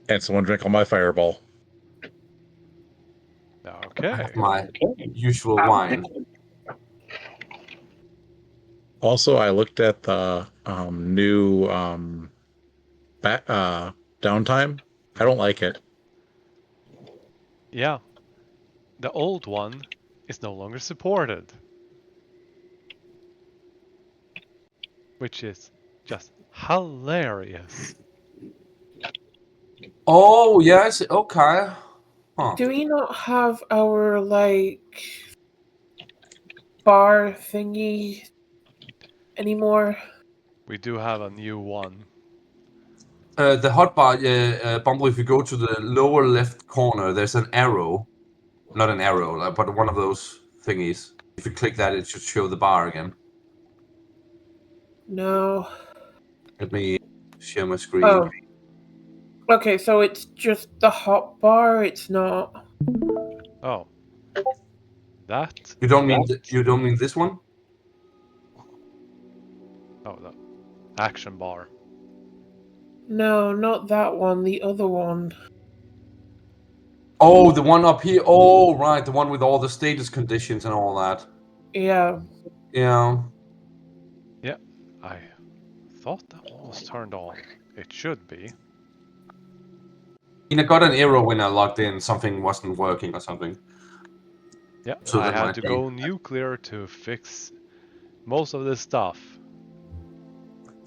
And someone drank all my fireball. I Okay. have my usual wine. Also, I looked at the new downtime. I don't like it. Yeah. The old one is no longer supported. Which is just hilarious. Oh, yes. Okay. Huh. Do we not have our, like, bar thingy anymore? We do have a new one. The hotbar, Bumble, if you go to the lower left corner, there's an arrow. Not an arrow, but one of those thingies. If you click that, it should show the bar again. No. Let me share my screen. Oh. Okay, so it's just the hot bar, it's not... Oh. That? You don't mean this one? Oh, the action bar. No, not that one, the other one. Oh, the one up here. Oh, right, the one with all the status conditions and all that. Yeah. Yeah. Yeah, I thought that one was turned on. It should be. I got an error when I logged in. Something wasn't working or something. Yeah, So I that had might to be. go nuclear to fix most of this stuff.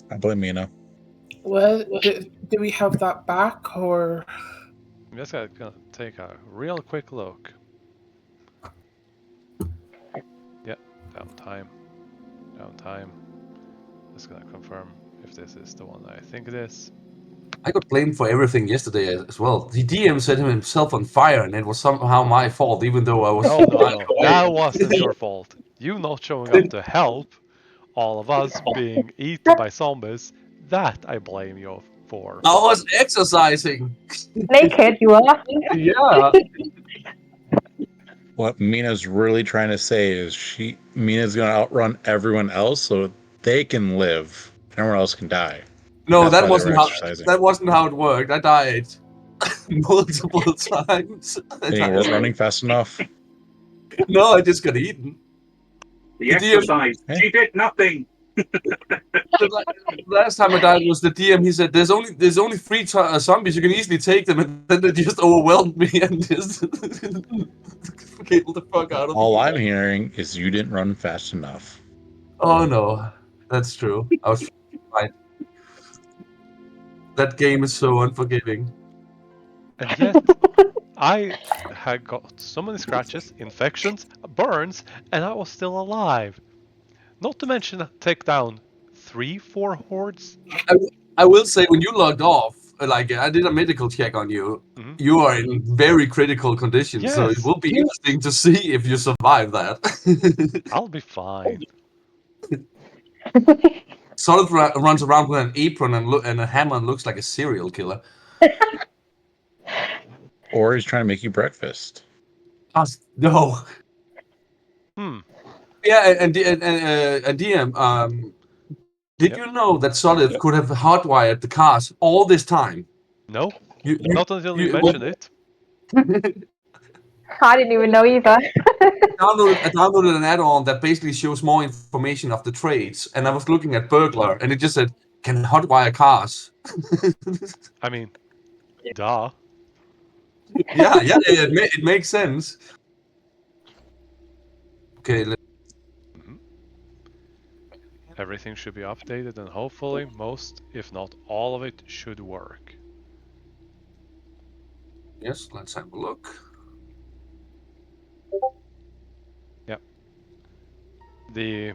I blame Mina. Well, do we have that back, or... I'm just gonna take a real quick look. Yeah, downtime. Downtime. Just gonna confirm if this is the one I think it is. I got blamed for everything yesterday as well. The DM set himself on fire, and it was somehow my fault, even though I was. Oh no, that wasn't your fault. You not showing up to help all of us being eaten by zombies, that I blame you for. I was exercising. Naked, you are. Yeah. What Mina's really trying to say is Mina's gonna outrun everyone else so they can live. Everyone else can die. No, That's that why they wasn't were how. exercising. That wasn't how it worked. I died multiple times. And you weren't running fast enough. No, I just got eaten. The exercise. Hey. She did nothing. The last time I died was the DM. He said, "There's only three zombies. You can easily take them." And then they just overwhelmed me and just killed the fuck out of All me. I'm hearing is you didn't run fast enough. Oh no, that's true. I was right. That game is so unforgiving. And yet, I had got so many scratches, infections, burns, and I was still alive. Not to mention take down 3-4 hordes. I will say, when you logged off, like I did a medical check on you, you are in very critical condition. Yes. So it will be interesting to see if you survive that. I'll be fine. Solid runs around with an apron and a hammer and looks like a serial killer. Or he's trying to make you breakfast. No. Yeah, and DM, did you know that Solid could have hardwired the cars all this time? No, not until you mentioned it. I didn't even know either. I downloaded an add-on that basically shows more information of the trades, and I was looking at burglar, and it just said, "Can hotwire cars." I mean, duh. Yeah, it makes sense. Okay. Everything should be updated, and hopefully most, if not all of it, should work. Yes, let's have a look. Yep. The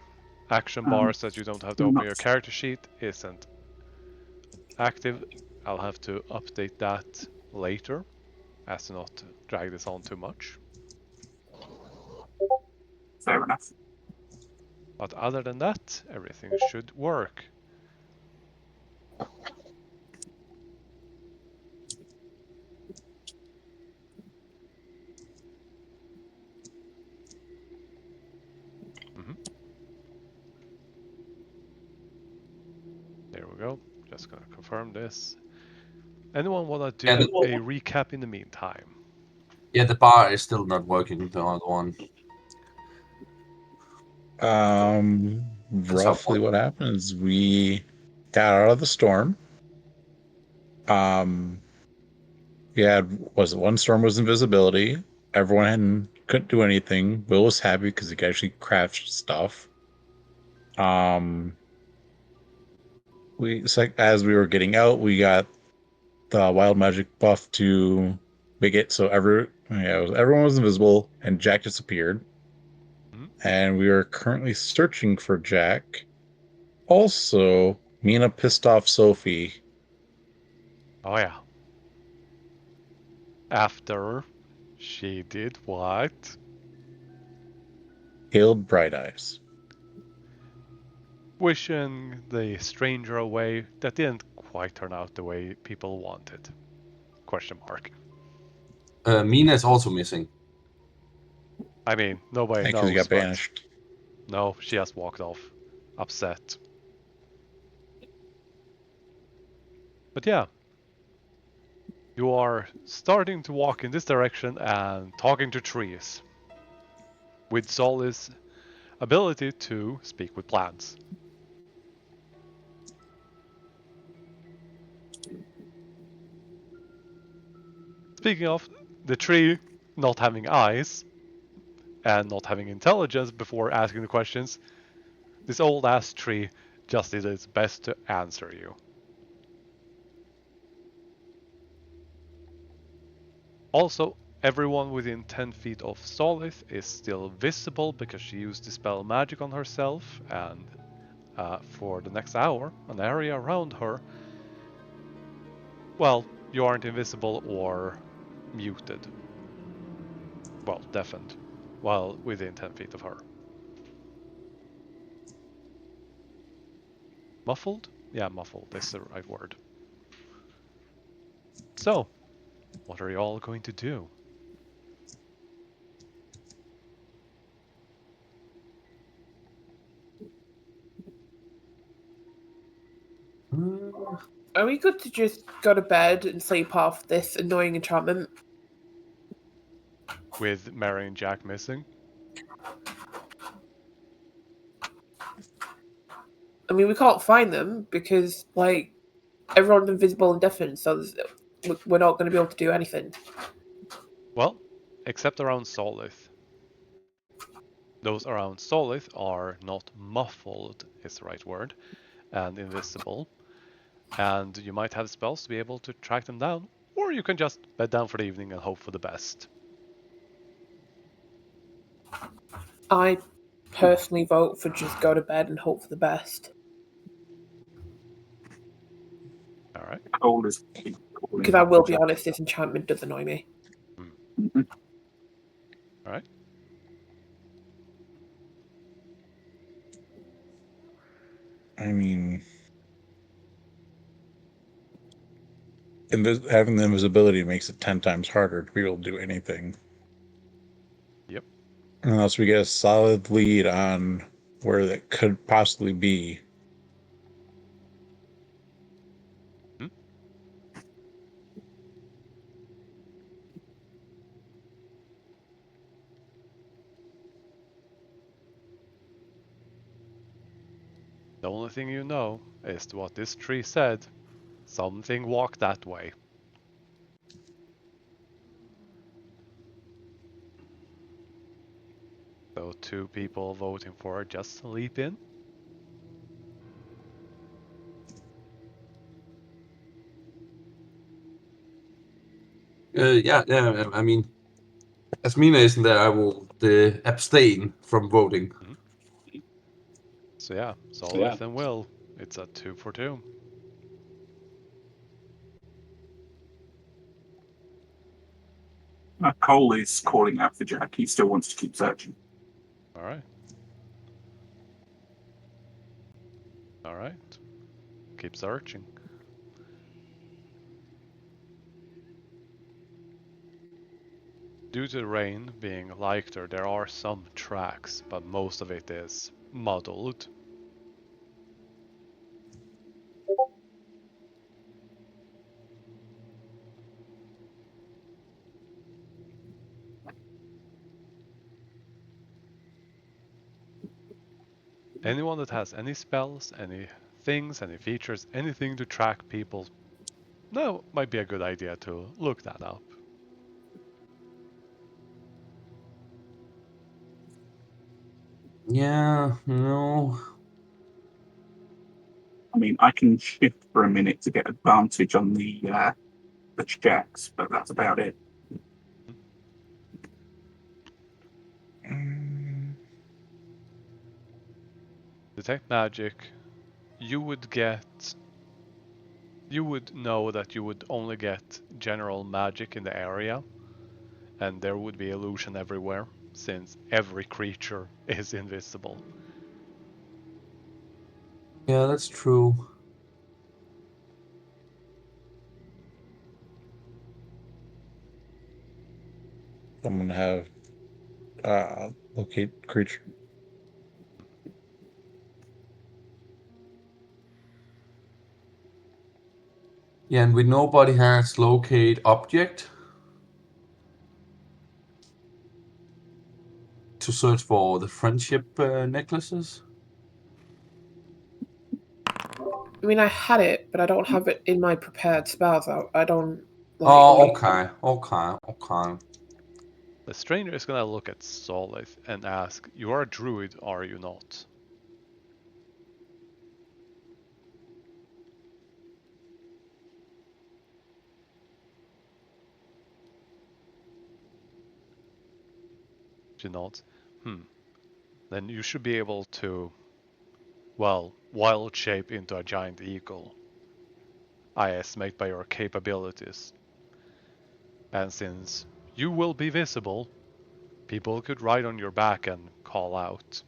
action bars that you don't have to open your character sheet isn't active. I'll have to update that later, as to not drag this on too much. Fair enough. But other than that, everything should work. There we go. Just gonna confirm this. Anyone wanna do Yeah, a recap in the meantime? Yeah, the bar is still not working, the other one. Roughly what happens? We got out of the storm. We had one storm was invisibility. Everyone couldn't do anything. Will was happy because he could actually craft stuff. As we were getting out, we got the wild magic buff to make it so everyone was invisible and Jack disappeared. Mhm. And we are currently searching for Jack. Also, Mina pissed off Sophie. Oh yeah. After she did what? Killed Bright Eyes. Wishing the stranger away that didn't quite turn out the way people wanted. Question mark. Mina is also missing. I mean, nobody Because he knows, got but banished. no, she has walked off. Upset. But yeah. You are starting to walk in this direction and talking to trees. With Sol's ability to speak with plants. Speaking of the tree not having eyes and not having intelligence before asking the questions, this old ass tree just did its best to answer you. Also, everyone within 10 feet of Solith is still visible because she used Dispel Magic on herself, and for the next hour, an area around her, well, you aren't invisible or muted. Well, deafened, while within 10 feet of her. Muffled? Yeah, muffled is the right word. So, what are you all going to do? Are we good to just go to bed and sleep off this annoying enchantment? With Mary and Jack missing? I mean, we can't find them because, like, everyone's invisible and deafened, so we're not going to be able to do anything. Well, except around Solith. Those around Solith are not muffled, is the right word, and invisible. And you might have spells to be able to track them down, or you can just bed down for the evening and hope for the best. I personally vote for just go to bed and hope for the best. Alright. Cold is Because I will be honest, this enchantment does annoy me. Alright. I mean, having the invisibility makes it 10 times harder to be able to do anything. Yep. Unless we get a solid lead on where that could possibly be. Hmm? The only thing you know is what this tree said. Something walked that way. So 2 people voting for just sleep in. Yeah. I mean, as Mina isn't there, I will abstain from voting. So yeah, Solith and Will. It's a 2 for 2. Cole is calling out for Jack. He still wants to keep searching. Alright. Alright. Keep searching. Due to the rain being lighter, there are some tracks, but most of it is muddled. Anyone that has any spells, any things, any features, anything to track people, no, might be a good idea to look that up. Yeah, no. I mean, I can shift for a minute to get advantage on the checks, but that's about it. Detect magic, you would know that you would only get general magic in the area, and there would be illusion everywhere, since every creature is invisible. Yeah, that's true. I'm gonna have locate creature. Yeah, and with nobody has locate object to search for the friendship necklaces. I mean, I had it, but I don't have it in my prepared spells. I don't like. Oh, okay. The stranger is gonna look at Solith and ask, "You are a druid, are you not?" She nods. Then you should be able to, well, wild shape into a giant eagle. I estimate by your capabilities. And since you will be visible, people could ride on your back and call out.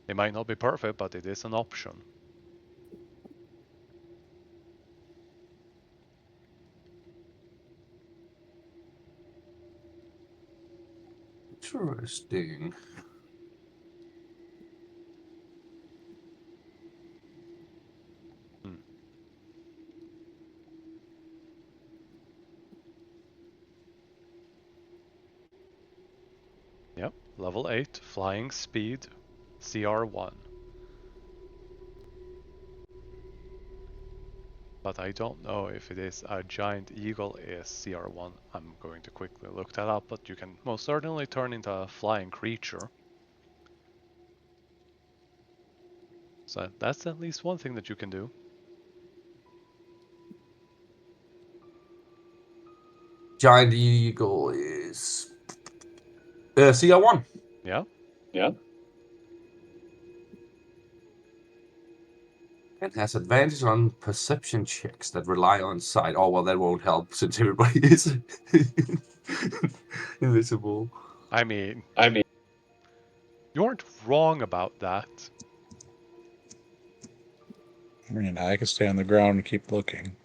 It might not be perfect, but it is an option. Interesting. Yep, level 8, flying speed, CR1. But I don't know if it is a giant eagle is CR1. I'm going to quickly look that up, but you can most certainly turn into a flying creature. So that's at least one thing that you can do. Giant eagle is CR1. Yeah. It has advantage on perception checks that rely on sight. Oh, well, that won't help since everybody is invisible. I mean, you aren't wrong about that. I mean, I can stay on the ground and keep looking.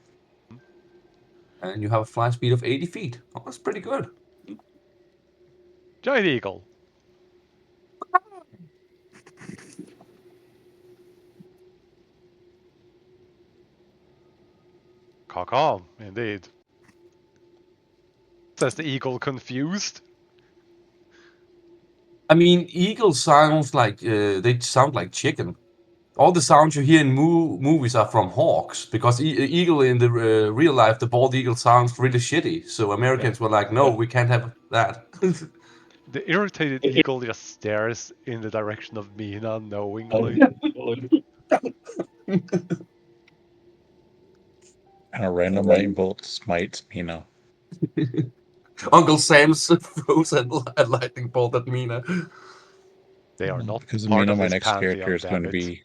And you have a fly speed of 80 feet. Oh, that's pretty good. Giant eagle. Caw, indeed. Says the eagle confused. I mean, eagles sounds like they sound like chicken. All the sounds you hear in movies are from hawks because eagle in the real life, the bald eagle sounds really shitty. So Americans were like, no, we can't have that. The irritated eagle just stares in the direction of Mina knowingly. And a random lightning bolt smites Mina. Uncle Sam's throws a lightning bolt at Mina. They are not Because of part Mina, of my this next character pantheon, is going damn to it. be.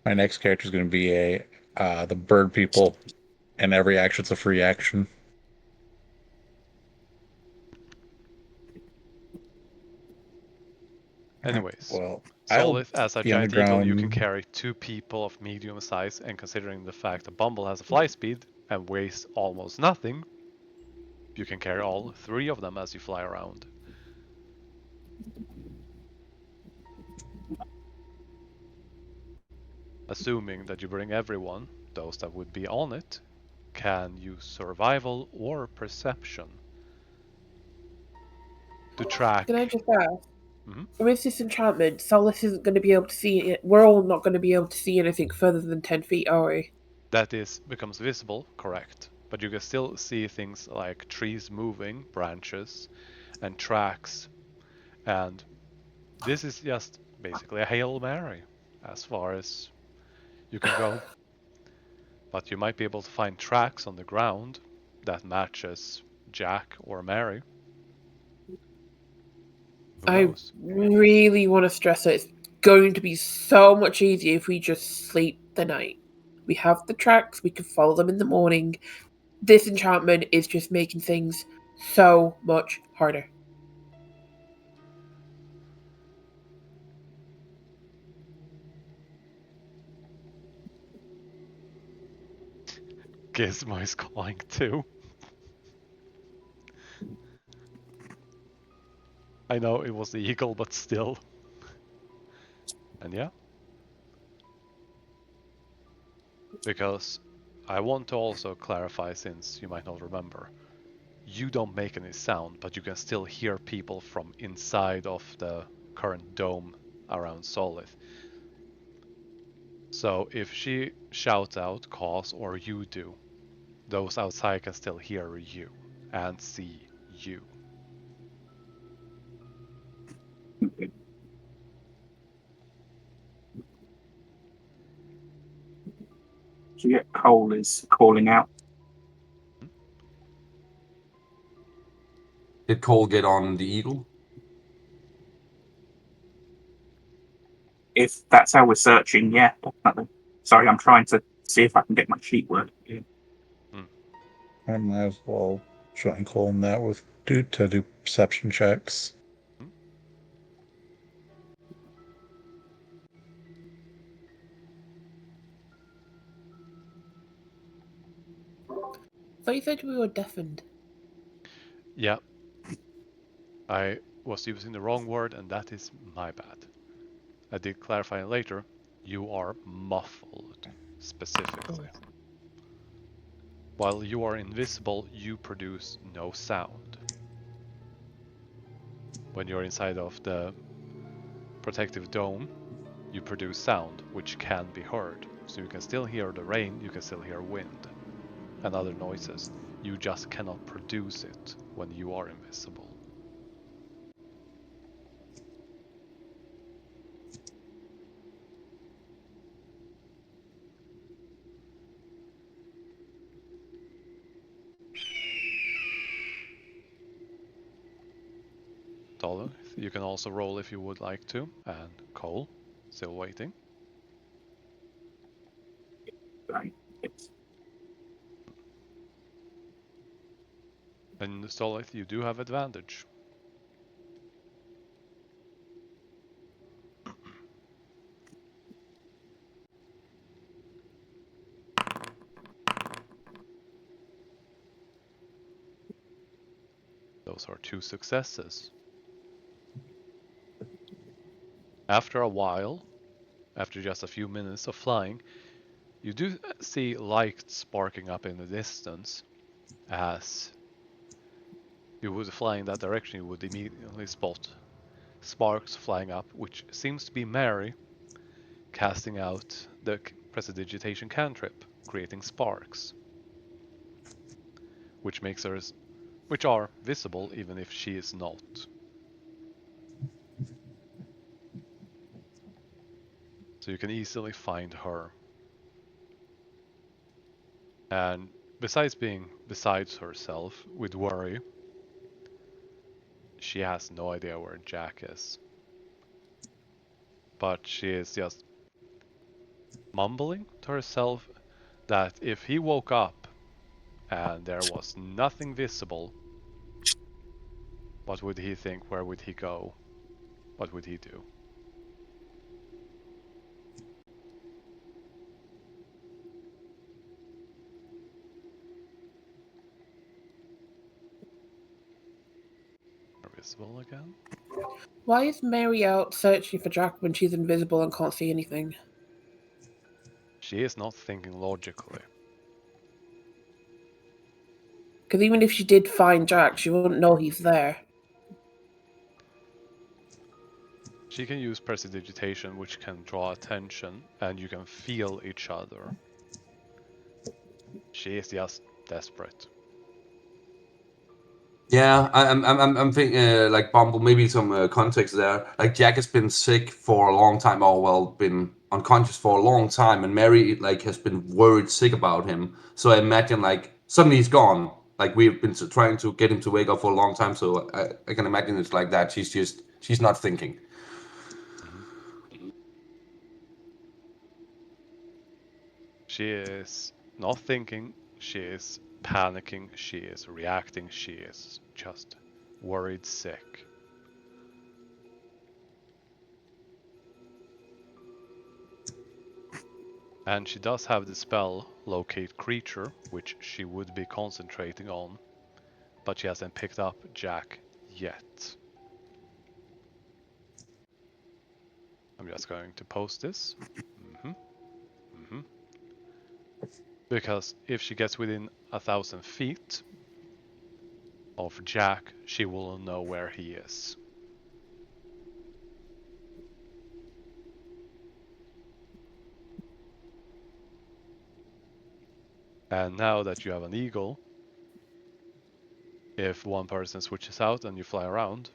My next character is going to be the bird people, and every action's a free action. Anyways, Well, I'll Solith, as a be on the giant eagle, you can ground. carry 2 people of medium size, and considering the fact that Bumble has a fly speed and weighs almost nothing, you can carry all 3 of them as you fly around. Assuming that you bring everyone, those that would be on it, can use survival or perception to track. Can I just ask? Mhm. With this enchantment, Solus isn't going to be able to see it. We're all not going to be able to see anything further than 10 feet, are we? That becomes visible, correct. But you can still see things like trees moving, branches, and tracks. And this is just basically a Hail Mary as far as you can go. But you might be able to find tracks on the ground that matches Jack or Mary. Who I knows? really want to stress that it's going to be so much easier if we just sleep the night. We have the tracks, we can follow them in the morning. This enchantment is just making things so much harder. Gizmo is calling too. I know it was the eagle, but still. And yeah. Because I want to also clarify, since you might not remember, you don't make any sound, but you can still hear people from inside of the current dome around Solith. So if she shouts out cause or you do, those outside can still hear you and see you. Okay. So yeah, Cole is calling out. Did Cole get on the eagle? If that's how we're searching, yeah, definitely. Sorry, I'm trying to see if I can get my sheet working. I might as well join Cole in that with to do perception checks. I thought you said we were deafened. Yeah. I was using the wrong word, and that is my bad. I did clarify later. You are muffled, specifically. While you are invisible, you produce no sound. When you're inside of the protective dome, you produce sound, which can be heard. So you can still hear the rain, you can still hear wind and other noises. You just cannot produce it when you are invisible. Dollar, you can also roll if you would like to, and Cole, still waiting. Right. It's And Stolith, you do have advantage. Those are 2 successes. After a while, after just a few minutes of flying, you do see lights sparking up in the distance. As you would fly in that direction, you would immediately spot sparks flying up, which seems to be Mary casting out the prestidigitation cantrip, creating sparks, which are visible even if she is not. So you can easily find her. And besides being besides herself with worry, she has no idea where Jack is. But she is just mumbling to herself that if he woke up and there was nothing visible, what would he think? Where would he go? What would he do? Visible again? Why is Mary out searching for Jack when she's invisible and can't see anything? She is not thinking logically. Because even if she did find Jack, she wouldn't know he's there. She can use prestidigitation, which can draw attention, and you can feel each other. She is just desperate. Yeah, I'm thinking like Bumble. Maybe some context there. Like Jack has been sick for a long time, or well, been unconscious for a long time, and Mary like has been worried sick about him. So I imagine like suddenly he's gone. Like we've been trying to get him to wake up for a long time. So I can imagine it's like that. She's not thinking. Mhm. She is not thinking, she is panicking, she is reacting, she is just worried sick. And she does have the spell Locate Creature, which she would be concentrating on, but she hasn't picked up Jack yet. I'm just going to post this. Because if she gets within 1,000 feet of Jack, she will know where he is. And now that you have an eagle, if one person switches out and you fly around,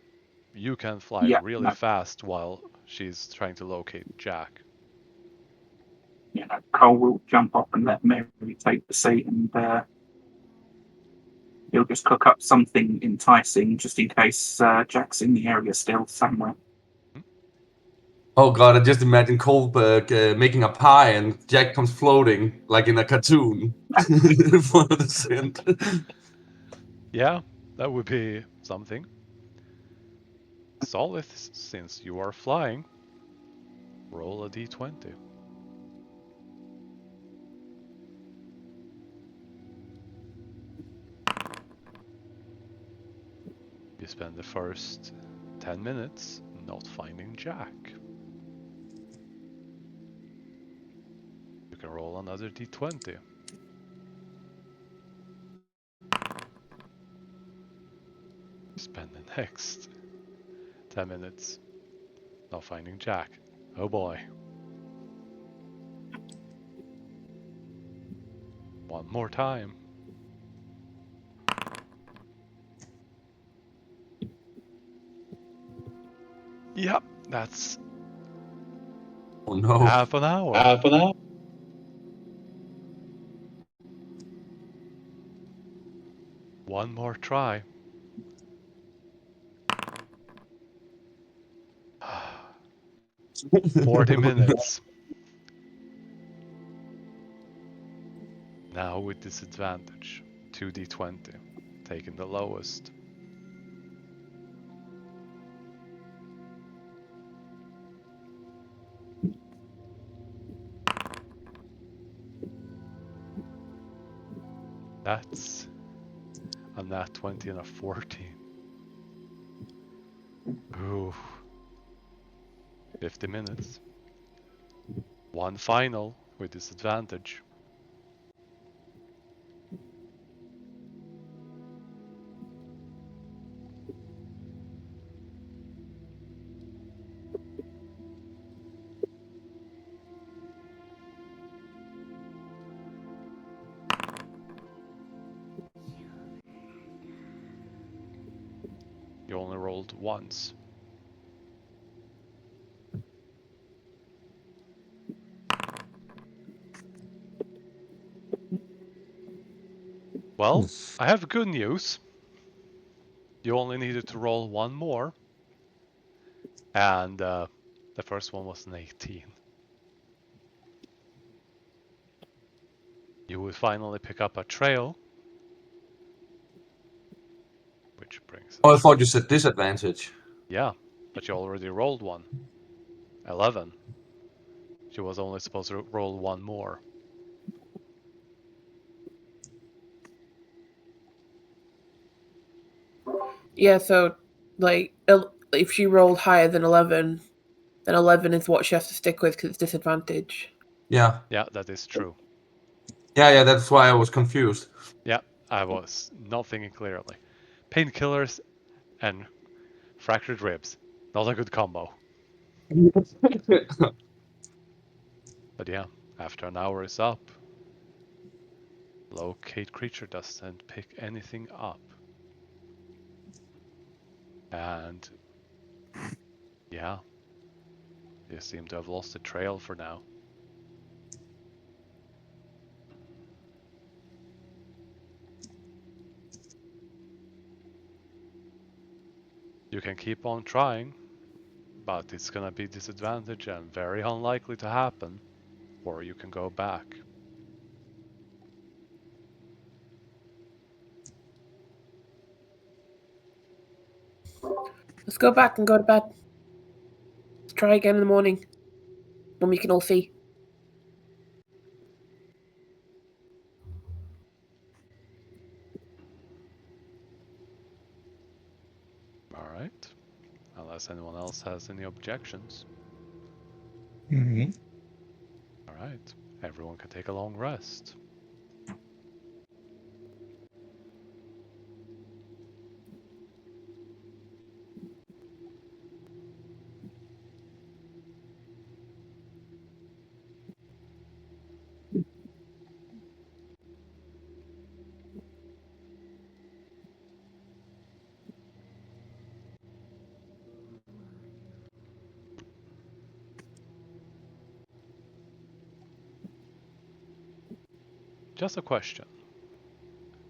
you can fly Yeah, really no. fast while she's trying to locate Jack. You know, Cole will jump off and let Mary take the seat, and he'll just cook up something enticing just in case Jack's in the area still somewhere. Oh god, I just imagine Kohlberg making a pie and Jack comes floating like in a cartoon for the scent. Yeah, that would be something. Solith, since you are flying, roll a d20. You spend the first 10 minutes not finding Jack. You can roll another d20. Spend the next 10 minutes not finding Jack. Oh boy. One more time. Yep, that's Oh no. half an hour. One more try. Forty minutes. Now with disadvantage. 2d20. Taking the lowest. That's a nat 20 and a 14. Ooh. 50 minutes. One final with disadvantage. You only rolled once. Well, I have good news. You only needed to roll one more. And the first one was an 18. You would finally pick up a trail. Which brings Oh, I us... thought you said disadvantage. Yeah, but you already rolled one. 11. She was only supposed to roll one more. Yeah, so like if she rolled higher than 11, then 11 is what she has to stick with because it's disadvantage. Yeah. Yeah, that is true. Yeah, that's why I was confused. Yeah, I was not thinking clearly. Painkillers and fractured ribs. Not a good combo. But yeah, after an hour is up, locate creature doesn't pick anything up. And yeah, they seem to have lost the trail for now. You can keep on trying, but it's gonna be disadvantage and very unlikely to happen, or you can go back. Let's go back and go to bed. Let's try again in the morning when we can all see. Alright. Unless anyone else has any objections. Mm-hmm. Alright. Everyone can take a long rest. Just a question.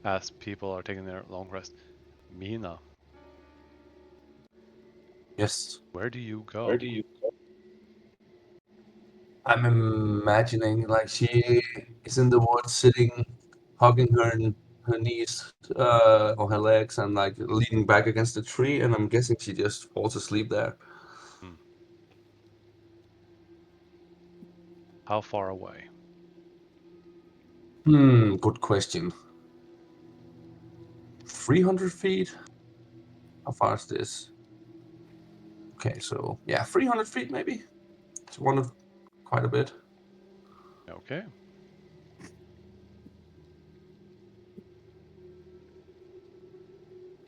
As people are taking their long rest. Mina, Yes. where do you go? I'm imagining like she is in the woods sitting, hugging her knees or her legs and like leaning back against the tree, and I'm guessing she just falls asleep there. How far away? Good question. 300 feet? How far is this? Okay, so yeah, 300 feet maybe. It's one of quite a bit. Okay.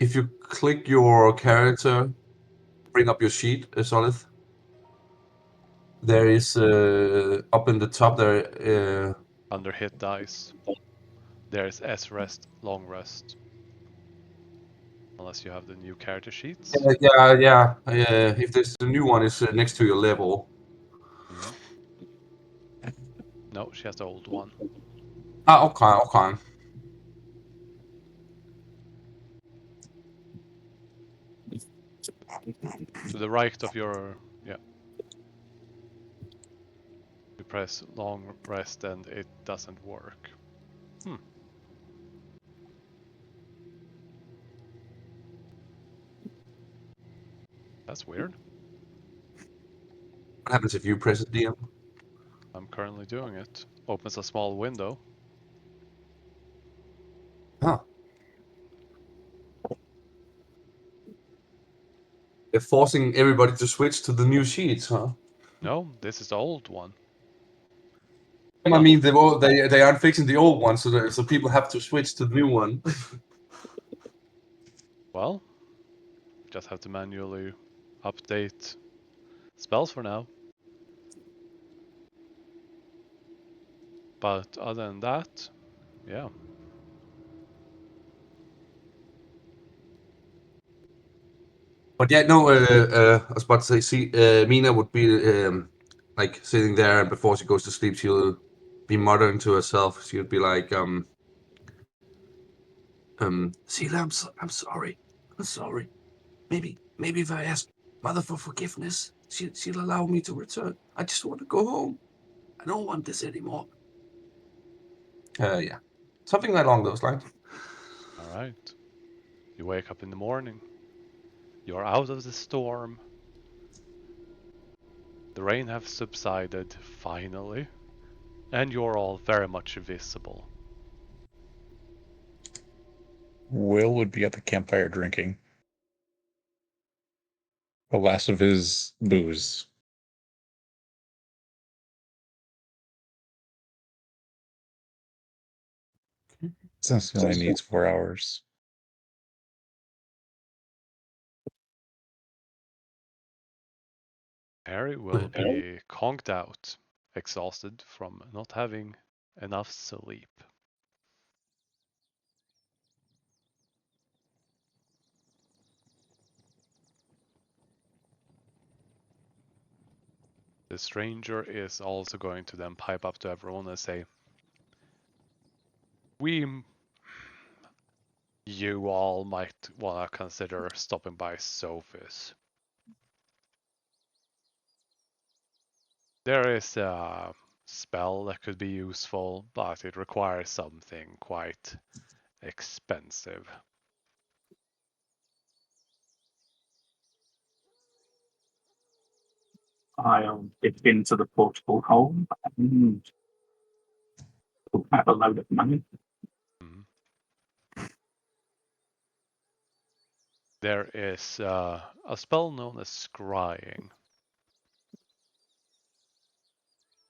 If you click your character, bring up your sheet, Solid. There is up in the top there. Under hit dice, there's S rest, long rest. Unless you have the new character sheets. Yeah. If there's the new one is next to your level. Mm-hmm. No, she has the old one. Okay. To the right of your, yeah. You press long rest and it doesn't work. That's weird. What happens if you press it, DM? I'm currently doing it. Opens a small window. Huh. They're forcing everybody to switch to the new sheets, huh? No, this is the old one. I mean, they aren't fixing the old one, so people have to switch to the new one. Well, just have to manually update spells for now. But other than that, yeah. But yeah, no. I was about to say, see, Mina would be like sitting there, and before she goes to sleep, she'll be muttering to herself. She would be like, Sheila, I'm sorry. I'm sorry. Maybe if I ask Mother for forgiveness, she'll allow me to return. I just want to go home. I don't want this anymore. Yeah, something along those lines. Alright. You wake up in the morning. You're out of the storm. The rain has subsided, finally. And you're all very much visible. Will would be at the campfire drinking the last of his booze. Since he only needs 4 hours. Harry will be conked out, exhausted from not having enough sleep. The stranger is also going to then pipe up to everyone and say, you all might want to consider stopping by Sophie's. There is a spell that could be useful, but it requires something quite expensive. I'll dip into the portable hole and have a load of money. There is a spell known as scrying,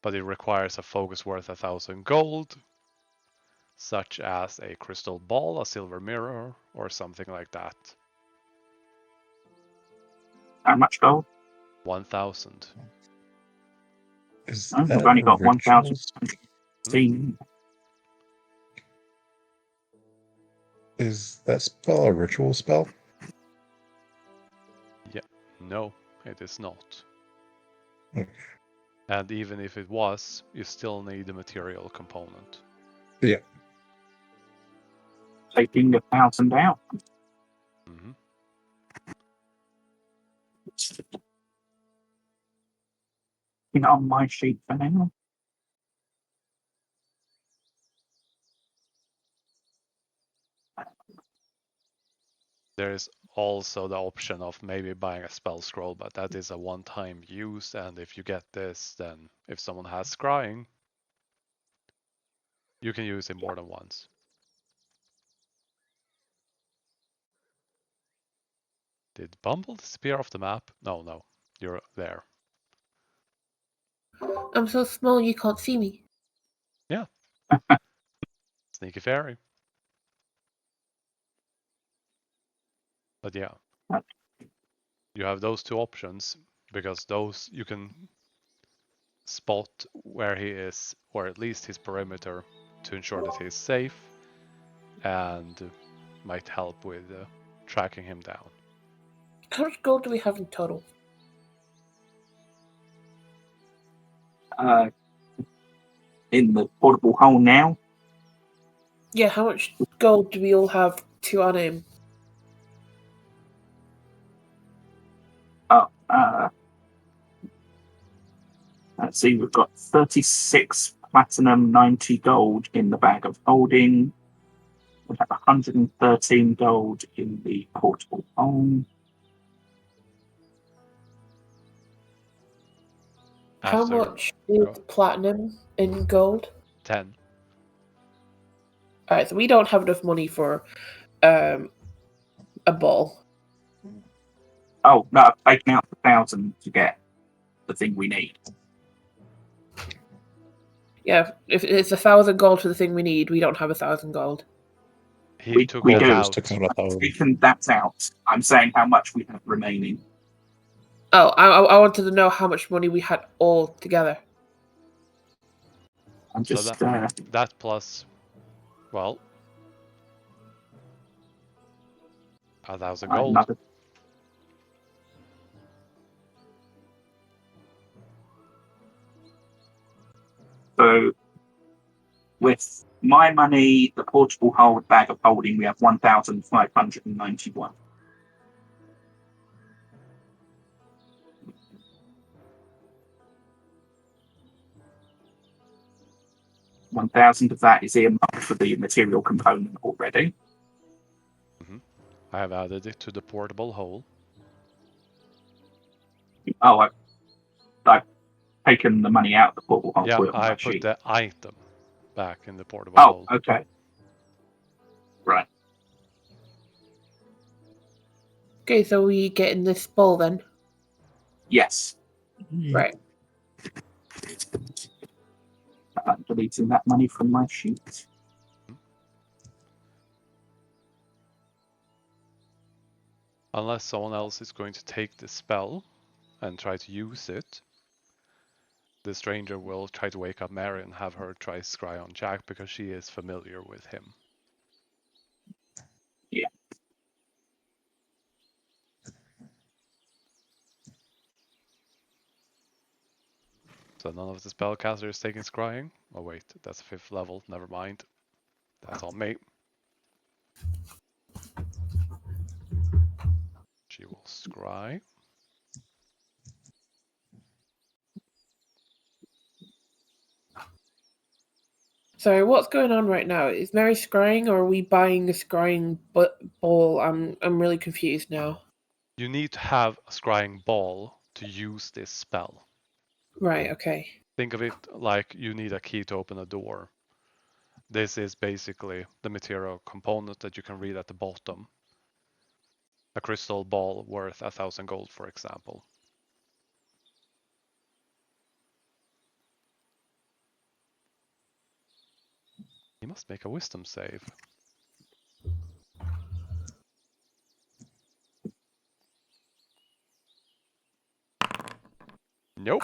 but it requires a focus worth 1,000 gold, such as a crystal ball, a silver mirror, or something like that. How much gold? 1,000. Is I've that only got rituals? 1,016. Is that spell a ritual spell? Yeah, no, it is not. Okay. And even if it was, you still need a material component. Yeah. Taking 1,000 out. Mm-hmm. On my sheet for now. There is also the option of maybe buying a spell scroll, but that is a one-time use, and if you get this, then if someone has scrying, you can use it more than once. Did Bumble disappear off the map? No, you're there. I'm so small you can't see me. Yeah. Sneaky fairy. But yeah, you have those two options, because those you can spot where he is, or at least his perimeter, to ensure that he is safe, and might help with tracking him down. How much gold do we have in total? In the portable hole now. Yeah, how much gold do we all have to our name? Let's see, we've got 36 platinum, 90 gold in the bag of holding. We have 113 gold in the portable hole. How After much is platinum in gold? 10. Alright, so we don't have enough money for a ball. Oh, no, I've taken out 1,000 to get the thing we need. Yeah, if it's 1,000 gold for the thing we need, we don't have 1,000 gold. He took we that do. out. Took out 1,000. Taken that out. I'm saying how much we have remaining. Oh, I wanted to know how much money we had all together. I'm So just that plus, well, 1,000 gold. another. So, with my money, the portable hold bag of holding, we have 1,591. $1,000 of that is earmarked for the material component already. I have added it to the portable hole. Oh, I've taken the money out of the portable hole. Yeah, put it on I my put sheet. the item back in the portable Oh, hole. okay. Right. Okay, so we get in this ball then. Yes. Right. I'm deleting that money from my sheet. Unless someone else is going to take the spell, and try to use it, the stranger will try to wake up Mary and have her try scry on Jack because she is familiar with him. Yeah. So none of the spellcasters is taking scrying. Oh wait, that's 5th level, never mind. That's on me. She will scry. Sorry, what's going on right now? Is Mary scrying, or are we buying a scrying ball? I'm really confused now. You need to have a scrying ball to use this spell. Right, okay. Think of it like you need a key to open a door. This is basically the material component that you can read at the bottom. A crystal ball worth 1,000 gold, for example. He must make a wisdom save. Nope.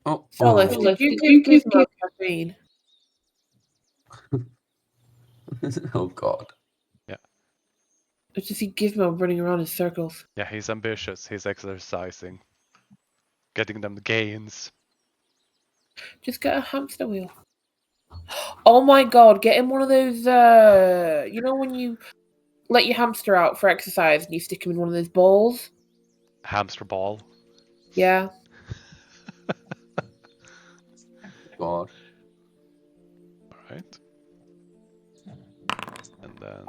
Oh, Solus, did you give Gizmo caffeine? oh God. Or just see Gizmo running around in circles? Yeah, he's ambitious. He's exercising. Getting them gains. Just get a hamster wheel. Oh my god, get him one of those, you know when you let your hamster out for exercise and you stick him in one of those balls? Hamster ball. Yeah. God. Alright. And then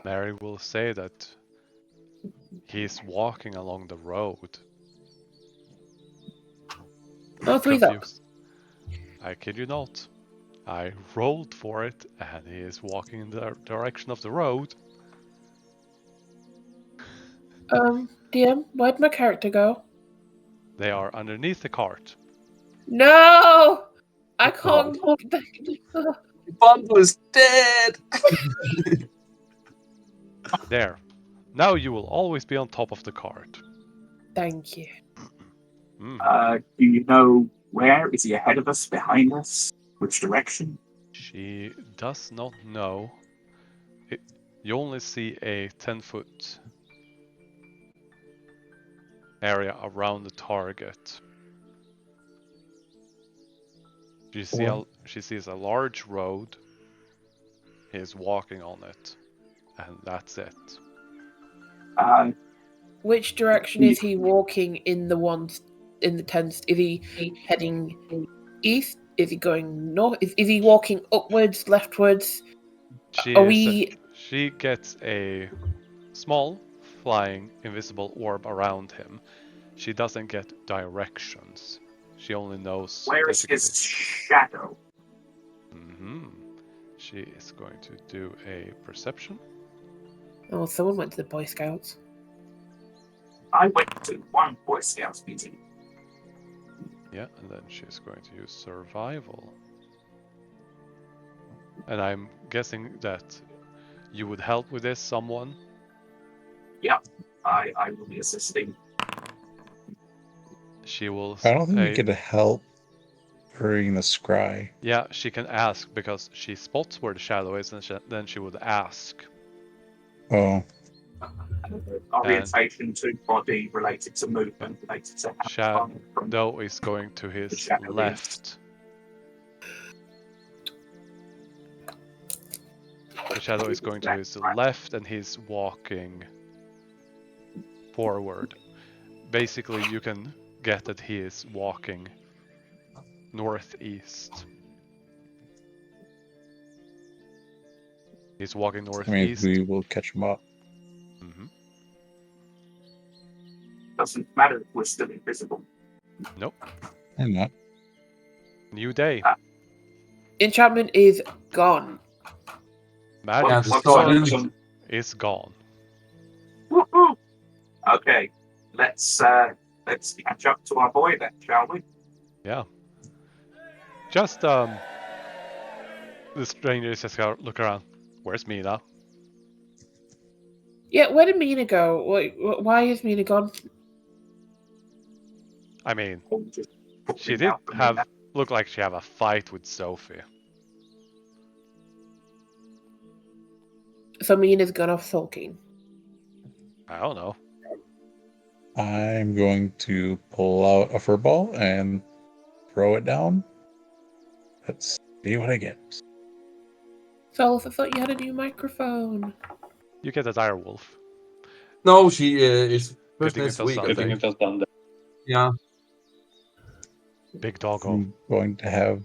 Mary will say that he's walking along the road. Oh, three's up. Confused. I kid you not. I rolled for it and he is walking in the direction of the road. DM, where'd my character go? They are underneath the cart. No! I can't. Bond was dead! There. Now you will always be on top of the cart. Thank you. Do you know where? Is he ahead of us, behind us? Which direction? She does not know. You only see a 10-foot area around the target. She sees a large road. He is walking on it. And that's it. Which direction is he walking in the ones in the tents? Is he heading east? Is he going north? Is he walking upwards, leftwards? She gets a small, flying, invisible orb around him. She doesn't get directions. She only knows... Where is his shadow? She is going to do a perception. Oh, someone went to the Boy Scouts. I went to one Boy Scouts meeting. Yeah, and then she's going to use survival. And I'm guessing that you would help with this, someone? Yeah, I will be assisting. She will I don't think we could help during the scry. Yeah, she can ask because she spots where the shadow is, and then she would ask. Oh. Orientation to body related to movement, related to Shadow is going to his left. The shadow is going to his left, and he's walking forward. Basically, you can get that he is walking northeast. He's walking northeast. I mean, we will catch him up. Doesn't matter if we're still invisible. Nope. I'm not. New day. Enchantment is gone. Magic Yeah, Once sword some- is gone. Woohoo! Okay, let's catch up to our boy then, shall we? Yeah. Just the strangers just go look around. Where's Mina? Yeah, where did Mina go? Why is Mina gone? I mean, Or just put she me did out for me have now? look like she have a fight with Sophie. So Mina's gone off sulking. I don't know. I'm going to pull out a fur ball and throw it down. Let's see what I get. Solus, I thought you had a new microphone. You get a dire wolf. No, she is Good first thing it next does week. I something. think. Yeah. Big doggo. I'm going to have.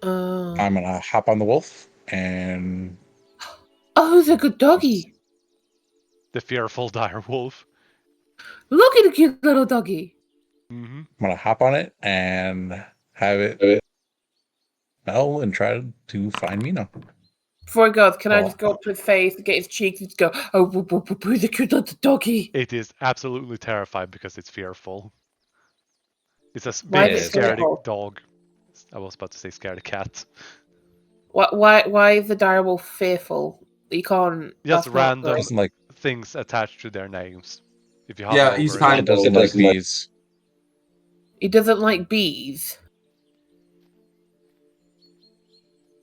Oh, I'm gonna hop on the wolf and it's a good doggy. The fearful dire wolf. Look at the cute little doggy. Mm-hmm. I'm gonna hop on it and have it smell and try to find Mina. Before he goes, can I Oh. just go up to his face and get his cheeks and just go, oh, the cute little doggy? It is absolutely terrified because it's fearful. It's a Why big, is it scaredy fearful? dog. I was about to say scaredy cat. Why is the direwolf fearful? You can't. Just that's not random good. Doesn't like things attached to their names. If you hover Yeah, over he's it, kind it doesn't like bees. He doesn't like bees.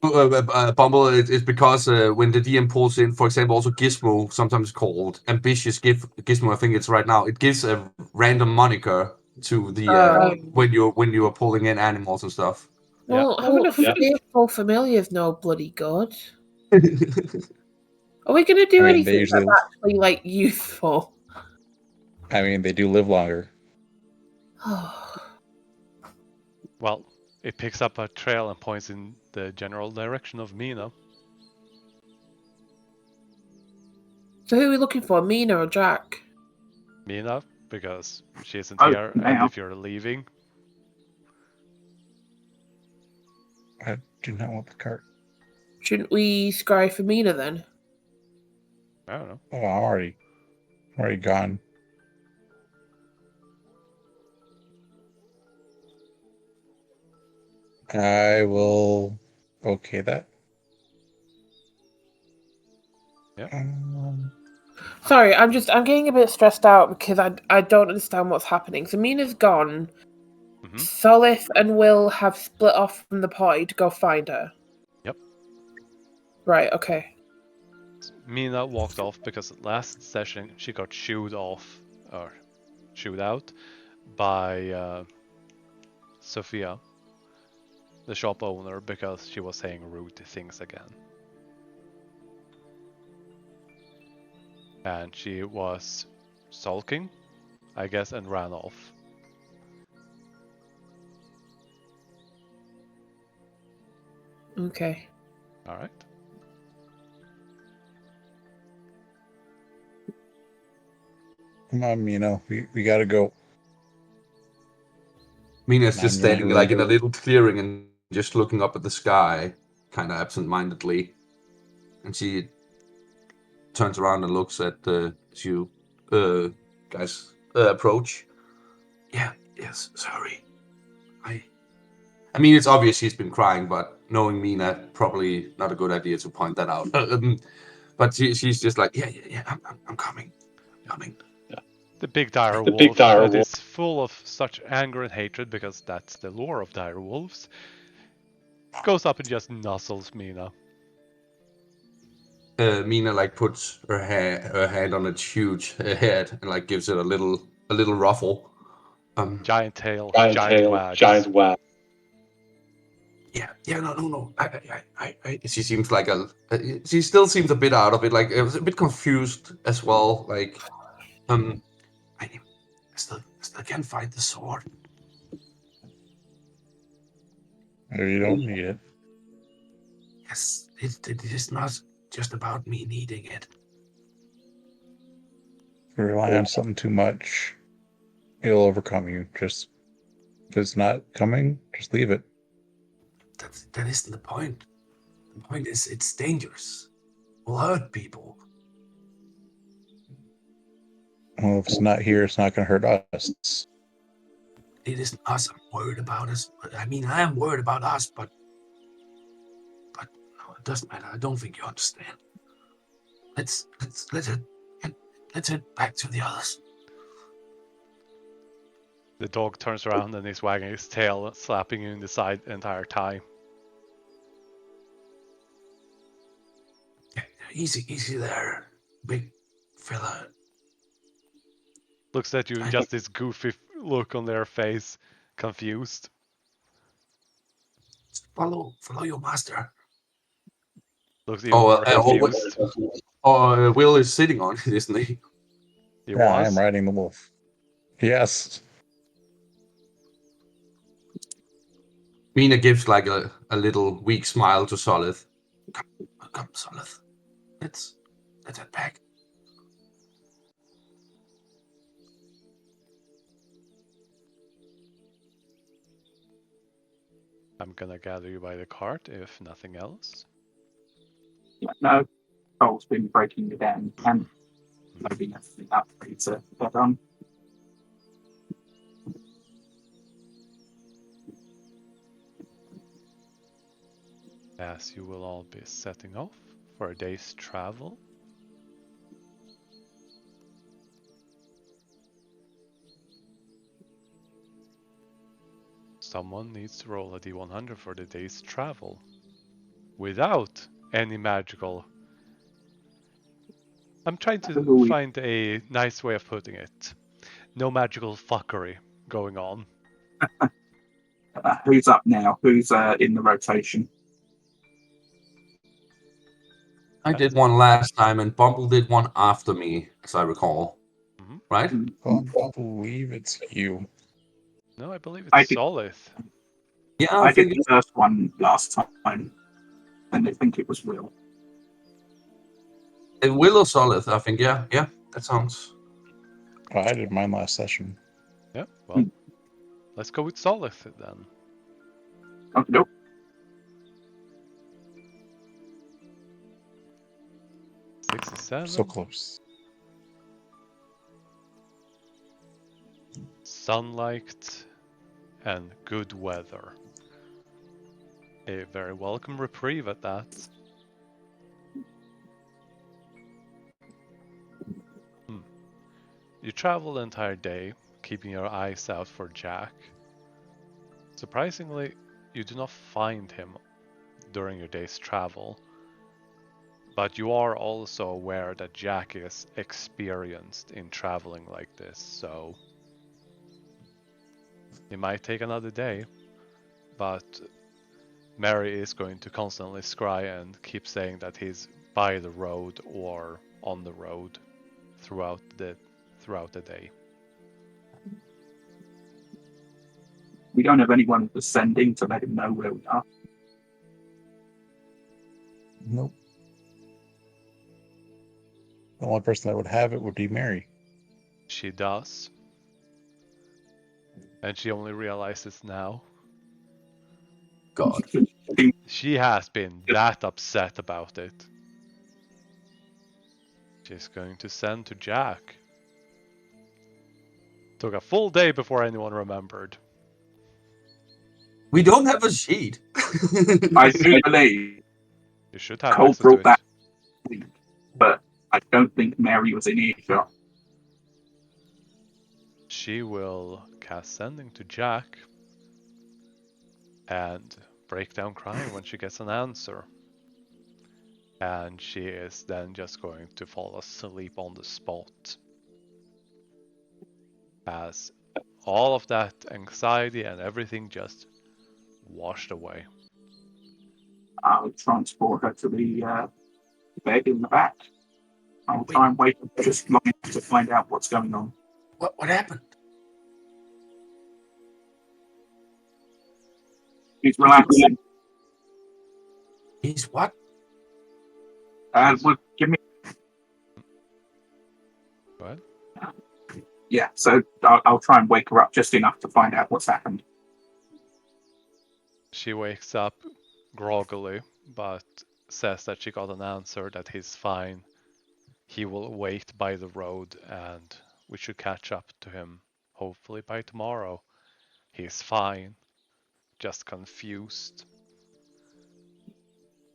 Bumble is because when the DM pulls in, for example, also Gizmo, sometimes called ambitious Gizmo, I think it's right now. It gives a random moniker to the when you are pulling in animals and stuff. Well, having a fearful familiar is no bloody good. Are we going to do I mean, they anything usually. that's actually like useful? I mean, they do live longer. well, it picks up a trail and points in the general direction of Mina. So who are we looking for, Mina or Jack? Mina, because she isn't Oh, here, and now. if you're leaving, I do not want the cart. Shouldn't we scry for Mina then? I don't know. Oh, I'm already gone. I will okay that. Yeah. Sorry, I'm getting a bit stressed out because I don't understand what's happening. So Mina's gone. Mhm. Solith and Will have split off from the party to go find her. Yep. Right, okay. Mina walked off because last session she got shooed off, or shooed out, by Sophia, the shop owner, because she was saying rude things again. And she was sulking, I guess, and ran off. Okay. Alright. Come on, Mina. We gotta go. Mina's just I'm going standing to like in a run. little clearing and just looking up at the sky, kind of absent-mindedly. And she turns around and looks at you guys approach. Yeah, yes, sorry. I mean, it's obvious she's been crying, but knowing Mina, probably not a good idea to point that out. But she's just like, yeah, I'm coming. The big dire wolf that is full of such anger and hatred, because that's the lore of dire wolves, goes up and just nuzzles Mina. Mina like puts her hand on its huge head and like gives it a little ruffle. Giant tail, giant wags. Yeah, no. She seems like she still seems a bit out of it. Like it was a bit confused as well. Like, I still can't find the sword. You don't need it. Yes, it is not just about me needing it. If you rely on something too much, it'll overcome you. Just if it's not coming, just leave it. That isn't the point. The point is, it's dangerous. Will hurt people. Well, if it's not here, it's not going to hurt us. It isn't us I'm worried about. I mean, I am worried about us, but no, it doesn't matter. I don't think you understand. Let's head back to the others. The dog turns around and is wagging his tail, slapping you in the side the entire time. Easy there, big fella. Looks at you and just this goofy look on their face, confused. Follow your master. Looks even more confused. Will is sitting on it, isn't he? He Yeah, I was. am riding the wolf. Yes. Mina gives like a little weak smile to Solith. Come, Solith. Let's head back. I'm gonna gather you by the cart, if nothing else. No, Cole's been breaking me down and loading everything up for you to get on. As you will all be setting off for a day's travel. Someone needs to roll a D100 for the day's travel. Without any magical... I'm trying to find a nice way of putting it. No magical fuckery going on. Who's up now? Who's in the rotation? I did one last time, and Bumble did one after me, as I recall. Mm-hmm. Right? I believe it's you. No, I believe I it's did- Solith. Yeah, I did the first one last time, and I think it was Will. Will or Solith, I think. Yeah, that sounds... Oh, I did mine last session. Yeah, well, let's go with Solith then. Okay, nope. 67. So close. Sunlight and good weather. A very welcome reprieve at that. You travel the entire day, keeping your eyes out for Jack. Surprisingly, you do not find him during your day's travel. But you are also aware that Jack is experienced in traveling like this, so it might take another day, but Mary is going to constantly scry and keep saying that he's by the road or on the road throughout the day. We don't have anyone ascending to let him know where we are. Nope. The only person that would have it would be Mary. She does. And she only realizes now. God. She has been that upset about it. She's going to send to Jack. Took a full day before anyone remembered. We don't have a sheet. I do believe You should have Cole access to brought it. that, but I don't think Mary was in earshot. She will cast sending to Jack and break down crying when she gets an answer. And she is then just going to fall asleep on the spot. As all of that anxiety and everything just washed away. I'll transport her to the bed in the back. I'll try and wait just long enough to find out what's going on. What happened? He's relaxing. He's what? Well, give me. What? Yeah, so I'll try and wake her up just enough to find out what's happened. She wakes up groggily but says that she got an answer that he's fine. He will wait by the road and we should catch up to him hopefully by tomorrow. He's fine, just confused.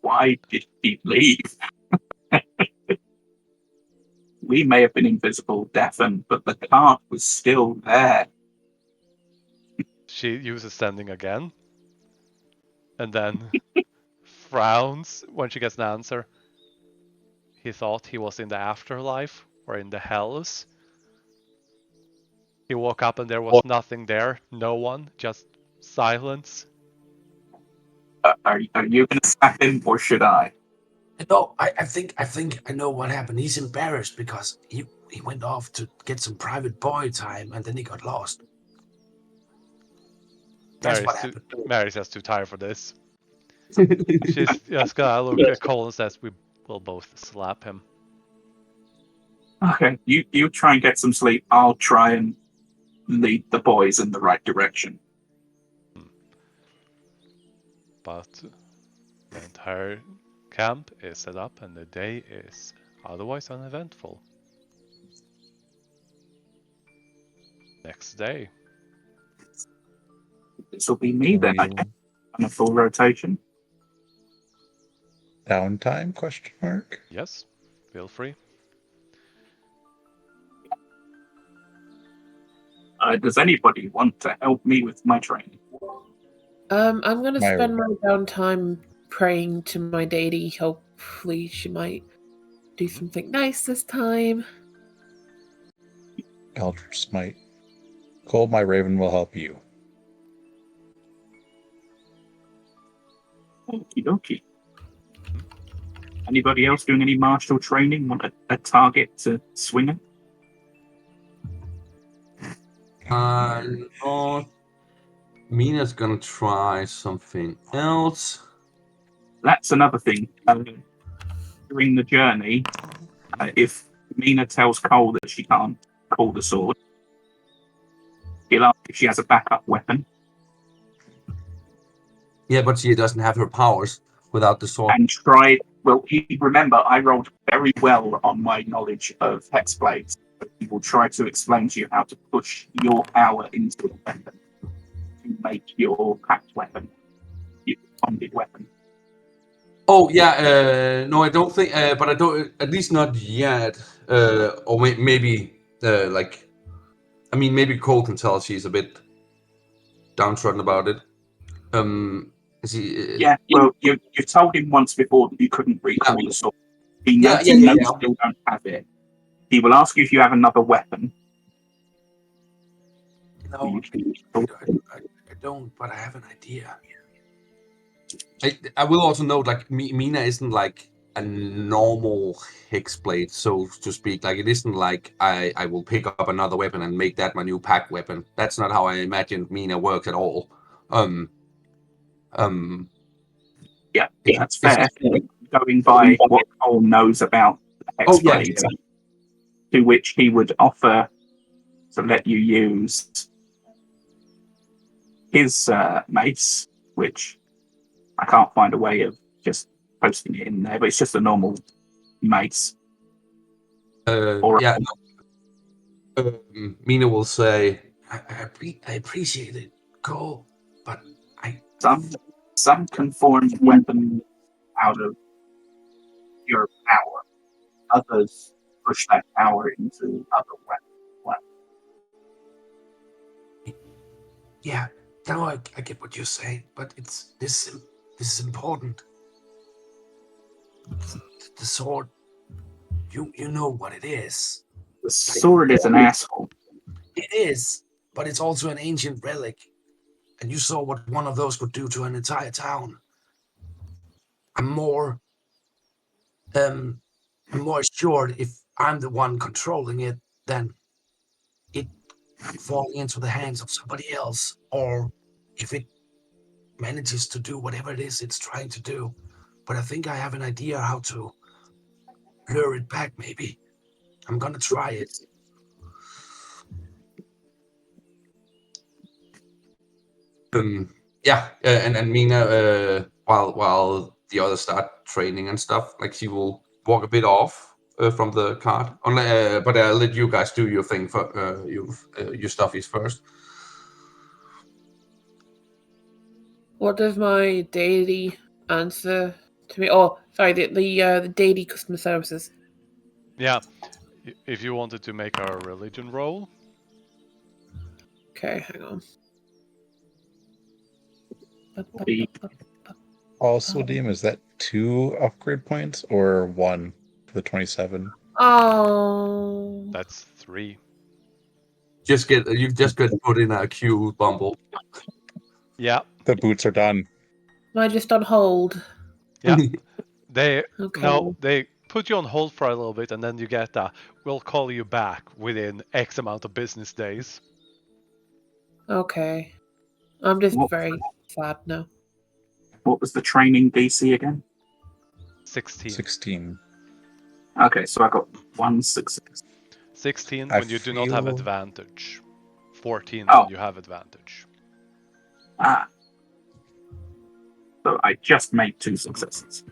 Why did he leave? We may have been invisible, deafened, but the cart was still there. She uses sending again and then frowns when she gets an answer. He thought he was in the afterlife or in the hells. He woke up and there was nothing there, no one, just silence. Are you going to slap him, or should I? No, I think I know what happened. He's embarrassed because he went off to get some private boy time and then he got lost. That's what happened. Mary's just too tired for this. She's just gonna look at Cole and says we will both slap him. Okay, you try and get some sleep. I'll try and lead the boys in the right direction. But the entire camp is set up and the day is otherwise uneventful. Next day. This will be me then, I guess, on a full rotation. Downtime? Question mark. Yes, feel free. Does anybody want to help me with my training? I'm gonna spend my downtime praying to my deity. Hopefully, she might do something nice this time. Eldritch Smite. Cole, my raven will help you. Okie dokie. Anybody else doing any martial training? Want a target to swing at? No. Mina's gonna try something else. That's another thing. During the journey, if Mina tells Cole that she can't pull the sword, he'll ask if she has a backup weapon. Yeah, but she doesn't have her powers without the sword. And try. Well, remember, I rolled very well on my knowledge of hexblades. He will try to explain to you how to push your power into the weapon to make your packed weapon, your bonded weapon. Oh yeah, no, I don't think, but I don't. At least not yet. Or maybe like, I mean, maybe Cole can tell she's a bit downtrodden about it. Yeah, well, you told him once before that you couldn't recall the sword. He knows you still don't have it. He will ask you if you have another weapon. No, I don't, but I have an idea. I will also note, like, Mina isn't like a normal hexblade, so to speak. Like, it isn't like I will pick up another weapon and make that my new pack weapon. That's not how I imagined Mina works at all. Yeah, that's fair. Going by what Cole knows about hexblades, to which he would offer to let you use his mace, which I can't find a way of just posting it in there, but it's just a normal mace. Mina will say, I appreciate it, Cole, but some can form weapon out of your power. Others push that power into other weapons. Yeah, now I get what you're saying, but this is important. The sword, you know what it is. The sword is an asshole. It is, but it's also an ancient relic. And you saw what one of those could do to an entire town. I'm more assured if I'm the one controlling it than it falling into the hands of somebody else, or if it manages to do whatever it is it's trying to do. But I think I have an idea how to lure it back, maybe. I'm gonna try it. And Mina, while the others start training and stuff. Like she will walk a bit off from the cart. But I'll let you guys do your thing for your stuffies first. What does my daily answer to me? Oh, sorry, the daily customer services. Yeah. If you wanted to make a religion roll, Okay, hang on. Also, Deem, is that 2 upgrade points or 1 for the 27? Oh, that's 3. You just get put in a queue, Bumble. Yeah. The boots are done. am I just on hold? Yeah. They Okay. no, they put you on hold for a little bit, and then you get we'll call you back within X amount of business days. Okay. I'm just What- very sad now. What was the training DC again? 16. 16. Okay, so I got 1 success. 16 I when you do not have feel- advantage. 14 Oh. when you have advantage. Ah. So I just made 2 successes.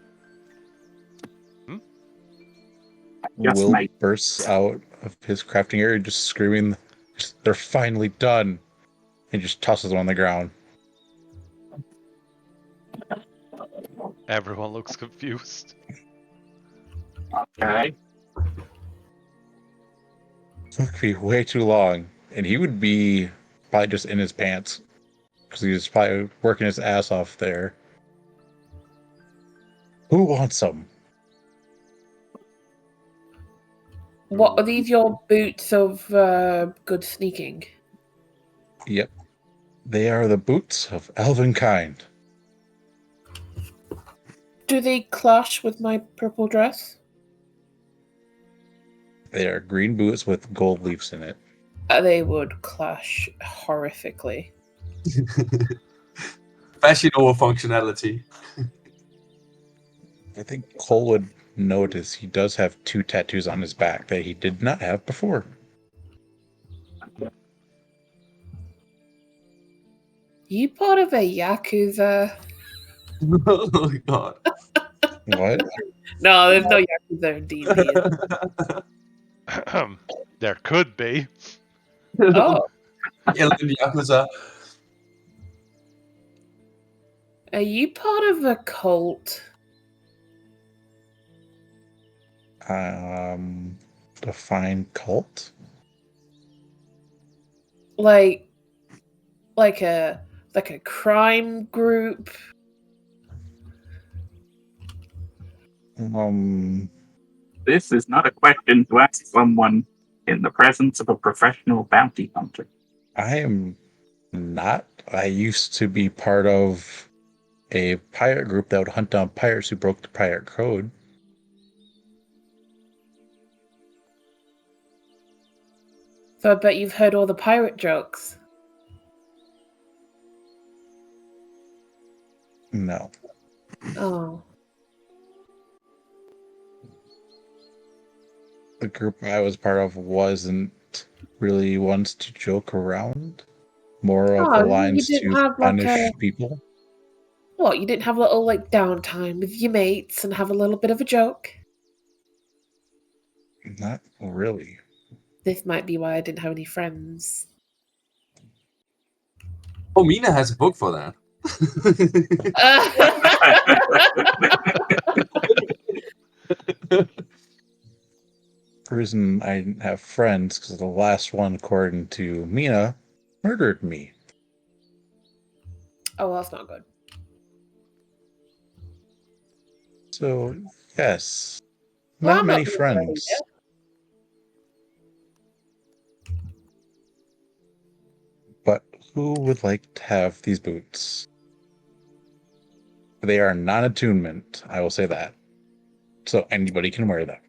Hmm? I just Will made. bursts out of his crafting area, just screaming, "They're finally done!" and just tosses them on the ground. Everyone looks confused. Okay. Took me way too long, and he would be probably just in his pants because he was probably working his ass off there. Who wants some? What are these? Your boots of good sneaking? Yep, they are the boots of elven kind. Do they clash with my purple dress? They are green boots with gold leaves in it. They would clash horrifically. Fashion over functionality. I think Cole would notice he does have 2 tattoos on his back that he did not have before. You part of a yakuza? Oh god. What? No, there's no yakuza in D&D. There could be. Oh, Ellen Yakuza. are you part of a cult? Define cult? Like a crime group? This is not a question to ask someone in the presence of a professional bounty hunter. I am not. I used to be part of a pirate group that would hunt down pirates who broke the pirate code. So I bet you've heard all the pirate jokes. No. Oh. The group I was part of wasn't really ones to joke around. More of Oh, the you lines didn't to have like punish people. What, you didn't have a little like downtime with your mates and have a little bit of a joke? Not really. This might be why I didn't have any friends. Oh, Mina has a book for that. The reason I didn't have friends because the last one, according to Mina, murdered me. Oh, well, that's not good. So, yes. Well, Not I'm many not being ready friends. yet. But who would like to have these boots? They are non-attunement, I will say that. So anybody can wear them.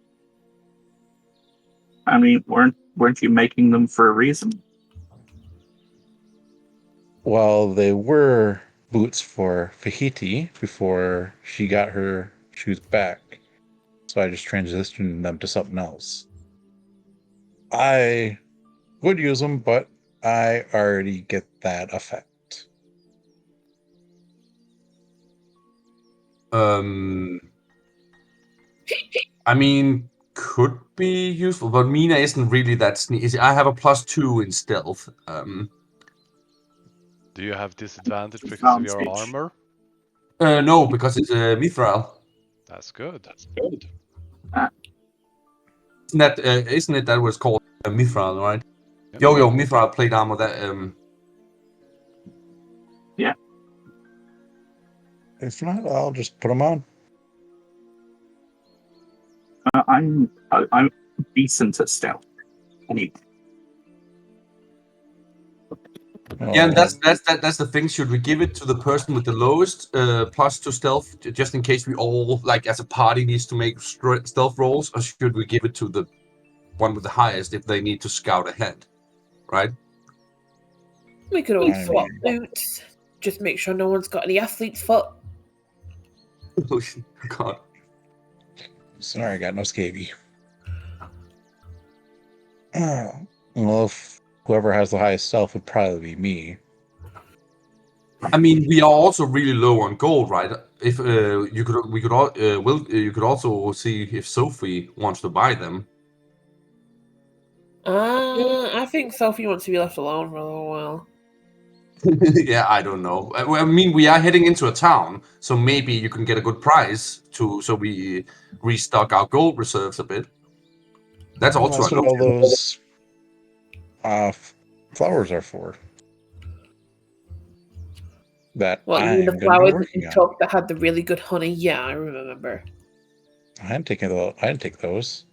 I mean, weren't you making them for a reason? Well, they were boots for Fahiti before she got her shoes back. So I just transitioned them to something else. I would use them, but I already get that effect. I mean, could be useful, but Mina isn't really that sneaky. I have a +2 in stealth. Do you have disadvantage because of your Advantage. armor? No, because it's mithril. That's good. Isn't it that was called mithril, right? Yep. Yo, mithril plate armor. That If not, I'll just put them on. I'm decent at stealth. Anyway, Yeah, and Oh, that's the thing. Should we give it to the person with the lowest plus to stealth, just in case we all, like as a party, needs to make stealth rolls, or should we give it to the one with the highest if they need to scout ahead, right? We could always I swap mean- boots. Just make sure no one's got any athlete's foot. Oh God. sorry, I got no scabby. Well, if whoever has the highest stealth would probably be me. I mean, we are also really low on gold, right? If you could also see if Sophie wants to buy them. I think Sophie wants to be left alone for a little while. Yeah, I don't know. I mean, we are heading into a town, so maybe you can get a good price so we restock our gold reserves a bit. That's also That's an what all option. those flowers are for. That Well, I you mean am the going to be flowers that working you on. took that had the really good honey? Yeah, I remember. I didn't take those.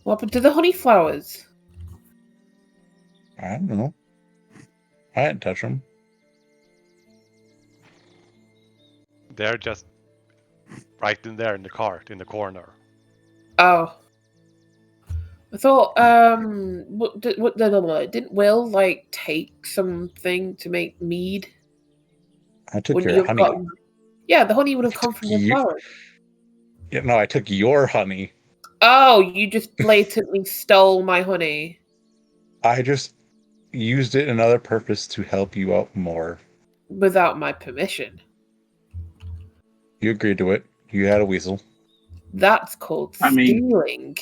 What happened to the honey flowers? I don't know. I didn't touch them. They're just right in there in the cart in the corner. Oh. I thought, didn't Will, like, take something to make mead? I took Wouldn't your you have honey. gotten... Yeah, the honey would have I come took from the you- flowers. Yeah, no, I took your honey. Oh, you just blatantly stole my honey. I just used it in another purpose to help you out more. Without my permission. You agreed to it. You had a weasel. That's called I mean- stealing.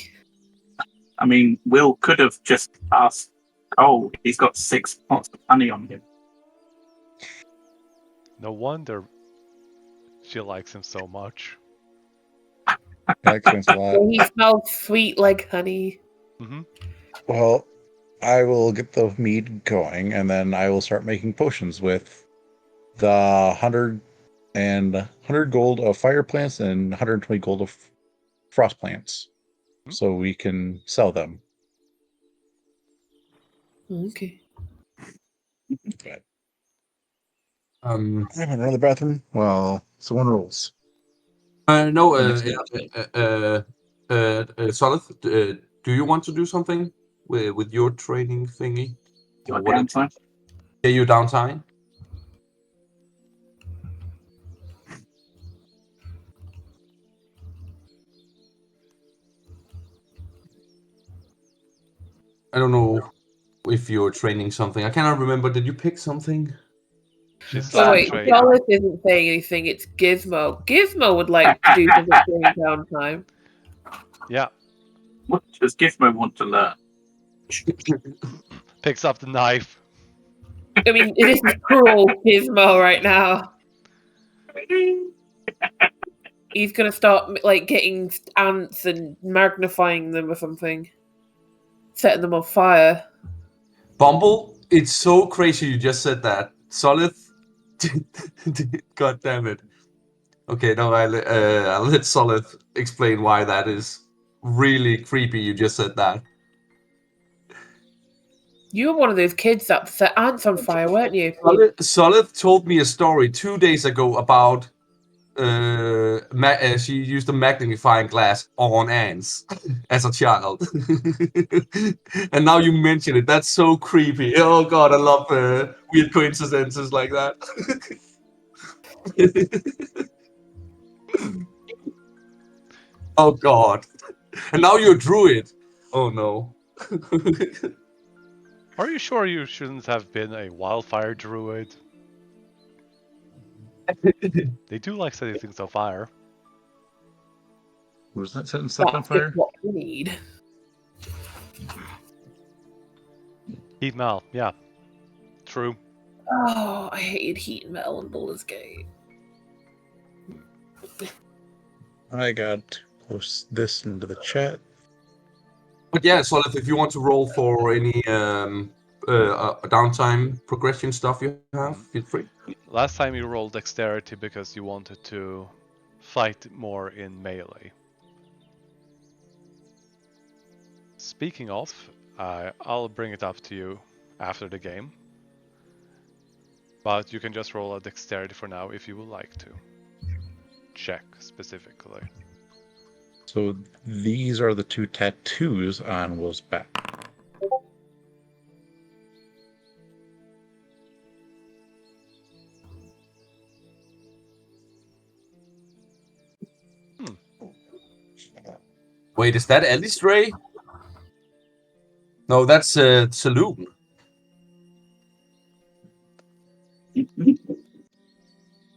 I mean, Will could have just asked. Oh, he's got 6 pots of honey on him. No wonder she likes him so much. That explains a lot. Oh, he smells sweet like honey. Mm-hmm. Well, I will get the mead going, and then I will start making potions with the 100 gold of fire plants and 120 gold of frost plants, so we can sell them. Okay. But Uh, I haven't run to the bathroom. Well, someone rules. no, Next Solith, do you want to do something with your training thingy? Your Or whatever? downtime. Yeah, your downtime? I don't know if you're training something. I cannot remember. Did you pick something? She's So still wait, training. Charlotte isn't saying anything, it's Gizmo. Gizmo would like to do something during downtime. Yeah, What does Gizmo want to learn? picks up the knife. I mean, this is cruel Gizmo right now. He's gonna start, like, getting ants and magnifying them or something. Setting them on fire. Bumble, it's so crazy you just said that. Solid. God damn it. Okay, no, I'll let Solid explain why that is really creepy. You just said that. You were one of those kids that set ants on fire, weren't you? Solid told me a story 2 days ago about she used a magnifying glass on ants as a child. And now you mention it. That's so creepy. Oh god, I love weird coincidences like that. Oh god. And now you're a druid. Oh no. Are you sure you shouldn't have been a wildfire druid? They do like setting things on fire. Was that setting stuff on That's fire? just what we need. Heat Mal, yeah. True. Oh, I hated heat and metal and Baldur's Gate. I got to post this into the chat. But yeah, Solid, if you want to roll for any downtime progression stuff you have, feel free. Last time you rolled dexterity because you wanted to fight more in melee. Speaking of, I'll bring it up to you after the game. But you can just roll a dexterity for now if you would like to. Check specifically. So these are the 2 tattoos on Will's back. Wait, is that Alistair? No, that's Saloon.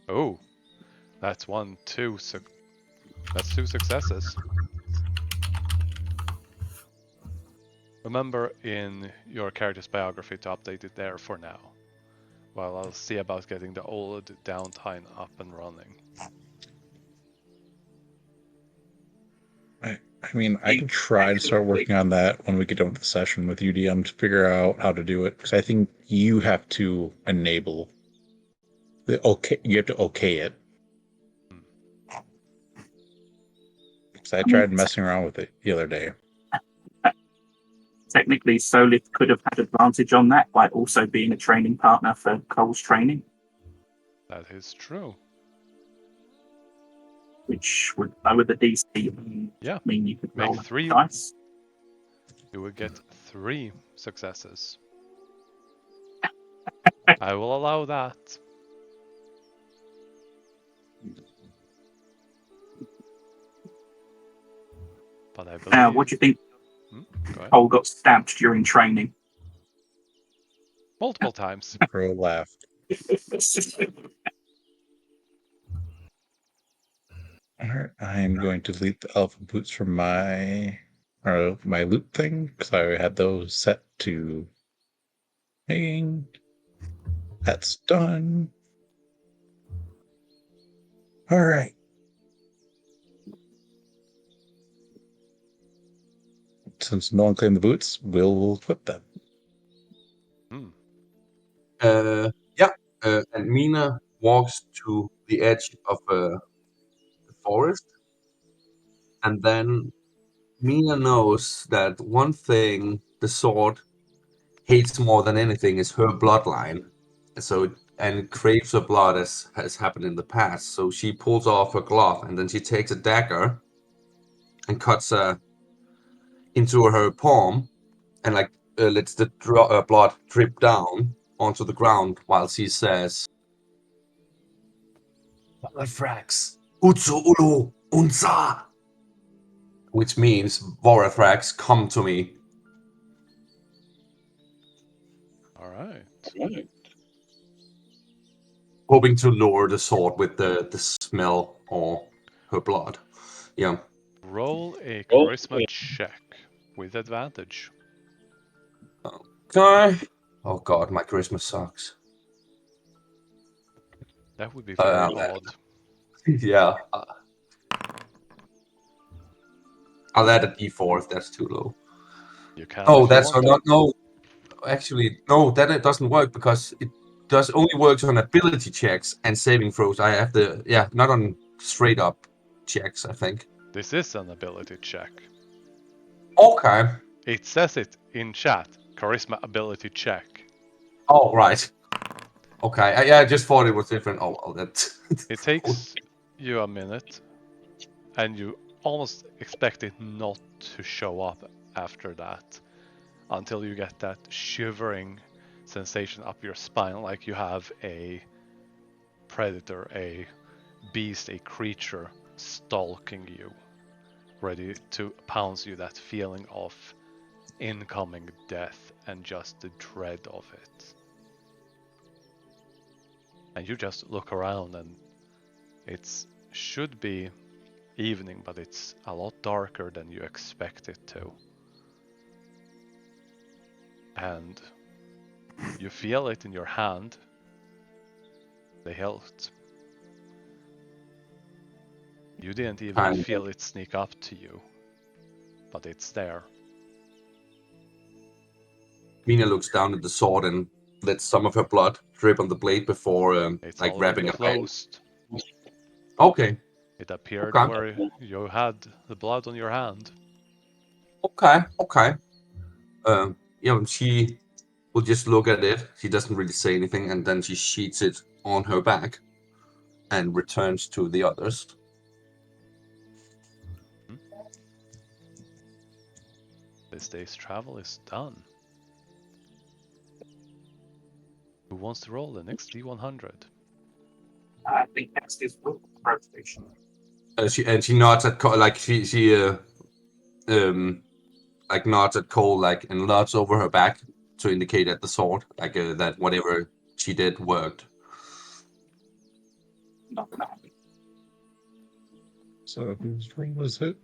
Oh, that's 2 successes. Remember in your character's biography to update it there for now. While I'll see about getting the old downtime up and running. I mean, I can try to start working on that when we get done with the session with UDM to figure out how to do it. Because I think you have to enable the okay. You have to okay it. Because I tried messing around with it the other day. Technically, Solith could have had advantage on that by also being a training partner for Cole's training, That is true. which would lower the DC and Yeah. mean you could Make roll 3. dice. You will get 3 successes. I will allow that. But I believe... What do you think Go ahead. Cole got stabbed during training? Multiple times. Pro laughed. Alright, I'm going to delete the alpha boots from my loot thing because I had those set to hanging. That's done. Alright. Since no one claimed the boots, we'll equip them. And Mina walks to the edge of the forest, and then Mina knows that one thing the sword hates more than anything is her bloodline. And craves her blood as has happened in the past. So she pulls off her glove and then she takes a dagger and cuts into her palm and lets the blood drip down onto the ground while she says, "Vorathrax, Utsu Ulu Unsa," which means Vorathrax, come to me. All right. Hoping to lure the sword with the smell or her blood. Yeah. Roll a charisma check with advantage. Okay. Oh god, my charisma sucks. That would be very odd. Yeah. I'll add a d4 if that's too low. You can. Oh, if you that's want. not. No, actually, no. Then it doesn't work because it does only works on ability checks and saving throws. I have not on straight up checks. I think. This is an ability check. Okay. It says it in chat. Charisma ability check. Oh right. Okay. I just thought it was different. Oh, well, that. It takes you a minute, and you almost expect it not to show up after that, until you get that shivering sensation up your spine, like you have a predator, a beast, a creature stalking you, ready to pounce you. That feeling of incoming death and just the dread of it. And you just look around and It should be evening, but it's a lot darker than you expect it to. And you feel it in your hand, the hilt. You didn't even feel it sneak up to you, but it's there. Mina looks down at the sword and lets some of her blood drip on the blade before It's like already wrapping it. closed. Okay. It appeared Okay. where you had the blood on your hand. Okay. She will just look at it. She doesn't really say anything, and then she sheets it on her back and returns to the others. This day's travel is done. Who wants to roll the next D100? I think next is rotation. She nods at Cole, like she like nods at Cole, like, and nods over her back to indicate at the sword, like that whatever she did worked. Not gonna happen. So whose roll is it?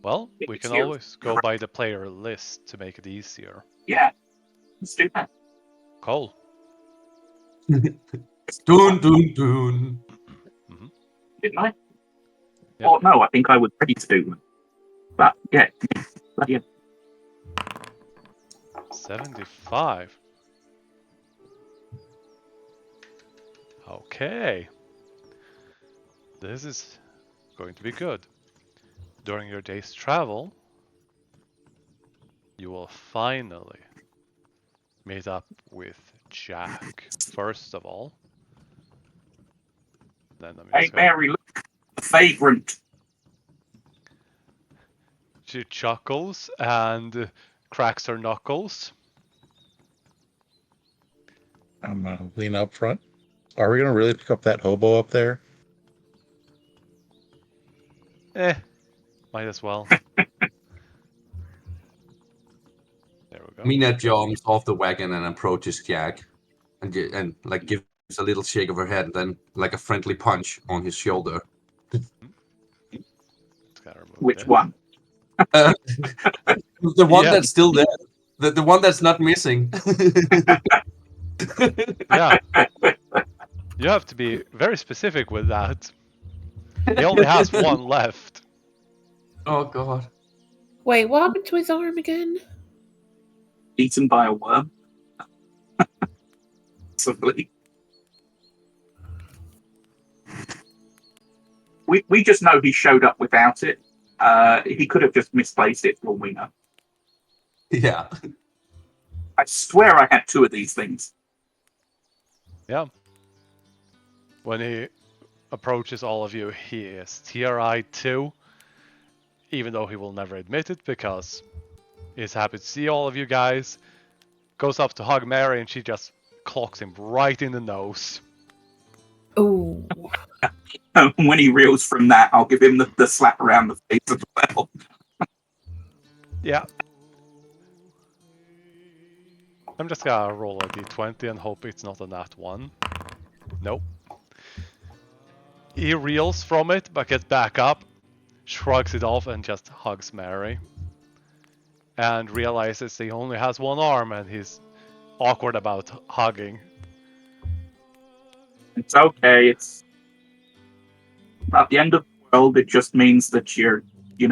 Well, we It's can you. always go by the player list to make it easier. Yeah, let's do that. Cole. Dun. Didn't I? Yep. Oh no, I think I was ready to do one. But yeah, bloody hell. 75. Okay. This is going to be good. During your day's travel, you will finally meet up with Jack, first of all. Then I'm Hey just going... Mary, look, the vagrant. She chuckles and cracks her knuckles. I'm gonna lean up front. Are we gonna really pick up that hobo up there? Might as well. There we go. Mina jumps off the wagon and approaches Jack, and like gives a little shake of her head, and then like a friendly punch on his shoulder. Which one? The one that's still there. The one that's not missing. Yeah. You have to be very specific with that. He only has one left. Oh god. Wait, what happened to his arm again? Eaten by a worm. Possibly. We just know he showed up without it. He could have just misplaced it for all we know. Yeah. I swear I had two of these things. Yeah. When he approaches all of you, he is tear-eyed too. Even though he will never admit it, because he's happy to see all of you guys. Goes up to hug Mary, and she just clocks him right in the nose. Ooh. When he reels from that, I'll give him the slap around the face as well. Yeah. I'm just gonna roll a d20 and hope it's not a nat 1. Nope. He reels from it, but gets back up, shrugs it off, and just hugs Mary. And realizes he only has one arm, and he's awkward about hugging. It's okay. It's not the end of the world. It just means that you're, you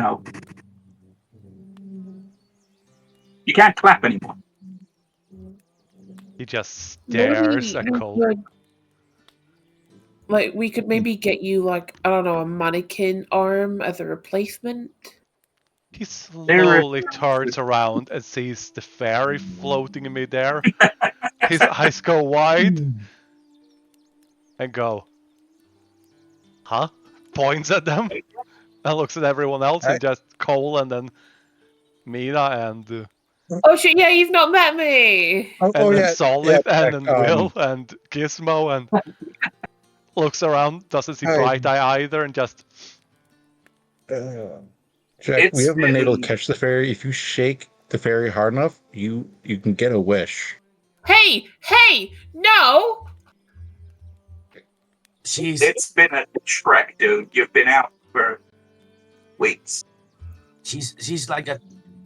can't clap anymore. He just stares at Cole. Like, we could maybe get you, like, I don't know, a mannequin arm as a replacement. He slowly turns around and sees the fairy floating in midair. His eyes go wide and go, huh? Points at them and looks at everyone else and just Cole and then Mina and Oh shit, yeah, he's not met me! and then yeah, Solid yeah, and then Will and Gizmo and looks around, doesn't see Bright Eye either and just... Jack, we haven't been able to catch the fairy. If you shake the fairy hard enough, you can get a wish. Hey! No! It's been a trek, dude. You've been out for weeks. She's like a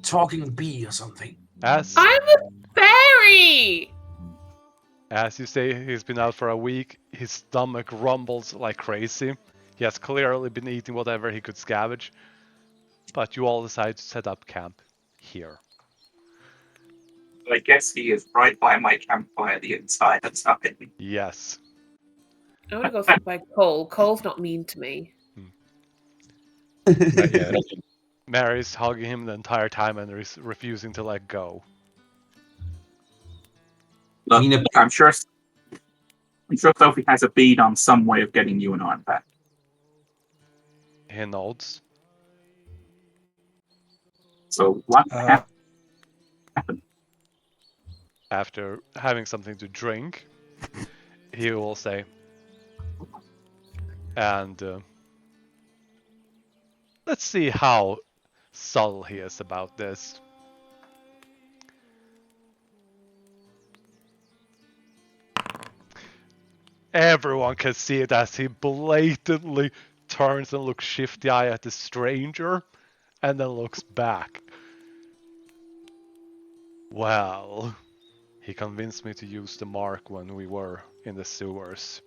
talking bee or something. As I'm a fairy! As you say, he's been out for a week. His stomach rumbles like crazy. He has clearly been eating whatever he could scavenge. But you all decide to set up camp here. I guess he is right by my campfire the entire time. Yes. I want to go sit by Cole. Cole's not mean to me. Not yet. Mary's hugging him the entire time and refusing to let go. Look, I'm sure Sophie has a bead on some way of getting you and I back. He nods. So what happened? After having something to drink, he will say, and let's see how subtle he is about this. Everyone can see it as he blatantly turns and looks shifty-eyed at the stranger, and then looks back. Well, he convinced me to use the mark when we were in the sewers.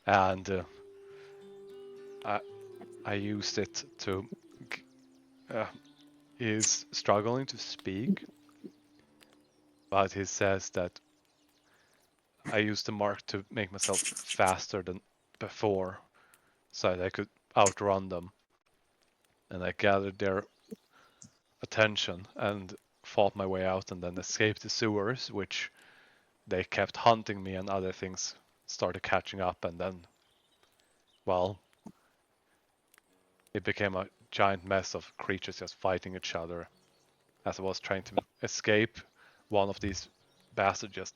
And I used it to... he's struggling to speak, but he says that I used the mark to make myself faster than before, so that I could outrun them. And I gathered their attention and fought my way out and then escaped the sewers, which they kept hunting me and other things started catching up, and then, well, it became a giant mess of creatures just fighting each other. As I was trying to escape, one of these bastards just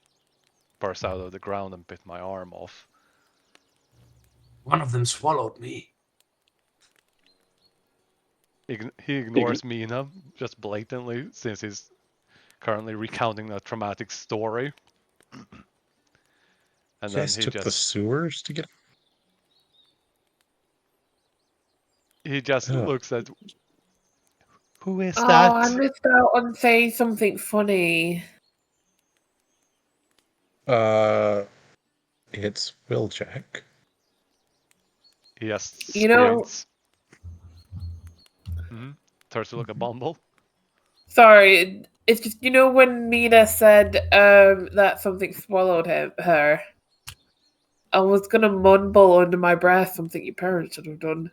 burst out of the ground and bit my arm off. One of them swallowed me. He ignores Mina just blatantly, since he's currently recounting a traumatic story. And You then guys he took the just sewers to get. Oh. looks at, who is Oh, that? I missed out on saying something funny. It's Wheeljack. Yes, You know- squints. Turns to look at Bumble. Sorry, it's just, you know when Mina said that something swallowed her, I was gonna mumble under my breath something your parents should have done.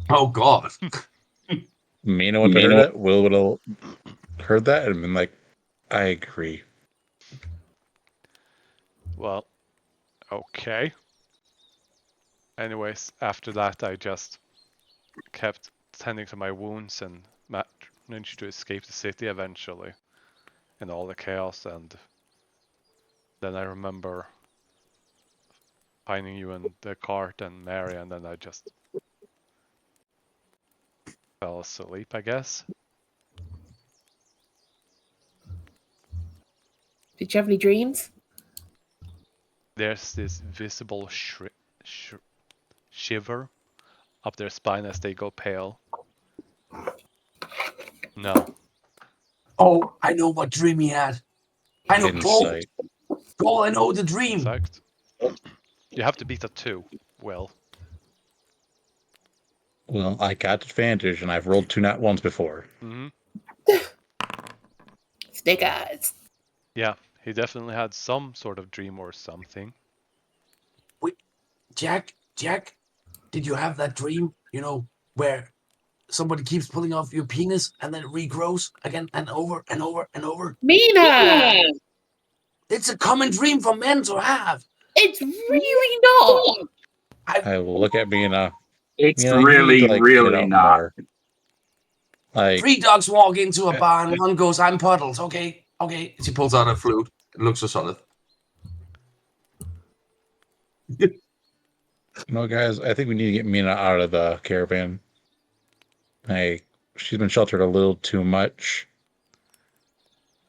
Oh God. Mina would have heard it. Will would have heard that and been like, I agree. Well, okay. Anyways, after that I just kept tending to my wounds and managed to escape the city eventually in all the chaos, and then I remember finding you in the cart and Mary, and then I just fell asleep, I guess. Did you have any dreams? There's this visible shiver up their spine as they go pale. No. Oh, I know what dream he had. I know. Insight. Cole, I know the dream. Exact. You have to beat a 2, Will. Well, I got advantage, and I've rolled 2 nat ones before. Snake eyes. Yeah, he definitely had some sort of dream or something. Wait, Jack, did you have that dream? You know, where somebody keeps pulling off your penis and then it regrows again and over and over and over? Mina! It's a common dream for men to have. It's really not! I will look at Mina. It's You know, you really, need to, like, really get out not. more. Like, 3 dogs walk into a bar and one goes, I'm Puddles. Okay. She pulls out a flute. It looks so solid. no, guys, I think we need to get Mina out of the caravan. She's been sheltered a little too much.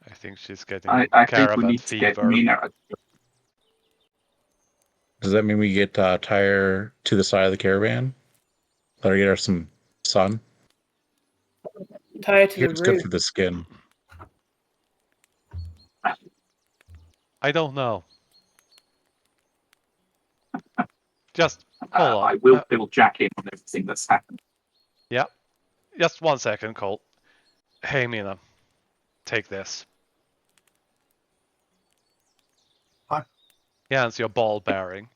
I think she's getting I think we caravan need to get fever. Mina. Does that mean we get tire to the side of the caravan? Let her get her some sun. Tie it to the It's good roof. for the skin. I don't know. Just hold on. I will fill Jack in on everything that's happened. Yeah. Just 1 second, Cole. Hey, Mina. Take this. What? He hands you a ball bearing.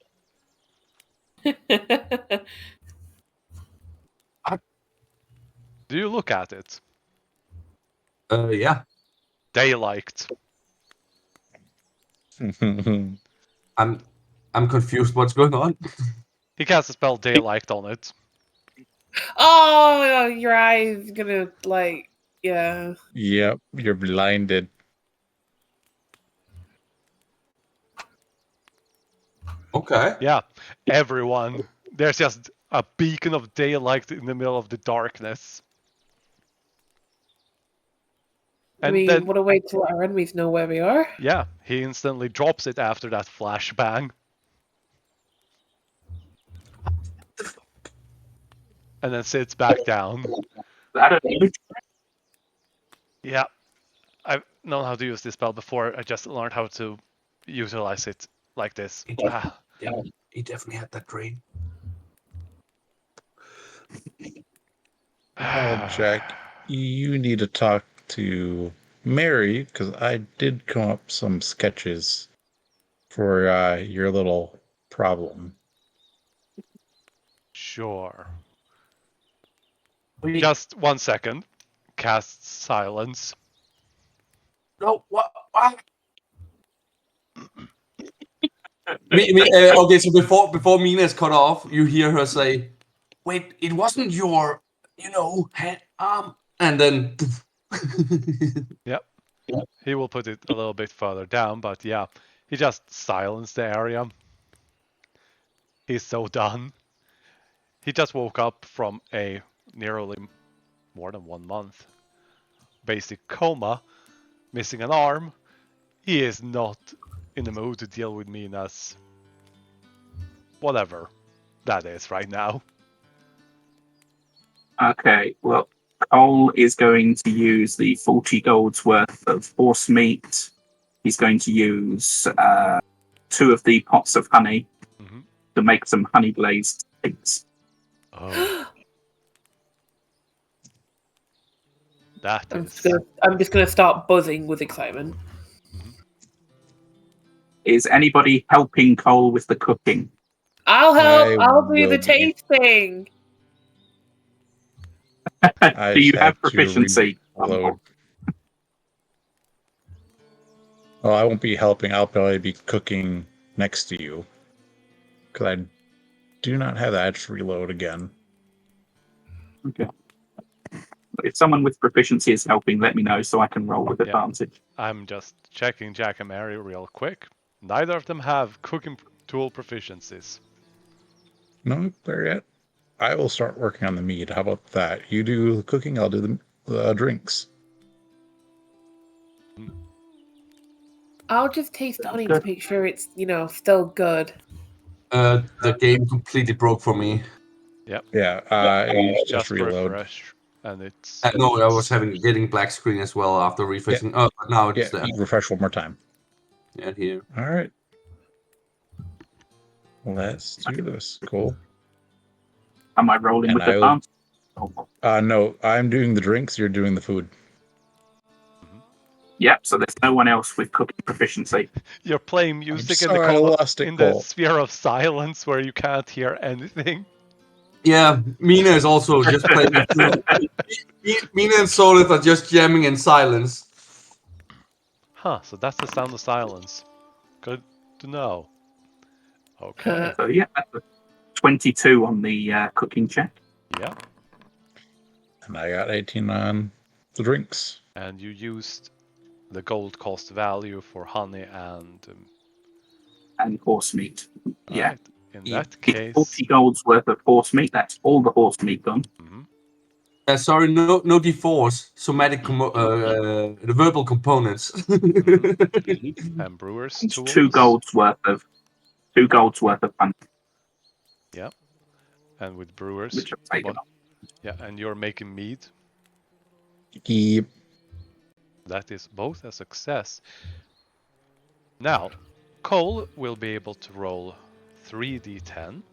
Do you look at it? Yeah. Daylight. I'm confused. What's going on? He casts a spell Daylight on it. Oh, your eye's gonna like, yeah. Yep, you're blinded. Okay. Yeah, everyone. There's just a beacon of daylight in the middle of the darkness. And we then, want to wait till our enemies know where we are. yeah, he instantly drops it after that flashbang. And then sits back down. That a Yeah, I've known how to use this spell before. I just learned how to utilize it like this. Ah. Yeah, he definitely had that dream. Well, Jack, you need to talk to Mary because I did come up some sketches for your little problem. Sure. We- Just 1 second. Cast silence. No, what? Okay, so before Mina is cut off, you hear her say, "Wait, it wasn't your, hand, arm," and then. Yep. He will put it a little bit further down, but yeah, he just silenced the area. He's so done. He just woke up from a nearly more than 1 month basic coma, missing an arm. He is not in the mood to deal with Mina's whatever that is right now. Okay, well, Cole is going to use the 40 gold's worth of horse meat. He's going to use 2 of the pots of honey to make some honey glazed cakes. Oh. That I'm is. just gonna start buzzing with excitement. Is anybody helping Cole with the cooking? I'll help. I I'll do will the be. tasting. I Do you just have to proficiency? reload. Well, I won't be helping. I'll probably be cooking next to you because I do not have that. I just reload again. Okay. If someone with proficiency is helping, let me know so I can roll with advantage. I'm just checking Jack and Mary real quick. Neither of them have cooking tool proficiencies. No, there yet. I will start working on the meat. How about that? You do the cooking, I'll do the drinks. I'll just taste honey to make sure it's, still good. The game completely broke for me. Yep. Yeah, you just reload. Refresh, and it's. No, I was getting black screen as well after refreshing. Oh, but now it's there. Refresh one more time. Yeah, here. All right. Let's do this. Cool. Am I rolling And with advantage? No, I'm doing the drinks. You're doing the food. Yep, so there's no one else with cooking proficiency. You're playing music in in the sphere of silence where you can't hear anything. Yeah, Mina is also just playing. Mina and Solid are just jamming in silence. Huh, so that's the sound of silence. Good to know. Okay. So yeah, that's a 22 on the cooking check. Yeah. And I got 18 on the drinks. And you used the gold cost value for honey and horse meat. Yeah. right. In that case, 40 gold's worth of horse meat. That's all the horse meat done. Sorry, no D4s. Somatic, the verbal components. and brewers tools. 2 gold's worth of 2 gold's worth of fun, And with brewers, which I've taken what- off. yeah, and you're making mead. Yep. That is both a success. Now, Cole will be able to roll 3d10,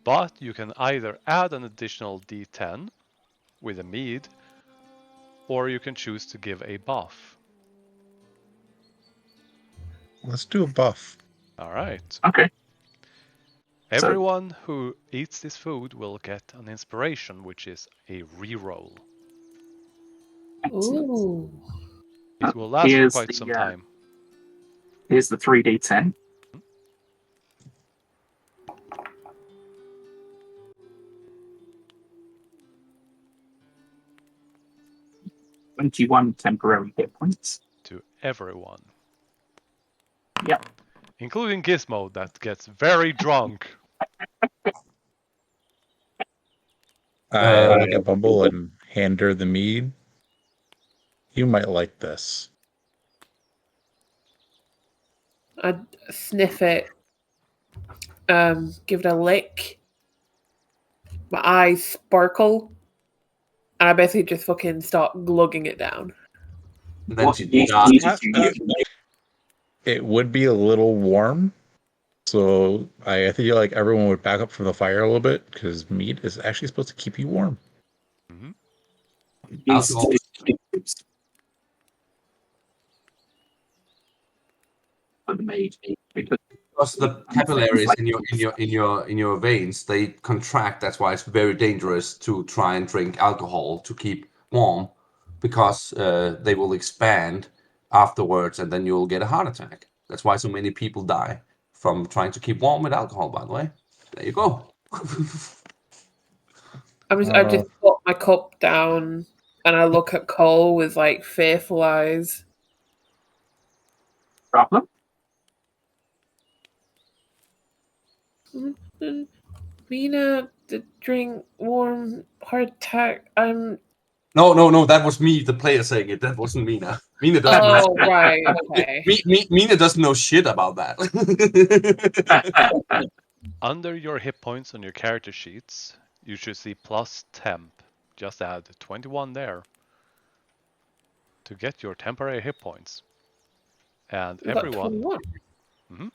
but you can either add an additional d10 with a mead, or you can choose to give a buff. Let's do a buff. All right. Okay. So- Everyone who eats this food will get an inspiration, which is a reroll. Excellent. Ooh. It will last for Here's quite the, some time. Here's the 3d10. "21 temporary hit points." To everyone. Yep. Including Gizmo, that gets very drunk. I look at Bumble and hand her the mead. You might like this. I'd sniff it, give it a lick. My eyes sparkle, and I basically just fucking start glugging it down. And then What she yeast dies. did you use? It would be a little warm, so I think like everyone would back up from the fire a little bit because meat is actually supposed to keep you warm. Mhm. Yeast Alcohol. did you use for the maid? Because the capillaries in your veins, they contract. That's why it's very dangerous to try and drink alcohol to keep warm, because they will expand afterwards, and then you'll get a heart attack. That's why so many people die from trying to keep warm with alcohol. By the way, there you go. I just put my cup down, and I look at Cole with like fearful eyes. Problem? Mina, the drink warm heart attack. I'm. No. That was me, the player, saying it. That wasn't Mina. Mina doesn't. Oh right, okay. Mina doesn't know shit about that. Under your hit points on your character sheets, you should see plus temp. Just add 21 there to get your temporary hit points. And We got everyone, 21. Mhm.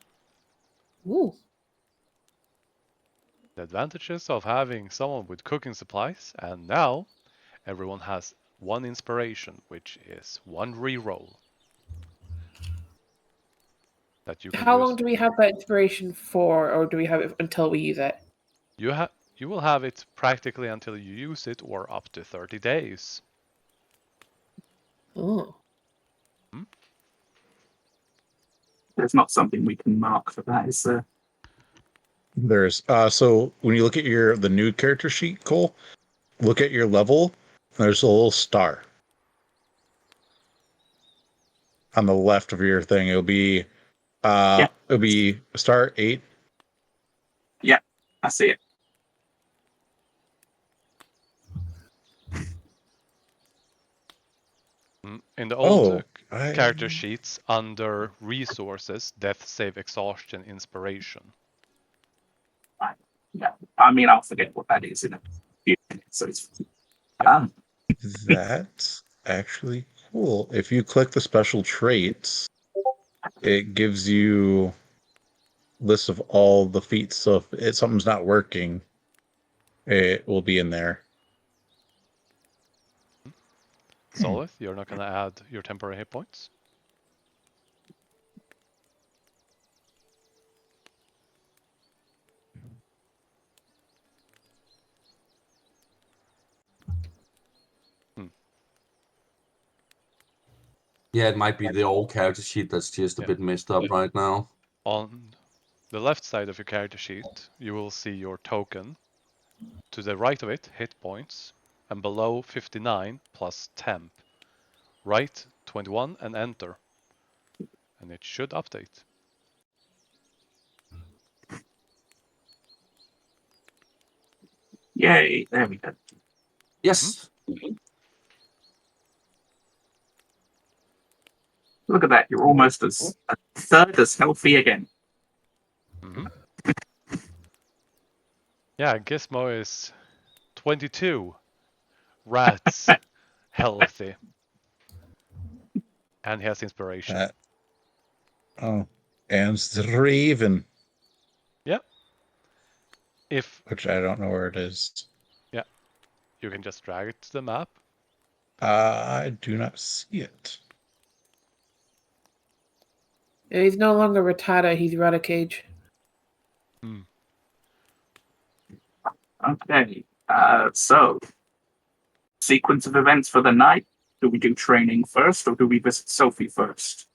Ooh. the advantages of having someone with cooking supplies, and now everyone has 1 inspiration, which is 1 reroll. That you can How use. long do we have that inspiration for, or do we have it until we use it? You will have it practically until you use it, or up to 30 days. Oh. There's not something we can mark for that, is there? There's so when you look at the new character sheet, Cole, look at your level. There's a little star on the left of your thing. It'll be star 8. I see it. In the old I- character sheets, under resources, death, save, exhaustion, inspiration. Yeah. I mean, I'll forget what that is in a few minutes. So it's That's actually cool. If you click the special traits, it gives you list of all the feats. So if something's not working, it will be in there. Solith, you're not going to add your temporary hit points? Yeah, it might be the old character sheet that's just a bit messed up right now. On the left side of your character sheet, you will see your token. To the right of it, hit points, and below 59 plus temp. Write 21 and enter. And it should update. Yay, there we go. Yes. Look at that. You're almost a third as healthy again. Mm-hmm. Yeah, Gizmo is 22. Rats. Healthy. And he has inspiration. Oh, and Raven. Yep. Which I don't know where it is. Yeah, you can just drag it to the map. I do not see it. He's no longer Rattata, he's Raticage. Okay. So, sequence of events for the night. Do we do training first, or do we visit Sophie first?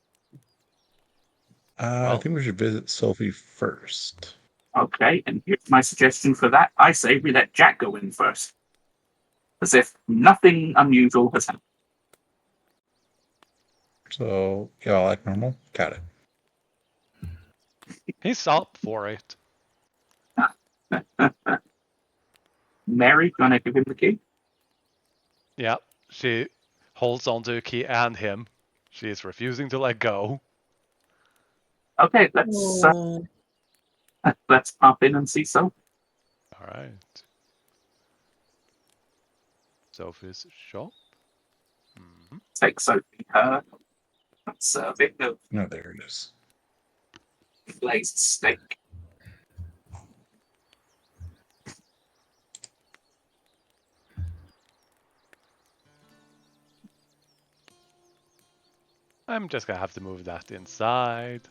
I think we should visit Sophie first. Okay, and here's my suggestion for that. I say we let Jack go in first. As if nothing unusual has happened. So, yeah, like normal. Got it. He's up for it. Mary, gonna give him the key? Yeah, she holds onto the key and him. She is refusing to let go. Okay, let's pop in and see Sophie. All right. Sophie's shop. Mm-hmm. Take Sophie her. Let's serve it of No, there it is. glazed steak. I'm just gonna have to move that inside.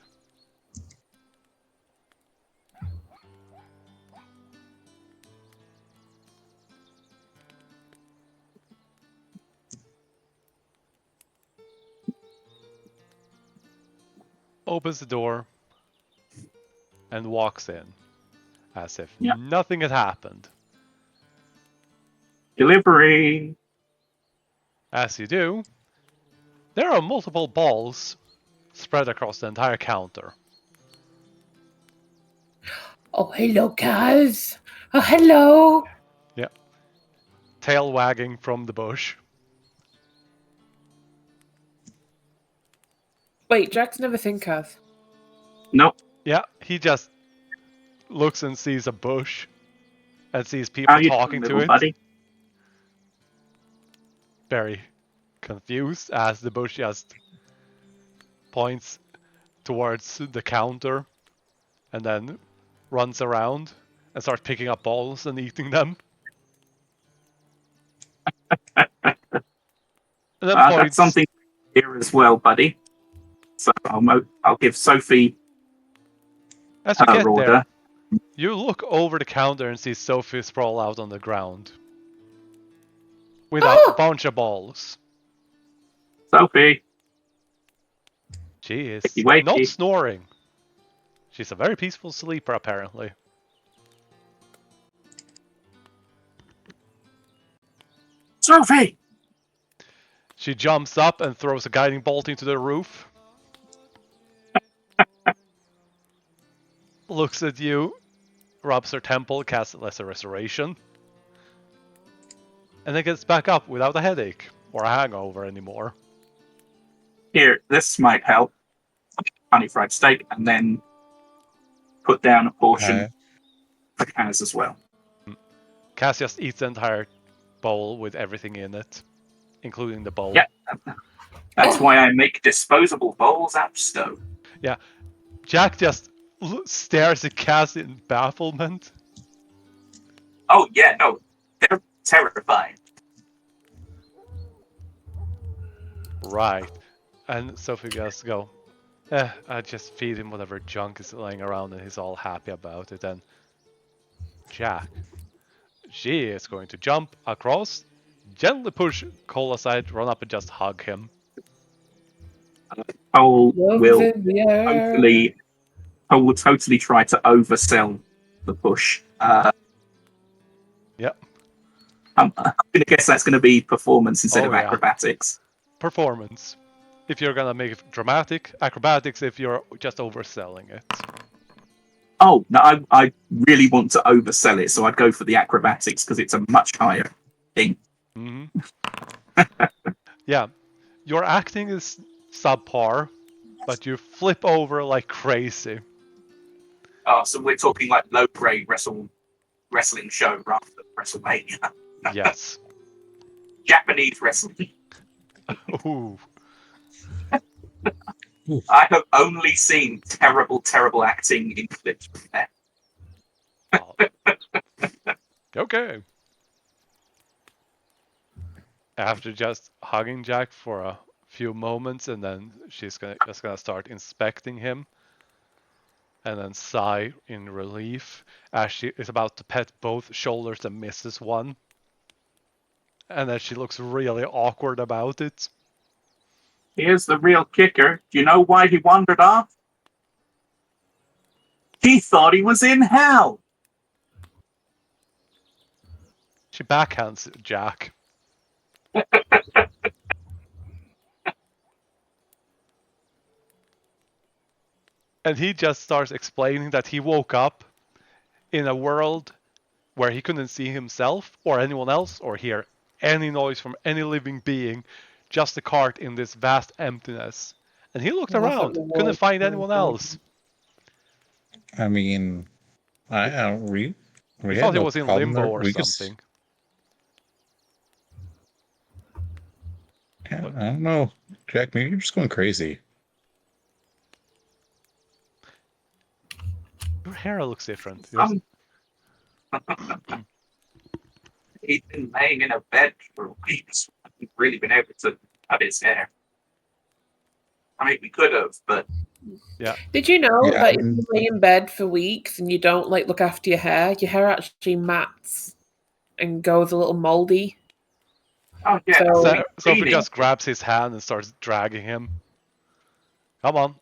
Opens the door and walks in as if nothing had happened. Delivery. As you do, there are multiple balls spread across the entire counter. Oh, hello, guys. Oh, hello. Yeah. Tail wagging from the bush. Wait, Jack's never seen Kaz. Nope. Yeah, he just looks and sees a bush and sees people talking to it. Buddy? Very confused as the bush just points towards the counter and then runs around and starts picking up balls and eating them. And then points... That's something here as well, buddy. So I'll give Sophie as you get order. there, you look over the counter and see Sophie sprawl out on the ground with a bunch of balls. Sophie. She is Wakey. not snoring. She's a very peaceful sleeper, apparently. Sophie! She jumps up and throws a guiding bolt into the roof. Looks at you, rubs her temple, casts Lesser Restoration, and then gets back up without a headache or a hangover anymore. Here, this might help. Honey fried steak, and then put down a portion for Kaz as well. Kaz just eats the entire bowl with everything in it, including the bowl. Yeah, that's why I make disposable bowls out of stone. Yeah, Jack just stares at Kaz in bafflement. Oh yeah, no, they're terrifying. Right, and Sophie just go, I just feed him whatever junk is lying around and he's all happy about it. And Jack, she is going to jump across, gently push Cole aside, run up and just hug him. Cole will totally try to oversell the push. Yep. I'm gonna guess that's gonna be performance instead of acrobatics. Performance. If you're gonna make it dramatic, acrobatics if you're just overselling it. Oh, no, I really want to oversell it, so I'd go for the acrobatics because it's a much higher thing. Mm-hmm. Yeah, your acting is subpar, but you flip over like crazy. Oh, so we're talking like low-grade wrestling show rather than WrestleMania. Yes. Japanese wrestling. Ooh. I have only seen terrible, terrible acting in clips from there. Oh. Okay. After just hugging Jack for a few moments, and then she's just gonna start inspecting him, and then sigh in relief as she is about to pet both shoulders and misses one. And then she looks really awkward about it. Here's the real kicker. Do you know why he wandered off? He thought he was in hell. She backhands Jack. And he just starts explaining that he woke up in a world where he couldn't see himself or anyone else or hear any noise from any living being, just a cart in this vast emptiness. And he looked around, couldn't find anyone else. I mean, I don't we He had thought he no was in problem limbo there. or We something. I don't know, Jack. Maybe you're just going crazy. Your hair looks different. He's been laying in a bed for weeks. We've really been able to cut his hair. I mean, we could have, but Did you know Yeah, that if you lay in bed for weeks and you don't like look after your hair actually mats and goes a little moldy? oh yeah. So- I mean, Sophie cleaning- just grabs his hand and starts dragging him. Come on.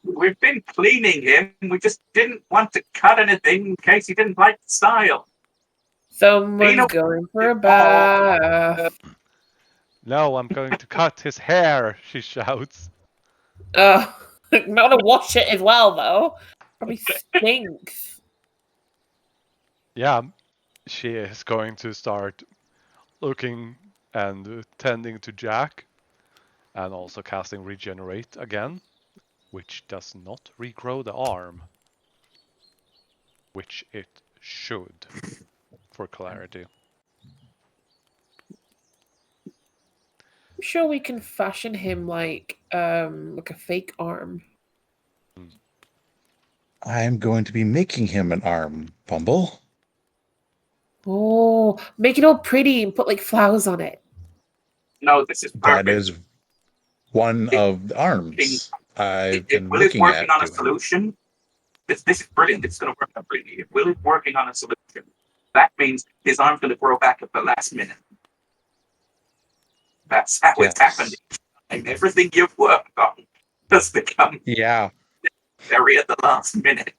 We've been cleaning him. We just didn't want to cut anything in case he didn't like the style. Someone's going for a bath. No, I'm going to cut his hair, she shouts. Not to wash it as well, though. Probably stinks. Yeah, she is going to start looking and tending to Jack, and also casting Regenerate again, which does not regrow the arm, which it should, for clarity. I'm sure we can fashion him like a fake arm. I'm going to be making him an arm, Bumble. Oh, make it all pretty and put like flowers on it. No, this is perfect. That is one of the arms I've been Will is looking working at on a doing. solution. This is brilliant. It's going to work out brilliantly. If Will is working on a solution, that means his arm's going to grow back at the last minute. That's how it's happening. And everything you've worked on has become very at the last minute.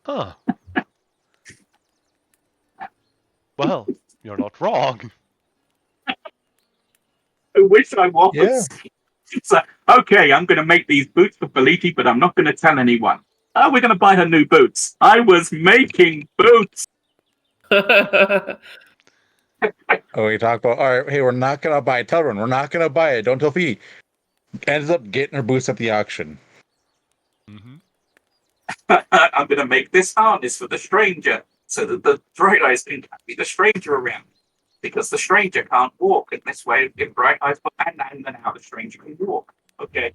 Huh. Well, you're not wrong. I wish I was. Yeah. It's like, okay, I'm going to make these boots for Beliti, but I'm not going to tell anyone. Oh, we're going to buy her new boots. I was making boots. Oh, we talk about, all right, hey, we're not going to buy it. Tell everyone, we're not going to buy it. Don't tell Fee. Ends up getting her boots at the auction. Mm-hmm. I'm going to make this harness for the stranger so that the Bright Eyes can carry the stranger around. Because the stranger can't walk. In this way, if Bright Eyes put hand down, then how the stranger can walk. Okay.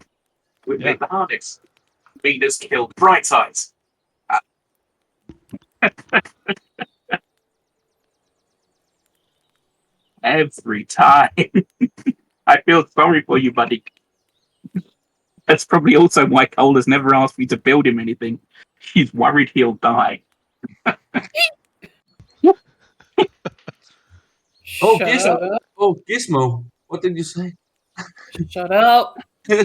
We've made the harness. Venus killed Bright Eyes. Every time. I feel sorry for you, buddy. That's probably also why Cole has never asked me to build him anything. He's worried he'll die. Oh, Shut Gizmo. up. Oh, Gizmo. What did you say? Shut up. See,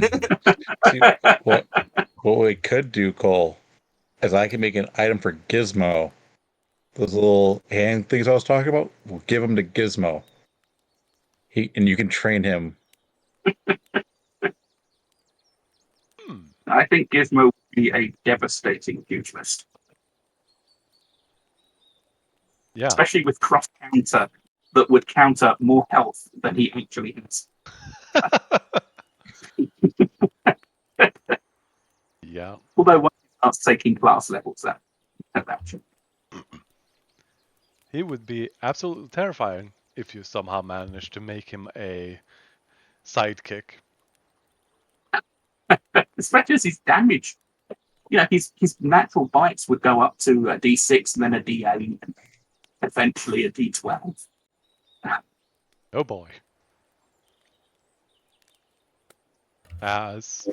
what we could do, Cole, is I can make an item for Gizmo. Those little hand things I was talking about, we'll give them to Gizmo. And you can train him. I think Gizmo would be a devastating pugilist. Yeah. Especially with cross counter that would counter more health than he actually has. Yeah. Although once he starts taking class levels, that should. He would be absolutely terrifying if you somehow managed to make him a sidekick. Especially as his damage. His natural bites would go up to a D6 and then a D8 and eventually a D12. Oh boy. As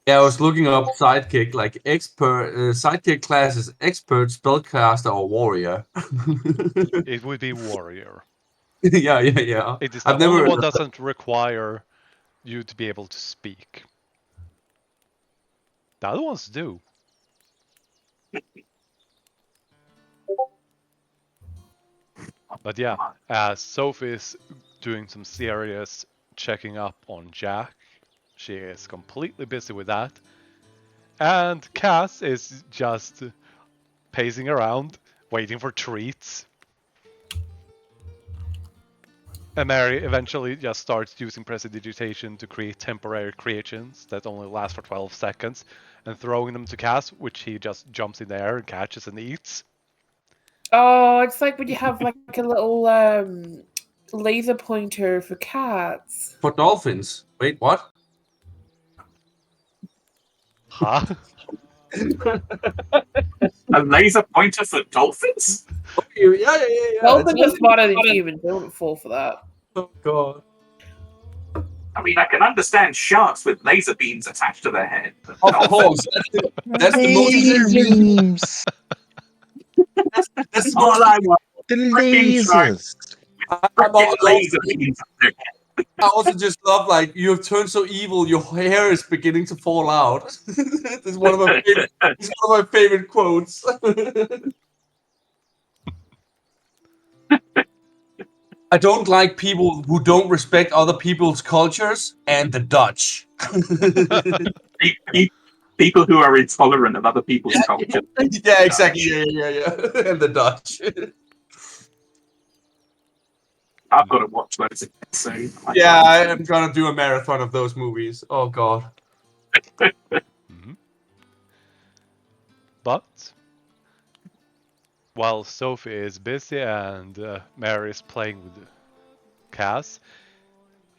Yeah, I was looking up sidekick, like expert sidekick class is expert, spellcaster, or warrior. it would be warrior. yeah. It is the I've only never. one doesn't require you to be able to speak. The other ones do. But yeah, as Sophie's doing some serious checking up on Jack, she is completely busy with that. And Cass is just pacing around, waiting for treats. And Mary eventually just starts using prestidigitation to create temporary creations that only last for 12 seconds, and throwing them to Cass, which he just jumps in the air and catches and eats. Oh, it's like when you have like a little laser pointer for cats. For dolphins. Wait, what? Huh? A laser pointer for dolphins? Yeah. Dolphins are smarter than humans. They wouldn't fall for that. Oh god. I mean, I can understand sharks with laser beams attached to their head. Of course. That's the most. beams. That's the All most. I want The freaking sharks lasers. freaking laser beams on their head. I also just love, like, you have turned so evil, your hair is beginning to fall out. This is one of my favorite quotes. I don't like people who don't respect other people's cultures and the Dutch. People who are intolerant of other people's culture. Yeah, exactly. Yeah. And the Dutch. I've got to watch those again soon. Yeah, I am gonna do a marathon of those movies. Oh god. Mm-hmm. But while Sophie is busy and Mary is playing with Cass,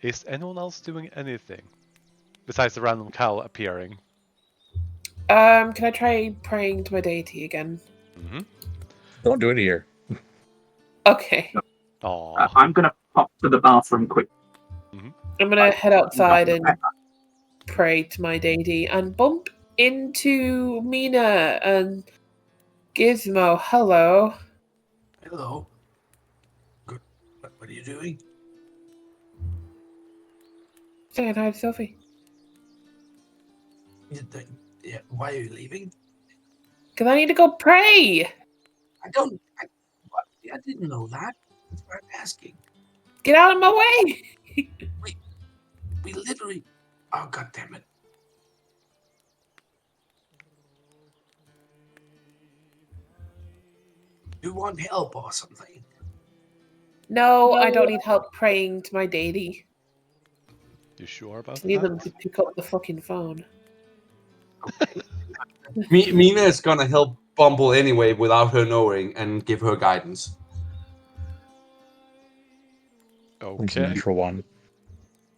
is anyone else doing anything besides the random cow appearing? Can I try praying to my deity again? Mm-hmm. Don't do it here. Okay. Aww. I'm going to pop to the bathroom quick. I'm gonna head outside and pray to my deity and bump into Mina and Gizmo. Hello. Hello. Good. What are you doing? Saying hi to Sophie. Yeah, why are you leaving? Because I need to go pray. I didn't know that. That's why I'm asking. Get out of my way. We literally. Oh, god damn it. You want help or something? No, I don't need help praying to my deity. You sure about I need them that? to pick up the fucking phone. Mina is gonna help Bumble anyway without her knowing and give her guidance. It's Okay. natural one.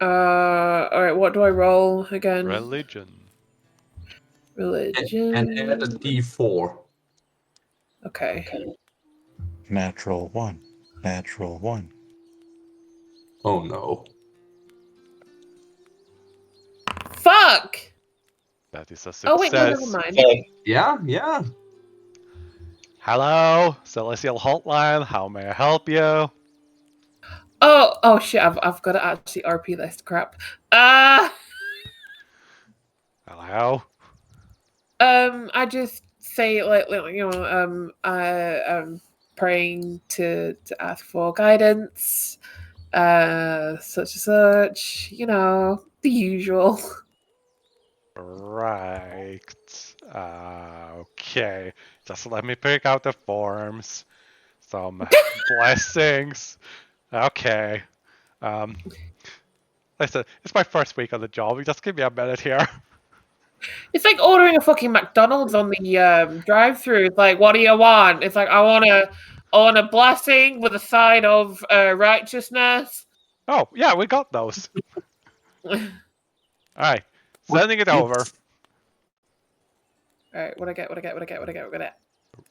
Alright, what do I roll again? Religion. Religion. And add a D4. Okay. Natural one. Natural one. Oh no. Fuck! That is a success. Oh wait, no, never mind. Yeah. Hello, Celestial Hotline. How may I help you? Oh shit! I've got to actually RP list. Crap. Hello. I just say like I'm praying to ask for guidance, such and such. The usual. Right. Okay. Just let me pick out the forms. Some blessings. Okay. Listen, it's my first week on the job. Just give me a minute here. It's like ordering a fucking McDonald's on the drive-through. It's like, what do you want? It's like, I want a blessing with a side of righteousness. Oh, yeah, we got those. Alright, sending it over. Alright, what I get?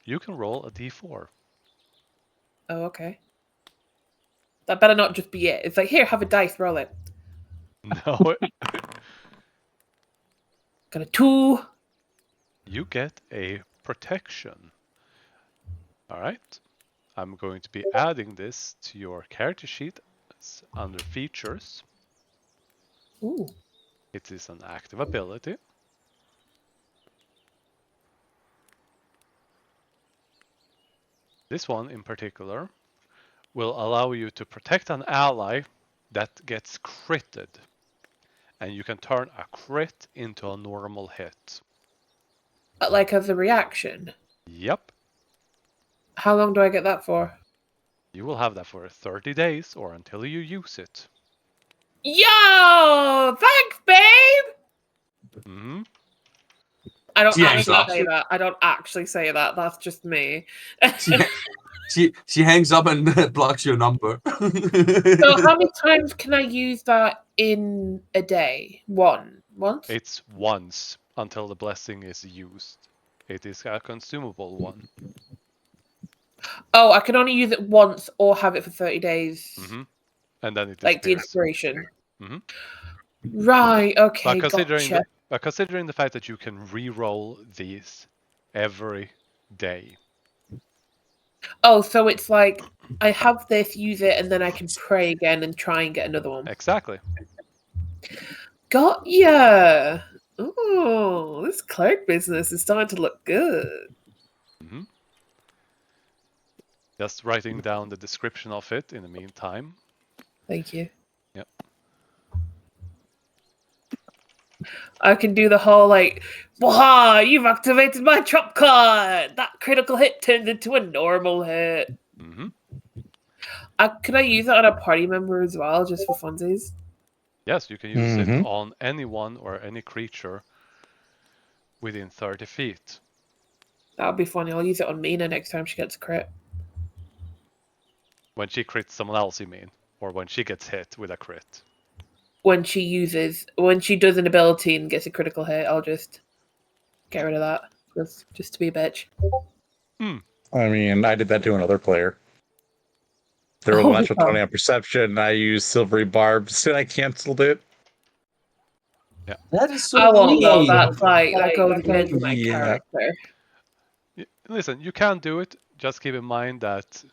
You can roll a d4. Oh, okay. That better not just be it. It's like, here, have a dice, roll it. No, Got a 2. you get a protection. Alright, I'm going to be adding this to your character sheet under features. Ooh. It is an active ability. This one in particular will allow you to protect an ally that gets critted. And you can turn a crit into a normal hit. But like as a reaction. Yep. How long do I get that for? You will have that for 30 days or until you use it. Yo! Thanks, babe! Hmm. I don't She actually hangs up. say that. I don't actually say that. That's just me. She hangs up and blocks your number. So how many times can I use that in a day? Once? It's once until the blessing is used. It is a consumable one. Oh, I can only use it once or have it for 30 days. Hmm. And then it Like the disappears. inspiration. Mhm. Right, okay, But gotcha. considering the fact that you can re-roll these every day. Oh, so it's like I have this, use it, and then I can pray again and try and get another one. Exactly. Got ya! Oh, this cleric business is starting to look good. Hmm. Just writing down the description of it in the meantime. Thank you. Yep. I can do the whole like, "Waha! You've activated my trump card. That critical hit turned into a normal hit." Hmm. Can I use it on a party member as well, just for funsies? Yes, you can use it Mhm. on anyone or any creature within 30 feet. That would be funny. I'll use it on Mina next time she gets a crit. When she crits someone else, you mean? Or when she gets hit with a crit. When she does an ability and gets a critical hit, I'll just get rid of that. Just to be a bitch. I mean, I did that to another player. There was a Oh, natural yeah. 20 on perception, and I used silvery barbs, and I canceled it. That is so I won't though. mean. That goes against my Yeah. character. Listen, you can do it. Just keep in mind that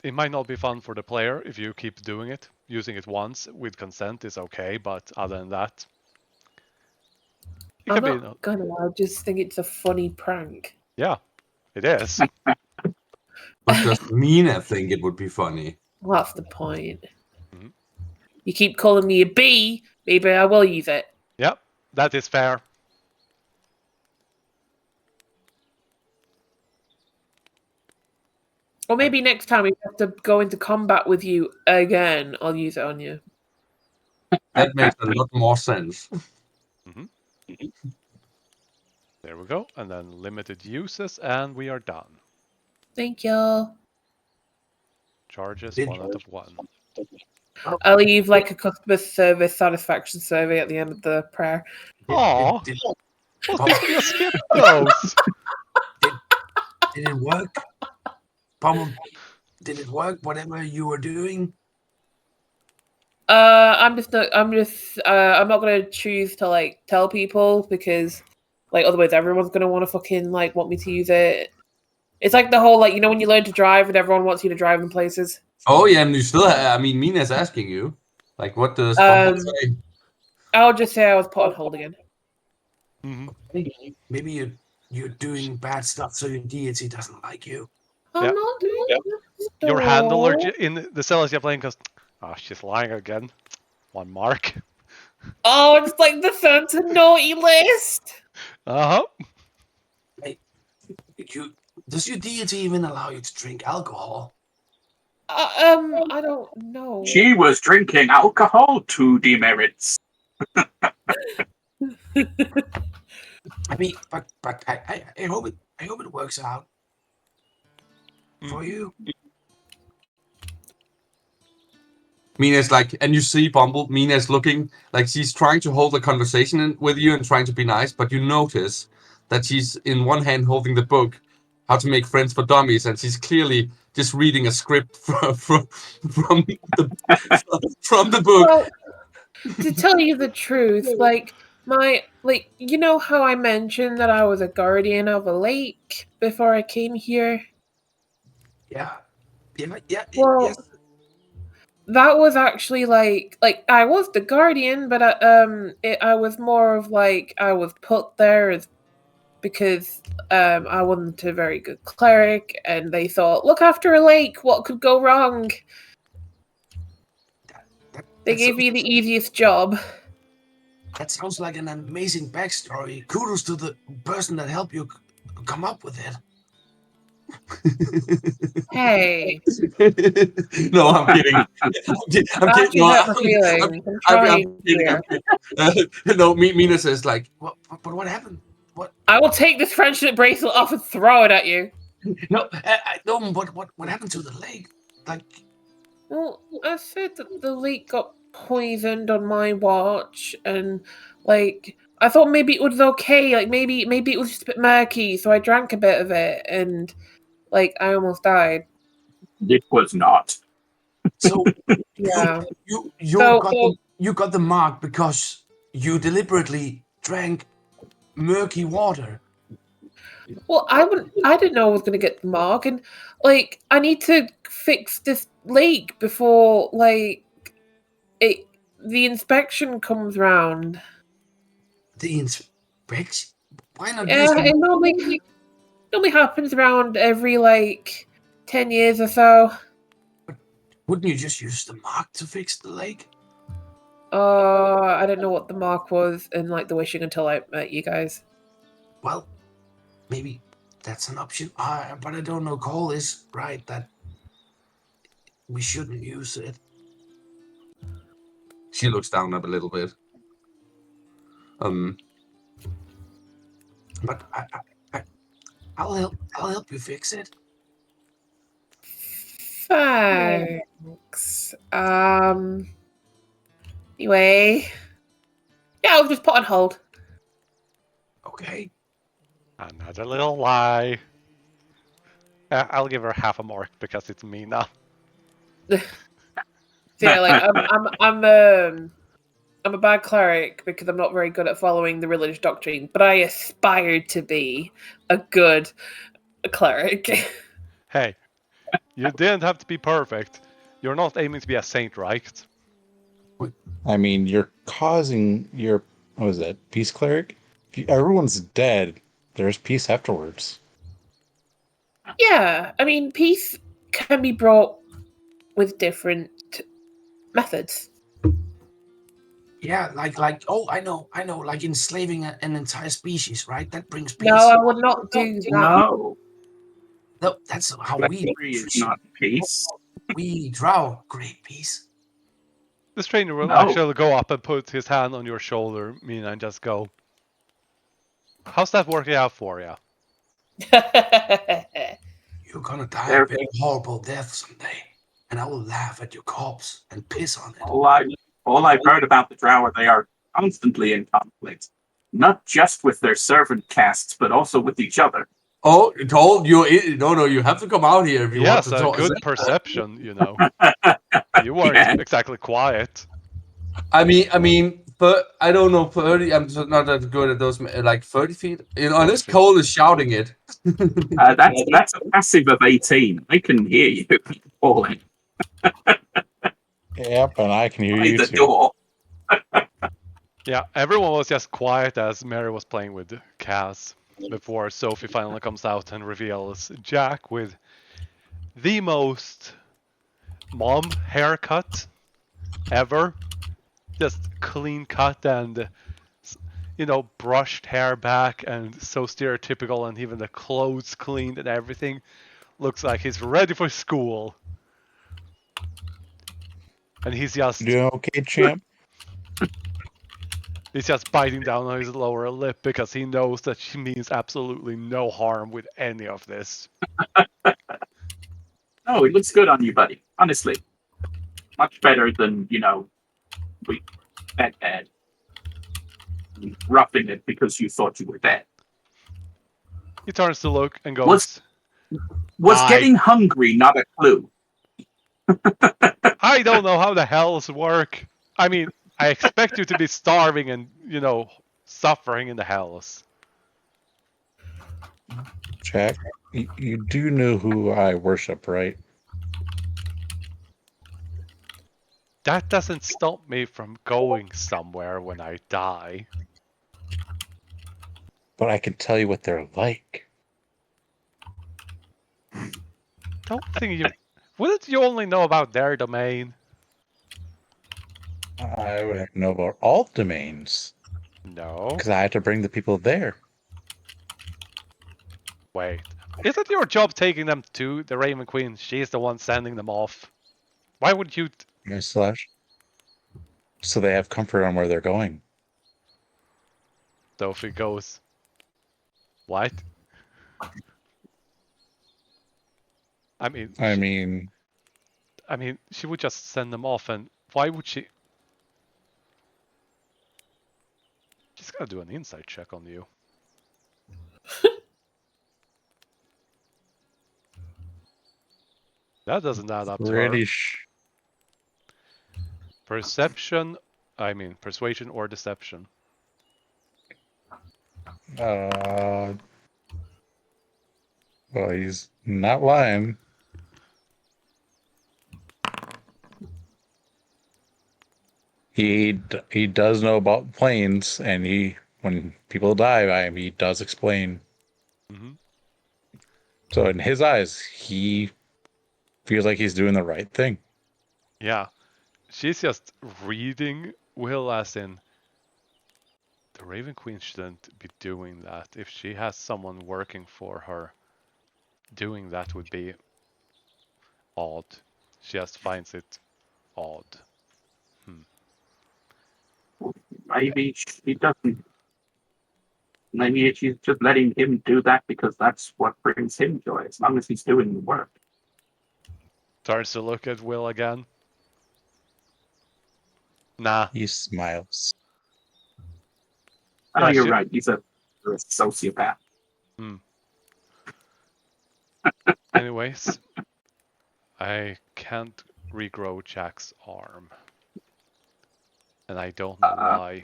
it might not be fun for the player if you keep doing it. Using it once with consent is okay, but other than that, it I'm can be. not gonna. I just think it's a funny prank. Yeah, it is. But does Mina think it would be funny? Well, that's the point. Mhm. You keep calling me a bee, maybe I will use it. Yep, that is fair. Or maybe next time we have to go into combat with you again, I'll use it on you. That makes a lot more sense. There we go. And then limited uses, and we are done. Thank you. Charges Did- 1 out of 1. I'll leave like a customer service satisfaction survey at the end of the prayer. Aw. Did, Well, did you skip those? did it work? Problem, did it work? Whatever you were doing? I'm not gonna choose to like tell people because like otherwise everyone's gonna want to fucking like want me to use it. It's like the whole like when you learn to drive and everyone wants you to drive in places. Oh yeah, and you still. I mean, Mina's asking you, like, what does Um, Bumble say? I'll just say I was put on hold again. Mhm. Maybe you're doing bad stuff, so your deity doesn't like you. I'm Yeah. not doing this. Your handler though. in the cells you're playing goes, oh, she's lying again. 1 mark. Oh, it's like the Santa naughty list. Uh-huh. Does your deity even allow you to drink alcohol? I don't know. She was drinking alcohol to demerits. I mean, but I hope it works out for you. Mina's like, and you see Bumble. Mina's looking like she's trying to hold a conversation with you and trying to be nice, but you notice that she's in one hand holding the book, How to Make Friends for Dummies, and she's clearly just reading a script from the book. Well, to tell you the truth, you know how I mentioned that I was a guardian of a lake before I came here? Yeah. Well, Yes. that was actually like I was the guardian, but I was more of like I was put there as because I wasn't a very good cleric, and they thought, look after a lake, what could go wrong? They gave me the easiest job. That sounds like an amazing backstory. Kudos to the person that helped you come up with it. Hey, No, I'm kidding. I'm kidding. No, hurt my feelings. I'm trying here. No, Mina says like, but what happened? What? I will take this friendship bracelet off and throw it at you. No, no. What happened to the leg? Like, Well, I said that the leak got poisoned on my watch, and like I thought maybe it was okay. Like maybe it was just a bit murky, so I drank a bit of it, and like I almost died. It was not. so Yeah. you got the mark because you deliberately drank murky water. Well, I didn't know I was gonna get the mark, and like I need to fix this leak before like the inspection comes round. The inspection? Why not Yeah, use it normally happens around every like 10 years or so. Wouldn't you just use the mark to fix the lake? I don't know what the mark was in like the wishing until I met you guys. Well, maybe that's an option. But I don't know. Cole is right that we shouldn't use it. She looks down a little bit. But I'll help you fix it. Thanks. Anyway. Yeah, I'll just put on hold. Okay. Another little lie. I'll give her half a mark because it's me now. Yeah, like I'm a bad cleric because I'm not very good at following the religious doctrine, but I aspired to be a good cleric. Hey, you didn't have to be perfect. You're not aiming to be a saint, right? I mean, you're causing your, what was that, peace cleric? If everyone's dead, there's peace afterwards. Yeah, I mean, peace can be brought with different methods. Yeah, like oh, I know, like enslaving an entire species, right? That brings peace. No, I would not do that. No. No, that's how we is not peace. we draw great peace. The stranger will No. actually go up and put his hand on your shoulder, Mina, and just go, how's that working out for you? You're gonna die a very horrible death someday, and I will laugh at your corpse and piss on it. All I've heard about the Drow, they are constantly in conflict, not just with their servant castes, but also with each other. Oh, told you? No, you have to come out here if you want to talk. Good perception, you know. You weren't exactly quiet. I mean, but I don't know. 30. I'm not that good at those. Like 30 feet. You know, unless Cole is shouting it. That's a passive of 18. I can hear you calling. Yep, and I can hear you the too. door. Yeah, everyone was just quiet as Mary was playing with Cass before Sophie finally comes out and reveals Jack with the most mom haircut ever. Just clean cut and, you know, brushed hair back and so stereotypical, and even the clothes cleaned and everything. Looks like he's ready for school. And he's just You okay, champ? biting down on his lower lip because he knows that she means absolutely no harm with any of this. No, it looks good on you, buddy. Honestly, much better than we bad roughing it because you thought you were dead. He turns to look and goes, Was getting hungry not a clue? I don't know how the hells work. I mean, I expect you to be starving and, suffering in the hells. Jack, you do know who I worship, right? That doesn't stop me from going somewhere when I die. But I can tell you what they're like. Don't think you... Wouldn't you only know about their domain? I would have to know about all domains. No. Because I had to bring the people there. Wait. Isn't your job taking them to the Raven Queen? She's the one sending them off. Why would you... Slash. So they have comfort on where they're going. Sophie goes... What? I mean, she would just send them off, and why would she... She's gotta do an insight check on you. That doesn't add up to her. Perception, persuasion or deception. Well, he's not lying. He does know about planes, and when people die, he does explain. Mm-hmm. So in his eyes, he feels like he's doing the right thing. Yeah. She's just reading Will as in, the Raven Queen shouldn't be doing that. If she has someone working for her, doing that would be odd. She just finds it odd. Maybe she doesn't. Maybe she's just letting him do that because that's what brings him joy, as long as he's doing the work. Starts to look at Will again. Nah. He smiles. Oh, you're right. He's a sociopath. Anyways, I can't regrow Jack's arm. And I don't know why.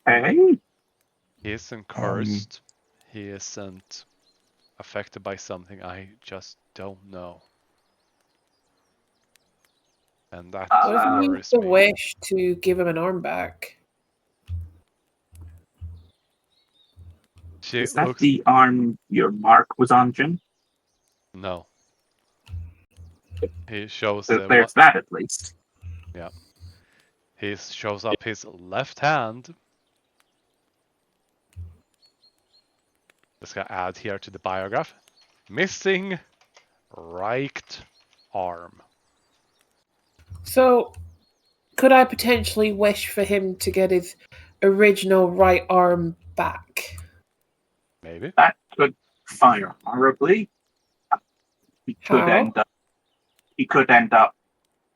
Hey? He isn't cursed. He isn't affected by something. I just don't know. And that worries the me. wish to give him an arm back. Is that the arm your mark was on, Jim? No. He shows there's that at least. Yeah. He shows up his left hand. Let's go add here to the biograph. Missing right arm. So, could I potentially wish for him to get his original right arm back? Maybe. That could fire horribly. He could end up,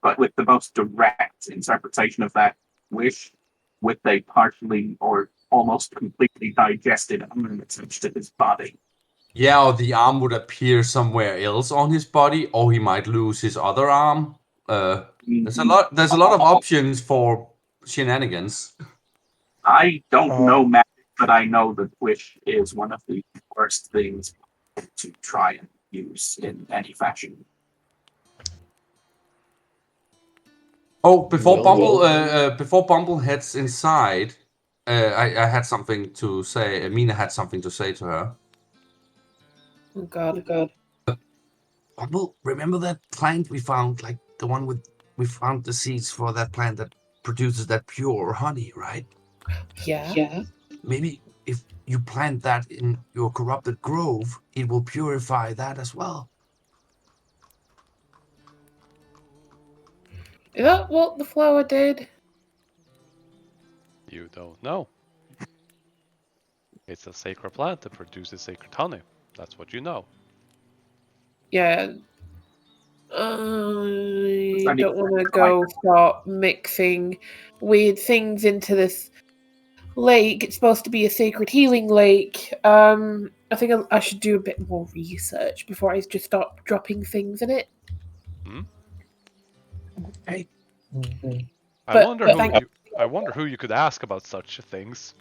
but with the most direct interpretation of that wish, with a partially or almost completely digested arm attached to his body. Yeah, or the arm would appear somewhere else on his body, or he might lose his other arm. There's a lot of options for shenanigans. I don't know magic, but I know that wish is one of the worst things to try and use in any fashion. Oh, before Bumble heads inside, I had something to say. Mina had something to say to her. Oh God. Bumble, remember that plant we found, like the one we found the seeds for that plant that produces that pure honey, right? Yeah. Maybe if you plant that in your corrupted grove, it will purify that as well. Is that what the flower did? You don't know. It's a sacred plant that produces sacred honey. That's what you know. Yeah. I only don't want to go start mixing weird things into this lake. It's supposed to be a sacred healing lake. I think I should do a bit more research before I just start dropping things in it. Hey. I But- wonder but who thank- you. I wonder who you could ask about such things.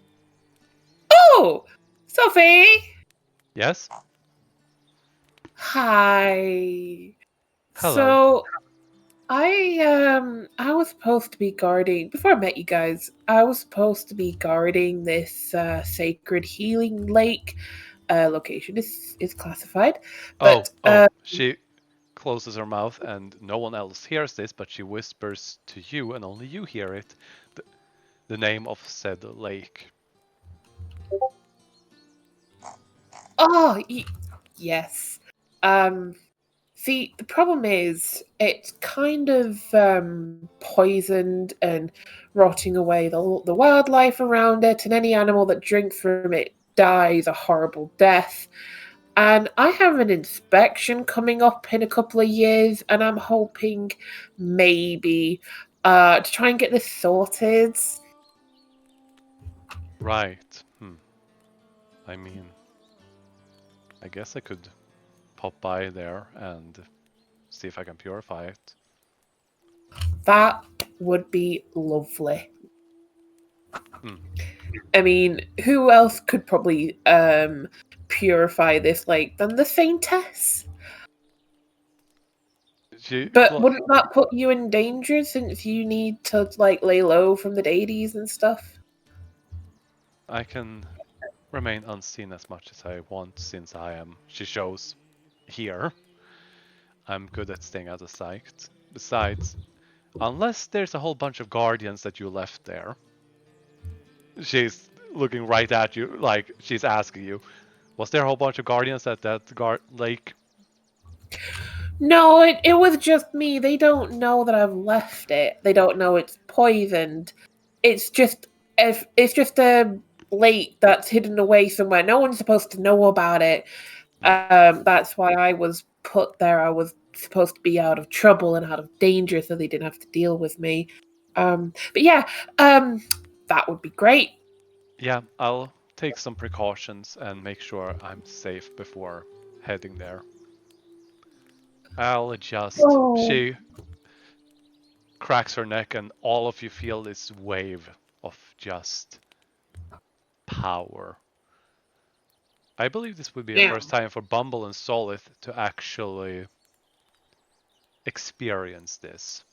Oh, Sophie. Yes. Hi. Hello. So I was supposed to be guarding before I met you guys. I was supposed to be guarding this sacred healing lake. Location is classified. But She closes her mouth, and no one else hears this, but she whispers to you, and only you hear it. The name of said lake. oh yes. See, the problem is it's kind of poisoned and rotting away the wildlife around it, and any animal that drinks from it dies a horrible death. And I have an inspection coming up in a couple of years, and I'm hoping maybe to try and get this sorted. Right. I mean, I guess I could pop by there and see if I can purify it. That would be lovely. Hmm. I mean, who else could probably purify this lake than the Saintess? But wouldn't that put you in danger since you need to like lay low from the deities and stuff? I can remain unseen as much as I want since I am, she shows, here. I'm good at staying out of sight. Besides, unless there's a whole bunch of guardians that you left there. She's looking right at you, like she's asking you, was there a whole bunch of guardians at that lake? No, it was just me. They don't know that I've left it. They don't know it's poisoned. It's just a lake that's hidden away somewhere. No one's supposed to know about it. That's why I was put there. I was supposed to be out of trouble and out of danger, so they didn't have to deal with me. But yeah, that would be great. Yeah, I'll take some precautions and make sure I'm safe before heading there. I'll adjust. Oh. She cracks her neck, and all of you feel this wave of just power. I believe this would be the first time for Bumble and Solith to actually experience this.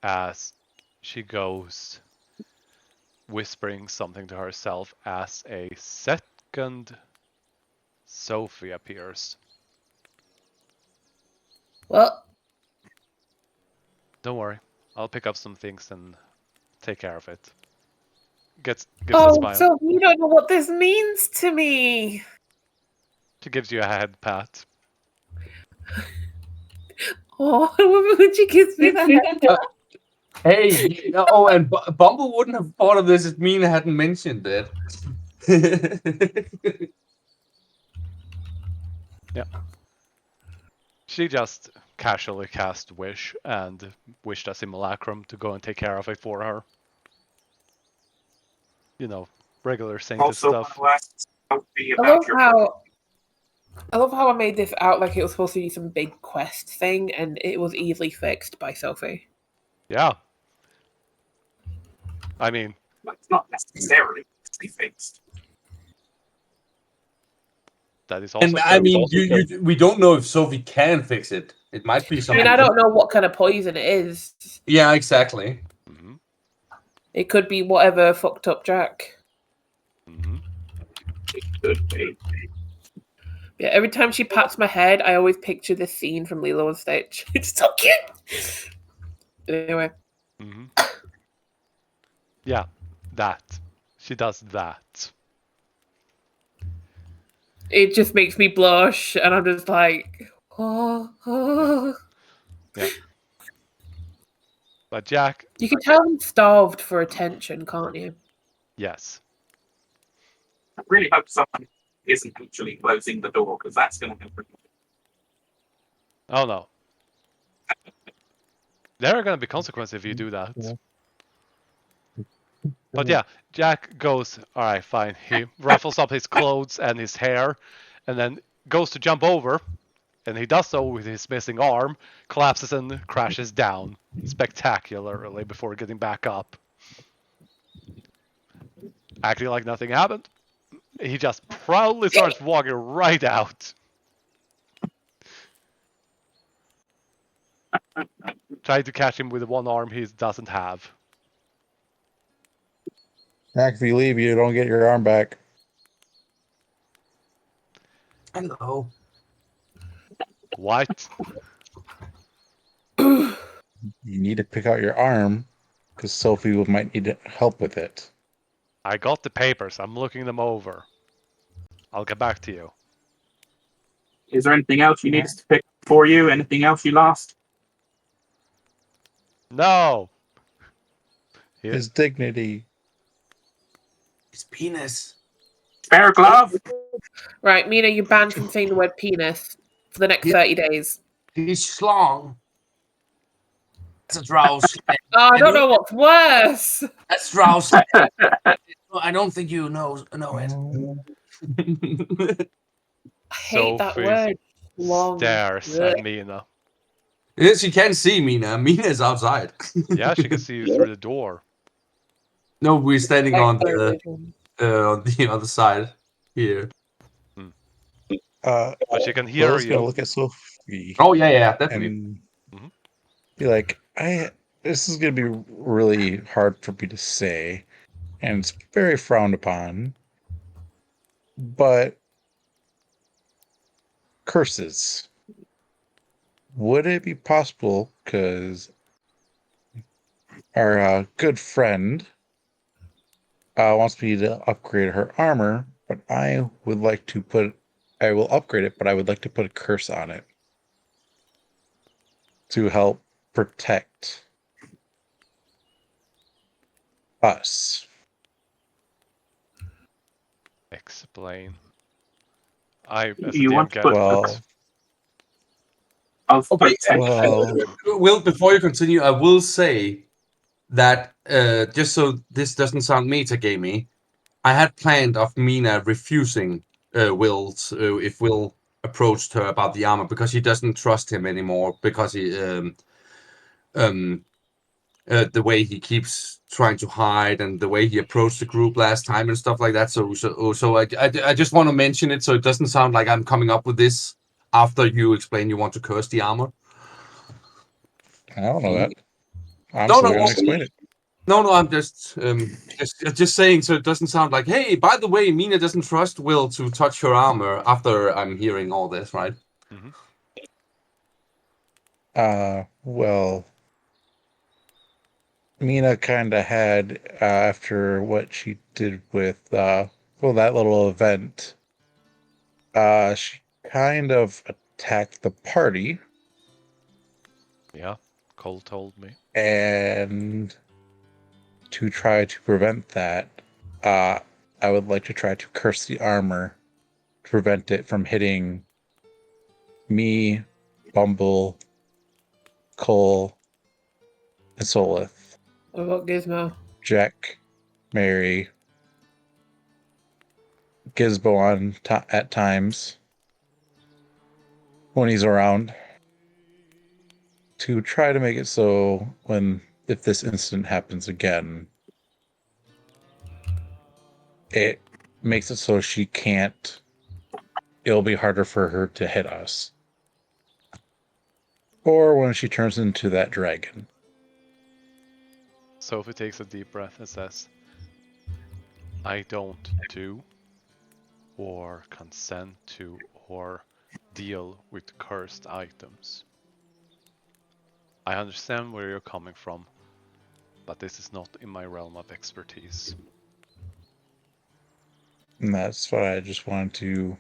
As she goes whispering something to herself as a second Sophie appears. Well, don't worry, I'll pick up some things and take care of it. Gives a smile. So you don't know what this means to me. She gives you a head pat. Oh, when she gives me that. Hey, oh, and Bumble wouldn't have thought of this if Mina hadn't mentioned it. Yeah. She just casually cast Wish and wished a simulacrum to go and take care of it for her. You know, regular sainted stuff. I love how I made this out like it was supposed to be some big quest thing, and it was easily fixed by Sophie. Yeah. I mean, it's not necessarily fixed. That is also. And I mean, we don't know if Sophie can fix it. It might be something. I mean, I don't know what kind of poison it is. Yeah, exactly. Mm-hmm. It could be whatever fucked up Jack. Mm-hmm. It could be. Yeah, every time she pats my head, I always picture this scene from Lilo and Stitch. It's so cute. Anyway. Mm-hmm. Yeah, that. She does that. It just makes me blush, and I'm just like, oh. Yeah. But Jack, You can tell I'm starved for attention, can't you? yes. I really hope someone isn't actually closing the door because that's going to happen. Oh no. There are gonna be consequences if you do that. But yeah, Jack goes, alright, fine. He ruffles up his clothes and his hair, and then goes to jump over, and he does so with his missing arm, collapses and crashes down spectacularly before getting back up. Acting like nothing happened, he just proudly starts walking right out. Trying to catch him with one arm he doesn't have. Jack, if you leave, you don't get your arm back. Hello. What? You need to pick out your arm because Sophie might need help with it. I got the papers. I'm looking them over. I'll get back to you. Is there anything else you need us to pick for you? Anything else you lost? No! His dignity. His penis. Spare glove? Right, Mina, you're banned from saying the word penis for the next 30 days. His schlong. That's a drow. Oh, I don't know what's worse. That's drow. I don't think you know it. I hate that Sophie word. Long. stares at Mina. Yes, you can see Mina. Mina's outside. Yeah, she can see you through the door. No, we're standing on the the other side here. But she can hear Will's gonna you. look at Sophie Oh yeah, definitely. and Mhm. be like, this is gonna be really hard for me to say, and it's very frowned upon. But curses. Would it be possible? Because our good friend wants me to upgrade her armor, but I would like to put. I will upgrade it, but I would like to put a curse on it to help protect us. Explain. I, as a You DM, want to get put- it. Well, Okay, Well- Will, before you continue, I will say that just so this doesn't sound metagamey, I had planned of Mina refusing Will's if Will approached her about the armor because he doesn't trust him anymore because he the way he keeps trying to hide and the way he approached the group last time and stuff like that. So I just want to mention it so it doesn't sound like I'm coming up with this after you explain you want to curse the armor. I don't know that. I'm No, still no, going to explain it. No, I'm just saying so it doesn't sound like, hey, by the way, Mina doesn't trust Will to touch her armor after I'm hearing all this, right? Mm-hmm. Well, Mina kind of had, after what she did with, that little event, she kind of attacked the party. Yeah, Cole told me. And to try to prevent that, I would like to try to curse the armor to prevent it from hitting me, Bumble, Cole, and Solith, What about Gizmo? Jack, Mary, Gizbo at times when he's around, to try to make it so if this incident happens again, it makes it so it'll be harder for her to hit us. Or when she turns into that dragon. Sophie takes a deep breath and says, I don't do or consent to or deal with cursed items. I understand where you're coming from, but this is not in my realm of expertise. And that's why I just wanted to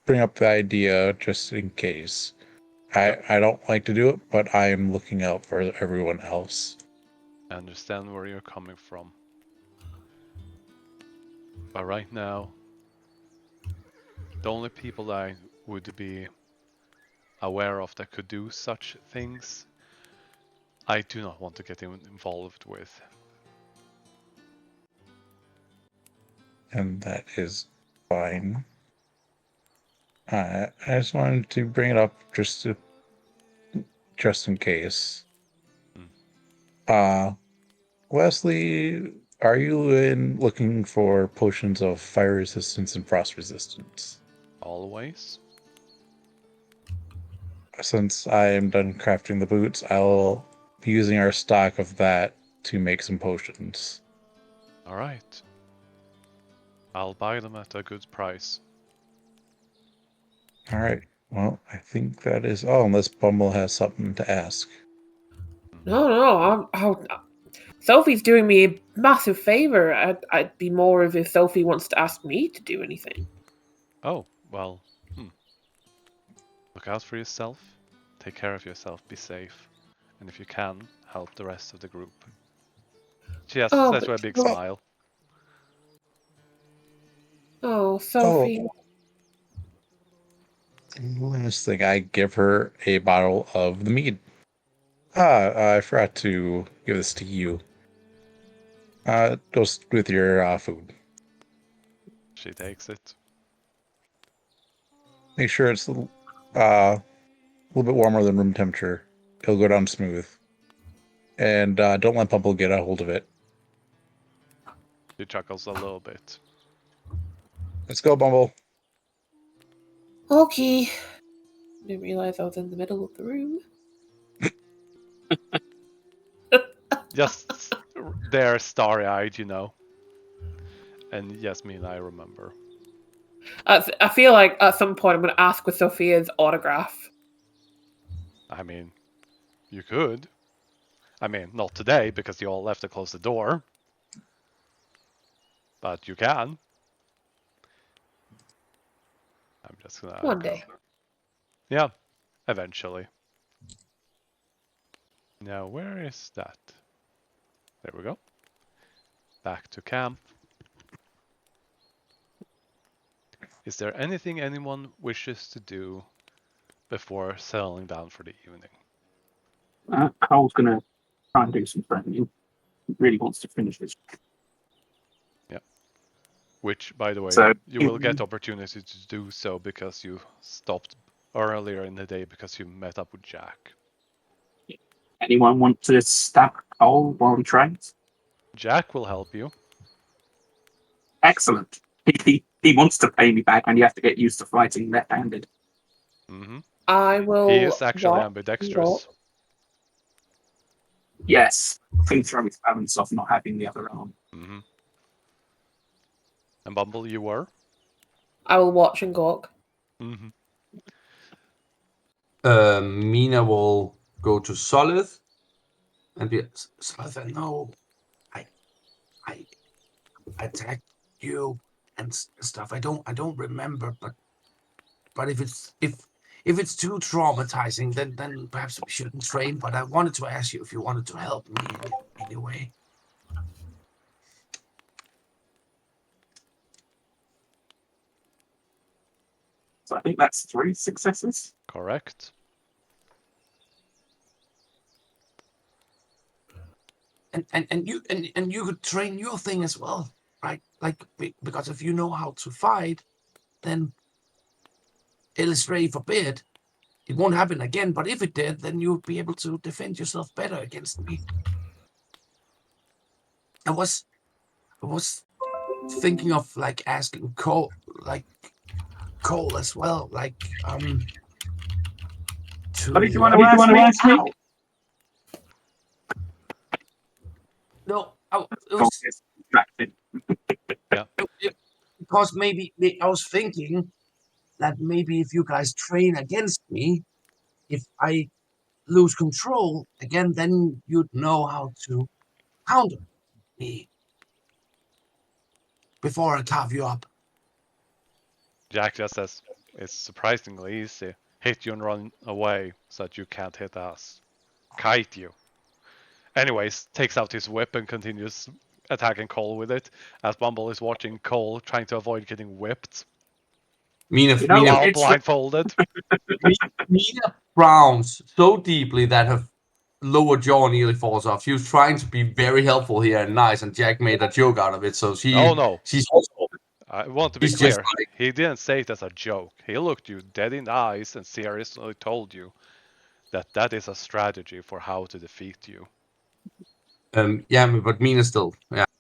bring up the idea just in case. I don't like to do it, but I am looking out for everyone else. I understand where you're coming from. But right now, the only people that I would be aware of that could do such things, I do not want to get involved with. And that is fine. I just wanted to bring it up just in case. Wesley, are you looking for potions of fire resistance and frost resistance? Always. Since I am done crafting the boots, I'll be using our stock of that to make some potions. Alright. I'll buy them at a good price. All right. Well, I think that is all, unless Bumble has something to ask. No, Sophie's doing me a massive favor. I'd be more if Sophie wants to ask me to do anything. Oh, well, Look out for yourself, take care of yourself, be safe, and if you can, help the rest of the group. She says with a big smile. Oh, Sophie. Last thing, I give her a bottle of the mead. I forgot to give this to you. Goes with your food. She takes it. Make sure it's a little bit warmer than room temperature. It'll go down smooth. And don't let Bumble get a hold of it. She chuckles a little bit. Let's go, Bumble. Okay. Didn't realize I was in the middle of the room. Just there, starry-eyed, you know. And Yasmin, I remember. I feel like at some point I'm going to ask for Sophia's autograph. I mean, you could. I mean, not today, because you all left to close the door. But you can. I'm just gonna... One day. Yeah, eventually. Now, where is that? There we go. Back to camp. Is there anything anyone wishes to do before settling down for the evening? Cole's going to try and do some training. He really wants to finish this. Yeah. Which, by the way, So, you will get opportunity to do so because you stopped earlier in the day because you met up with Jack. Anyone want to stab Cole while he trains? Jack will help you. Excellent. He wants to pay me back, and you have to get used to fighting left-handed. Mm-hmm. I will. He is actually ambidextrous. Yes, I think throw his balance off not having the other arm. Mm-hmm. And Bumble, you were? I will watch and gawk. Mm-hmm. Mina will go to Solid and be Solid. No, I attacked you and stuff. I don't remember, but if it's too traumatizing, then perhaps we shouldn't train. But I wanted to ask you if you wanted to help me anyway. So I think that's 3 successes. Correct. And you could train your thing as well, right? Like because if you know how to fight, then illustrate forbid, it won't happen again. But if it did, then you'd be able to defend yourself better against me. I was thinking of like asking Cole as well, like to. What did you want to ask me? No, it was Distracted. Yeah. because maybe I was thinking that maybe if you guys train against me, if I lose control again, then you'd know how to counter me before I carve you up. Jack just says, it's surprisingly easy. hit you and run away so that you can't hit us. Kite you. Anyways, takes out his whip and continues attacking Cole with it, as Bumble is watching Cole trying to avoid getting whipped Mina, You know, Mina, while it's blindfolded. Mina frowns so deeply that her lower jaw nearly falls off. She was trying to be very helpful here and nice, and Jack made a joke out of it. So Oh no, she's I want to be He's just clear. He didn't say it as a joke. He looked you dead in the eyes and seriously told you that that is a strategy for how to defeat you. yeah, but Mina still,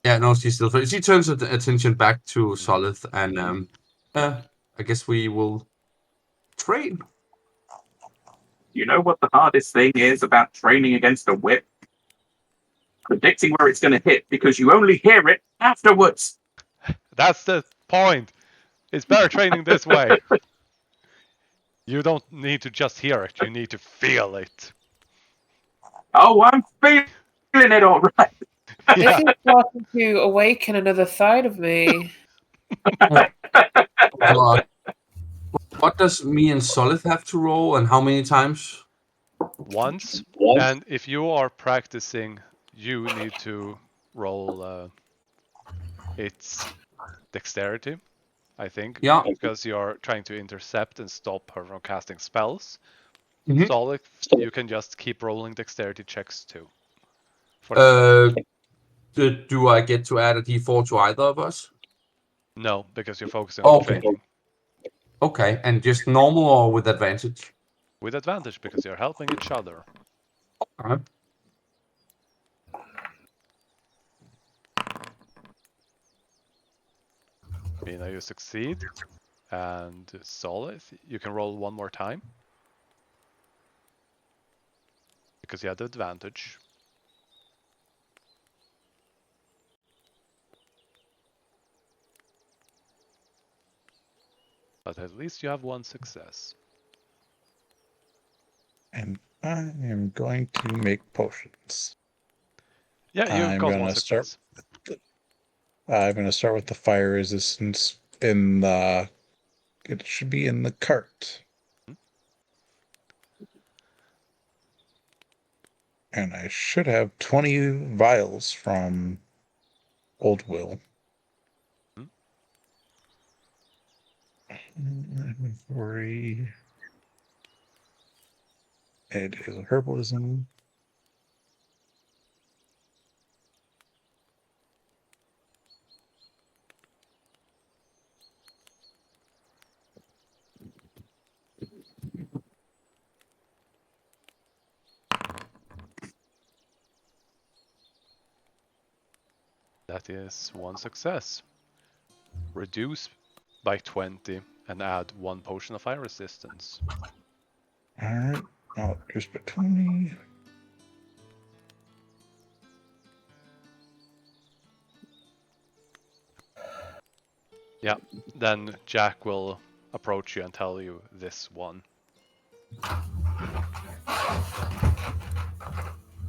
yeah, no, she's still. She turns her attention back to Solid, and I guess we will train. You know what the hardest thing is about training against a whip? Predicting where it's going to hit, because you only hear it afterwards. That's the point. It's better training this way. You don't need to just hear it, you need to feel it. Oh, I'm feeling it all right. This is starting to awaken another side of me. God. What does me and Solid have to roll, and how many times? Once, and if you are practicing, you need to roll its dexterity, I think, Yeah. because you're trying to intercept and stop her from casting spells. Mhm. Solid, you can just keep rolling dexterity checks too. Do I get to add a d4 to either of us? No, because you're focusing on Okay. training. Okay, and just normal or with advantage? With advantage, because you're helping each other. Okay. Mina, you succeed. And Solid, you can roll one more time. Because you had the advantage. But at least you have one success. And I am going to make potions. Yeah, you I'm got gonna one success. I'm going to start with the fire resistance in the. It should be in the cart. And I should have 20 vials from Old Will. Inventory. It is herbalism. That is one success. Reduce by 20 and add one potion of fire resistance. Alright. I'll reduce by 20. Yeah, then Jack will approach you and tell you this one.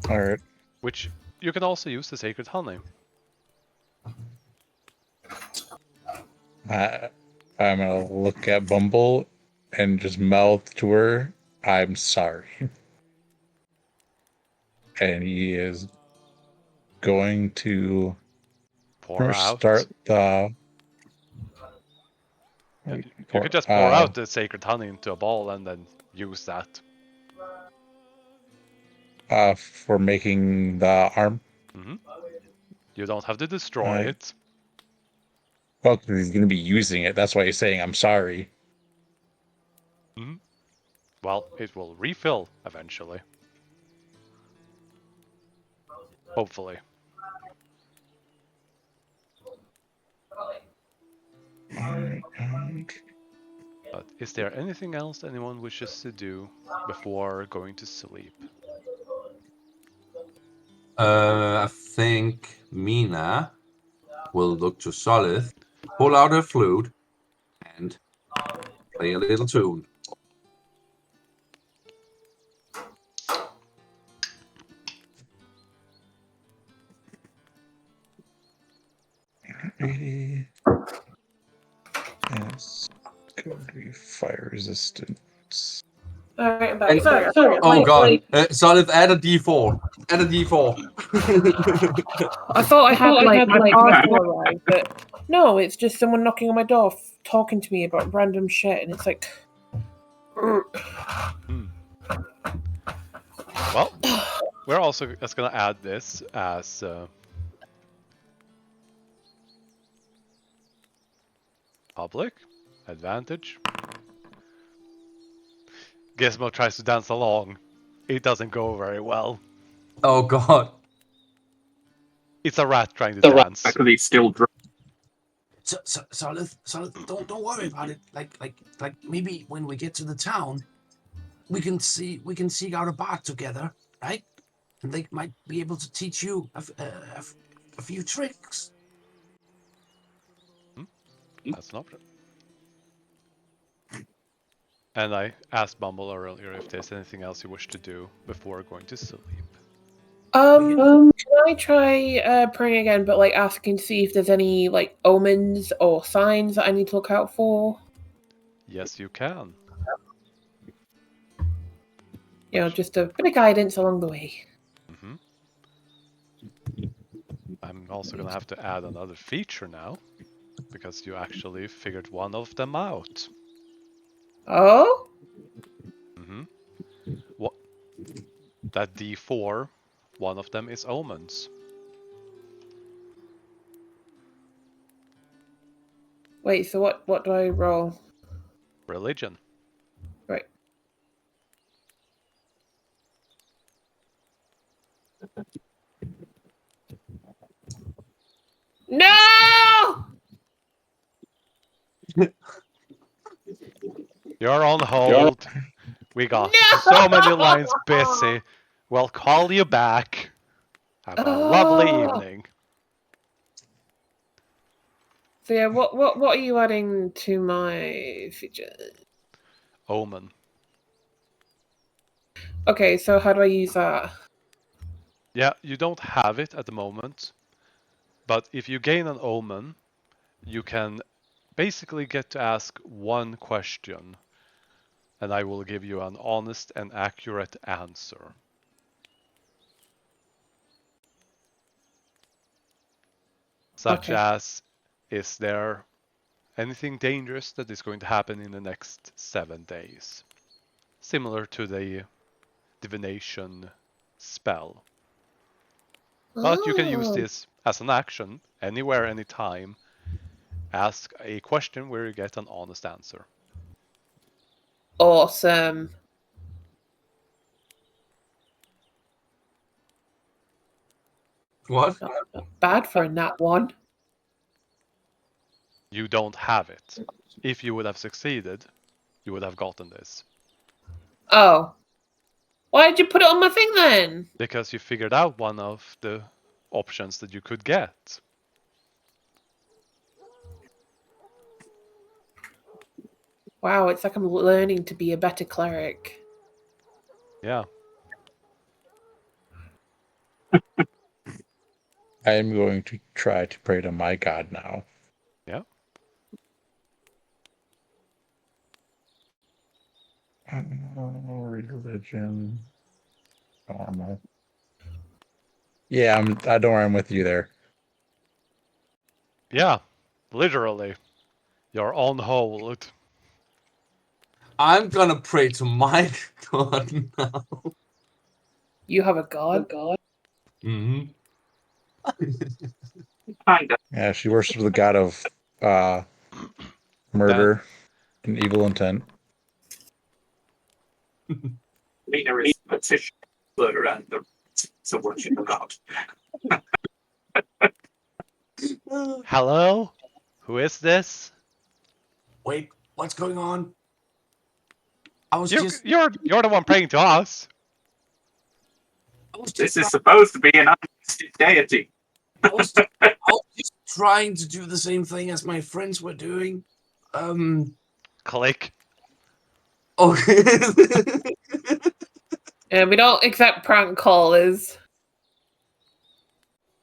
Alright. Which you can also use the sacred honey. I'm gonna look at Bumble and just mouth to her, I'm sorry. And he is going to Pour out. start the. You could just pour out the sacred honey into a bowl and then use that. For making the arm. You don't have to destroy it. Well, because he's going to be using it. That's why he's saying, I'm sorry. Well, it will refill eventually. Hopefully. Alright, But is there anything else anyone wishes to do before going to sleep? I think Mina will look to Solid, pull out her flute, and play a little tune. And it's going to be fire resistance. Alright, I'm back. And- Sorry. Oh god. Solid, add a D4. Add a D4. I thought I had like my parcel arrived, but no, it's just someone knocking on my door, talking to me about random shit, and it's like, Well, we're also just gonna add this as public advantage. Gizmo tries to dance along. It doesn't go very well. Oh god. It's a rat trying to dance. Actually, still drunk. Solid, don't worry about it. Like maybe when we get to the town, we can seek out a bar together, right? And they might be able to teach you a few tricks. That's an option. And I asked Bumble earlier if there's anything else you wish to do before going to sleep. can I try praying again, but like asking to see if there's any like omens or signs that I need to look out for? Yes, you can. You know, just a bit of guidance along the way. Mm-hmm. I'm also gonna have to add another feature now, because you actually figured one of them out. Oh? Mm-hmm. What? That D4, one of them is omens. Wait, so what do I roll? Religion. Right. No! You're on hold. We got so many lines busy. We'll call you back. Have a lovely evening. So yeah, what are you adding to my feature? Omen. Okay, so how do I use that? Yeah, you don't have it at the moment, but if you gain an omen, you can basically get to ask one question, and I will give you an honest and accurate answer. Such as, is there anything dangerous that is going to happen in the next 7 days? Similar to the divination spell. But you can use this as an action, anywhere, anytime. Ask a question where you get an honest answer. Awesome. What? Not bad for a nat one. You don't have it. If you would have succeeded, you would have gotten this. Oh. Why did you put it on my thing then? Because you figured out one of the options that you could get. Wow, it's like I'm learning to be a better cleric. Yeah. I am going to try to pray to my god now. Yeah. Religion. Normal. Yeah, I don't worry, I'm with you there. Yeah. Literally. You're on hold. I'm gonna pray to my god now. You have a god? Mm-hmm. Kinda. Yeah, she worships the god of murder and evil intent. Lena is petition and the to worship God. Hello? Who is this? Wait, what's going on? I was You're just the one praying to us. This is supposed to be an unlisted deity. I was just trying to do the same thing as my friends were doing. Click. Oh. And we don't accept prank callers.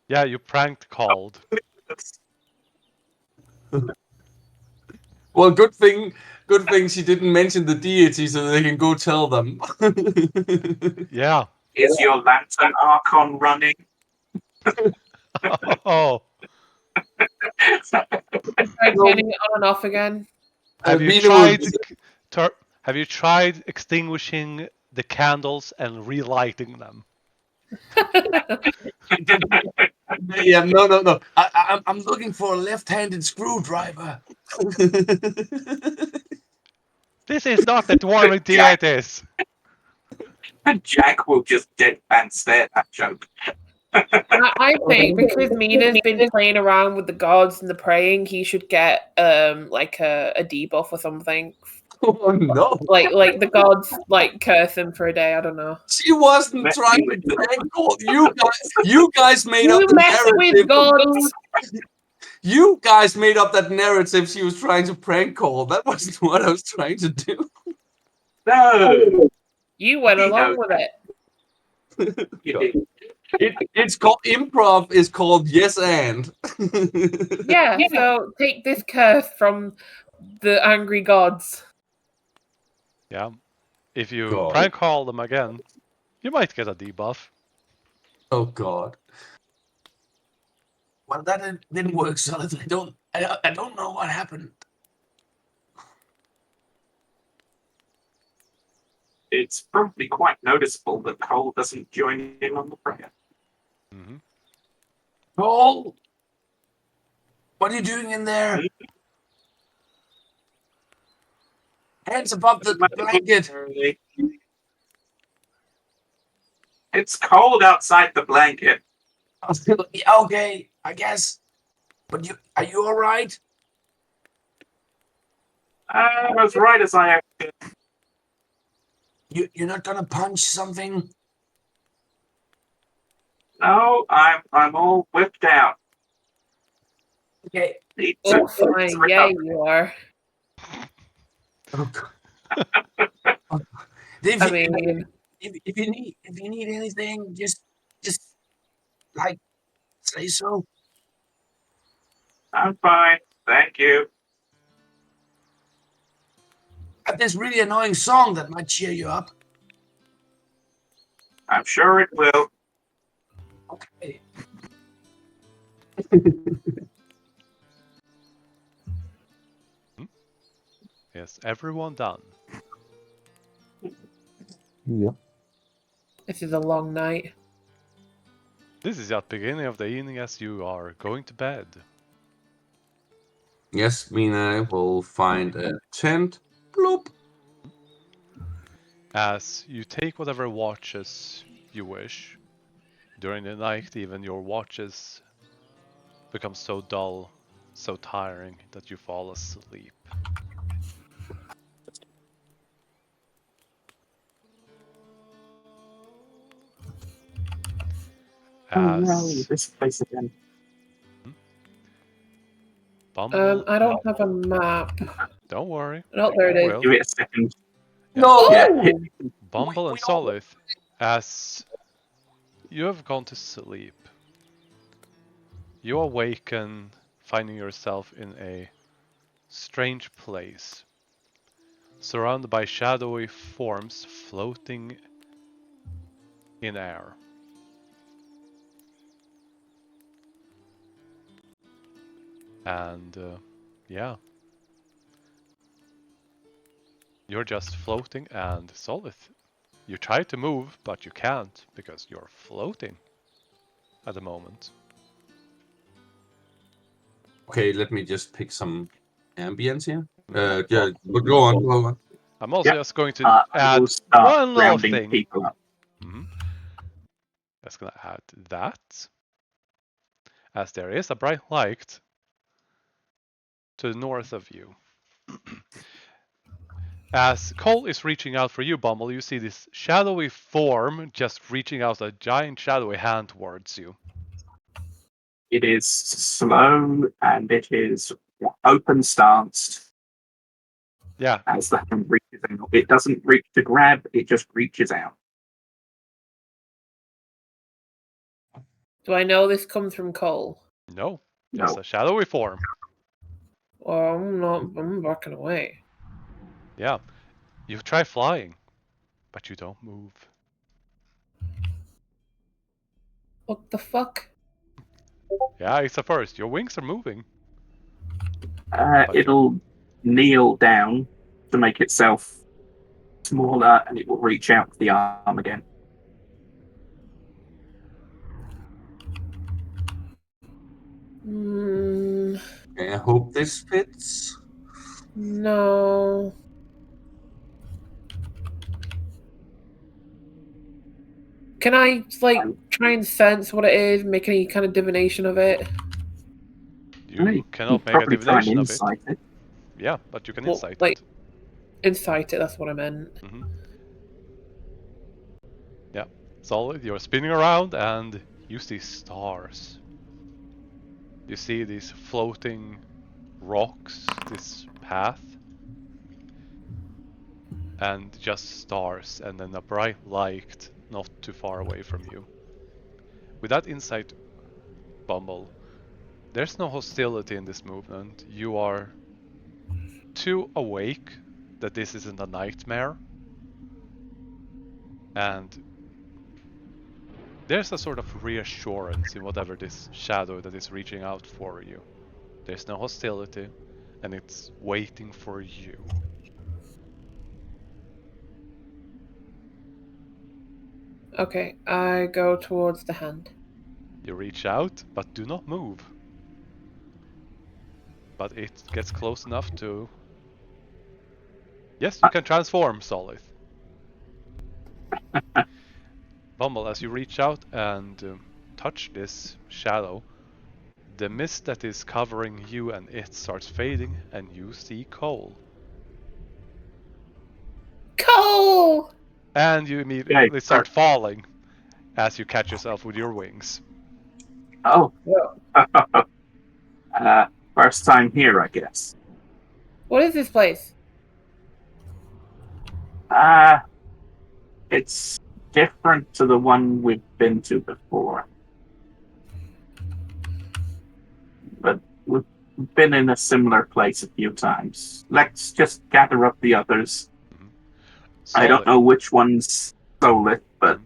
Yeah, you pranked called. Well, good thing she didn't mention the deity so they can go tell them. Yeah. Is your lantern archon running? Oh, Try turning it on and off again. have you Mina will- tried? Have you tried extinguishing the candles and relighting them? Yeah, no. I'm looking for a left-handed screwdriver. This is not the dwarven deities. And Jack will just deadpan stare at that joke. I think because Mina's been playing around with the gods and the praying, he should get like a debuff or something. Oh no! Like the gods like curse him for a day. I don't know. She wasn't trying to prank call you guys. You guys made up You the messing with narrative. gods? You guys made up that narrative. She was trying to prank call. That wasn't what I was trying to do. No, You went He along knows. with it. you did. It's called improv. Is called yes and. Yeah. So take this curse from the angry gods. Yeah. If you God. prank call them again, you might get a debuff. Oh God. Well, that didn't work, Solid. I don't know what happened. It's probably quite noticeable that Cole doesn't join in on the prayer. Mm-hmm. Cole, what are you doing in there? Hands above the blanket. It's cold outside the blanket. Okay, I guess. But are you all right? As right as I am. You're not gonna punch something? No, I'm all whipped out. Okay. Oh, fine. Yeah, you are. Oh, God. If, I you- mean, if you need anything, just like say so. I'm fine. Thank you. I have this really annoying song that might cheer you up. I'm sure it will. Okay. Is everyone done? Yep. this is a long night. This is at the beginning of the evening as you are going to bed. Yes, Mina will find a tent. Bloop. As you take whatever watches you wish. During the night, even your watches become so dull, so tiring that you fall asleep. As This place again. Bumble, I don't have a map. don't worry, Oh, there it you is. will. Give it a second. No. Yeah. Bumble and We all- Solith, as you have gone to sleep, you awaken finding yourself in a strange place, surrounded by shadowy forms floating in air. And yeah, you're just floating and Solith. You try to move, but you can't because you're floating at the moment. Okay, let me just pick some ambience here. Yeah, but go on. I'm also Yep. just going to I add will start one little rounding thing. people up. Just gonna add that, as there is a bright light to the north of you. As Cole is reaching out for you, Bumble, you see this shadowy form just reaching out a giant shadowy hand towards you. It is slow and it is open stanced Yeah, as the hand reaches out. It doesn't reach to grab, it just reaches out. Do I know this comes from Cole? no, just No. a shadowy form. Well, I'm backing away. Yeah, you try flying, but you don't move. What the fuck? Yeah, it's a first. Your wings are moving. But It'll kneel down to make itself smaller, and it will reach out with the arm again. Okay, I hope this fits. No. Can I try and sense what it is, make any kind of divination of it? you cannot make a probably try and divination of it. insight it. Yeah, but you can Well, insight like- it. Insight it, that's what I meant. Mm-hmm. Yeah, solid. You're spinning around and you see stars. You see these floating rocks, this path, and just stars, and then a bright light not too far away from you. With that insight, Bumble, there's no hostility in this movement. You are too awake that this isn't a nightmare, and there's a sort of reassurance in whatever this shadow that is reaching out for you. There's no hostility, and it's waiting for you. Okay, I go towards the hand. You reach out, but do not move. But it gets close enough to... Yes, you can transform, Solith. Bumble, as you reach out and touch this shadow, the mist that is covering you and it starts fading, and you see Cole. Cole! And you immediately start falling as you catch yourself with your wings. Oh. First time here, I guess. What is this place? It's different to the one we've been to before. But we've been in a similar place a few times. Let's just gather up the others. I don't know which one's Solith, but...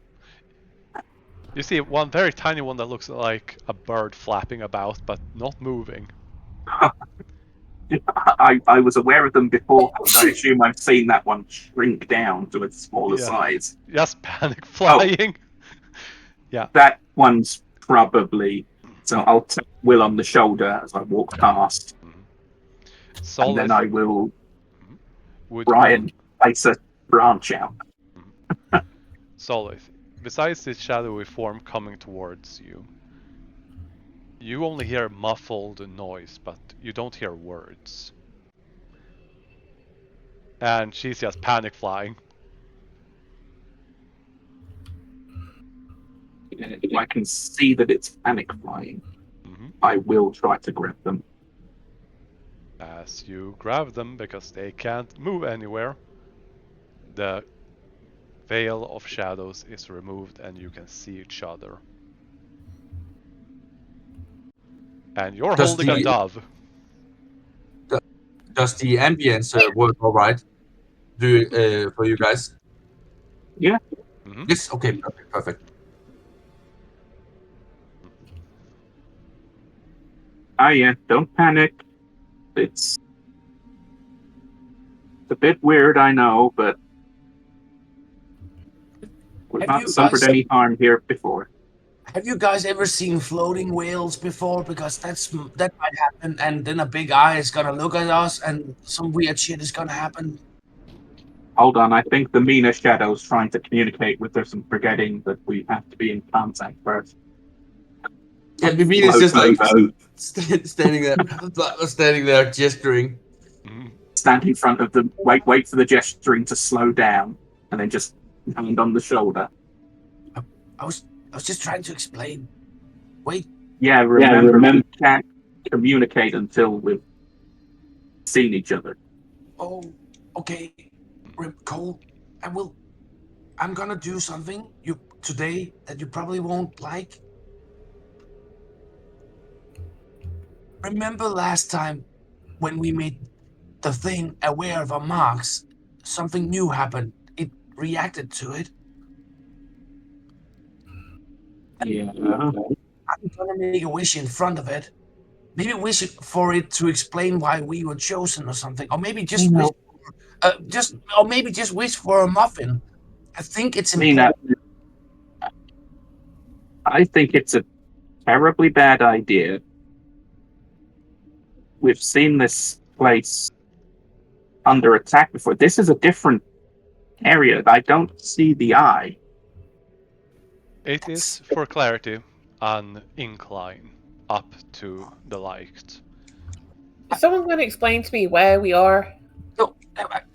You see one very tiny one that looks like a bird flapping about, but not moving. I was aware of them before. I assume I've seen that one shrink down to its smaller size. Just panic flying. Yeah. That one's probably... So I'll tap Will on the shoulder as I walk past. And then I will try and place a branch out. Solith, besides this shadowy form coming towards you, you only hear muffled noise, but you don't hear words. And she's just panic flying. If I can see that it's panic flying, I will try to grab them. As you grab them, because they can't move anywhere, the veil of shadows is removed and you can see each other. And you're holding a dove. Does the ambience work all right? For you guys? Yeah. Yes. Okay. Perfect. Yeah. Don't panic. It's a bit weird, I know, but we've not suffered any harm here before. Have you guys ever seen floating whales before? Because that might happen, and then a big eye is gonna look at us, and some weird shit is gonna happen. Hold on, I think the Mina Shadow's trying to communicate with us and forgetting that we have to be in contact first. Yeah, Mina's just like standing there gesturing. Stand in front of them, wait for the gesturing to slow down, and then just hand on the shoulder. I was just trying to explain. Wait. Yeah, remember we can't communicate until we've seen each other. Oh, okay. Cole, I'm gonna do something today that you probably won't like. Remember last time when we made the thing aware of our marks, something new happened. It reacted to it. Yeah. I'm gonna make a wish in front of it. Maybe wish for it to explain why we were chosen or something. Or maybe just wish or maybe just wish for a muffin. I think it's important. I think it's a terribly bad idea. We've seen this place under attack before. This is a different area. I don't see the eye. It is, for clarity, an incline up to the light. Is someone going to explain to me where we are? No,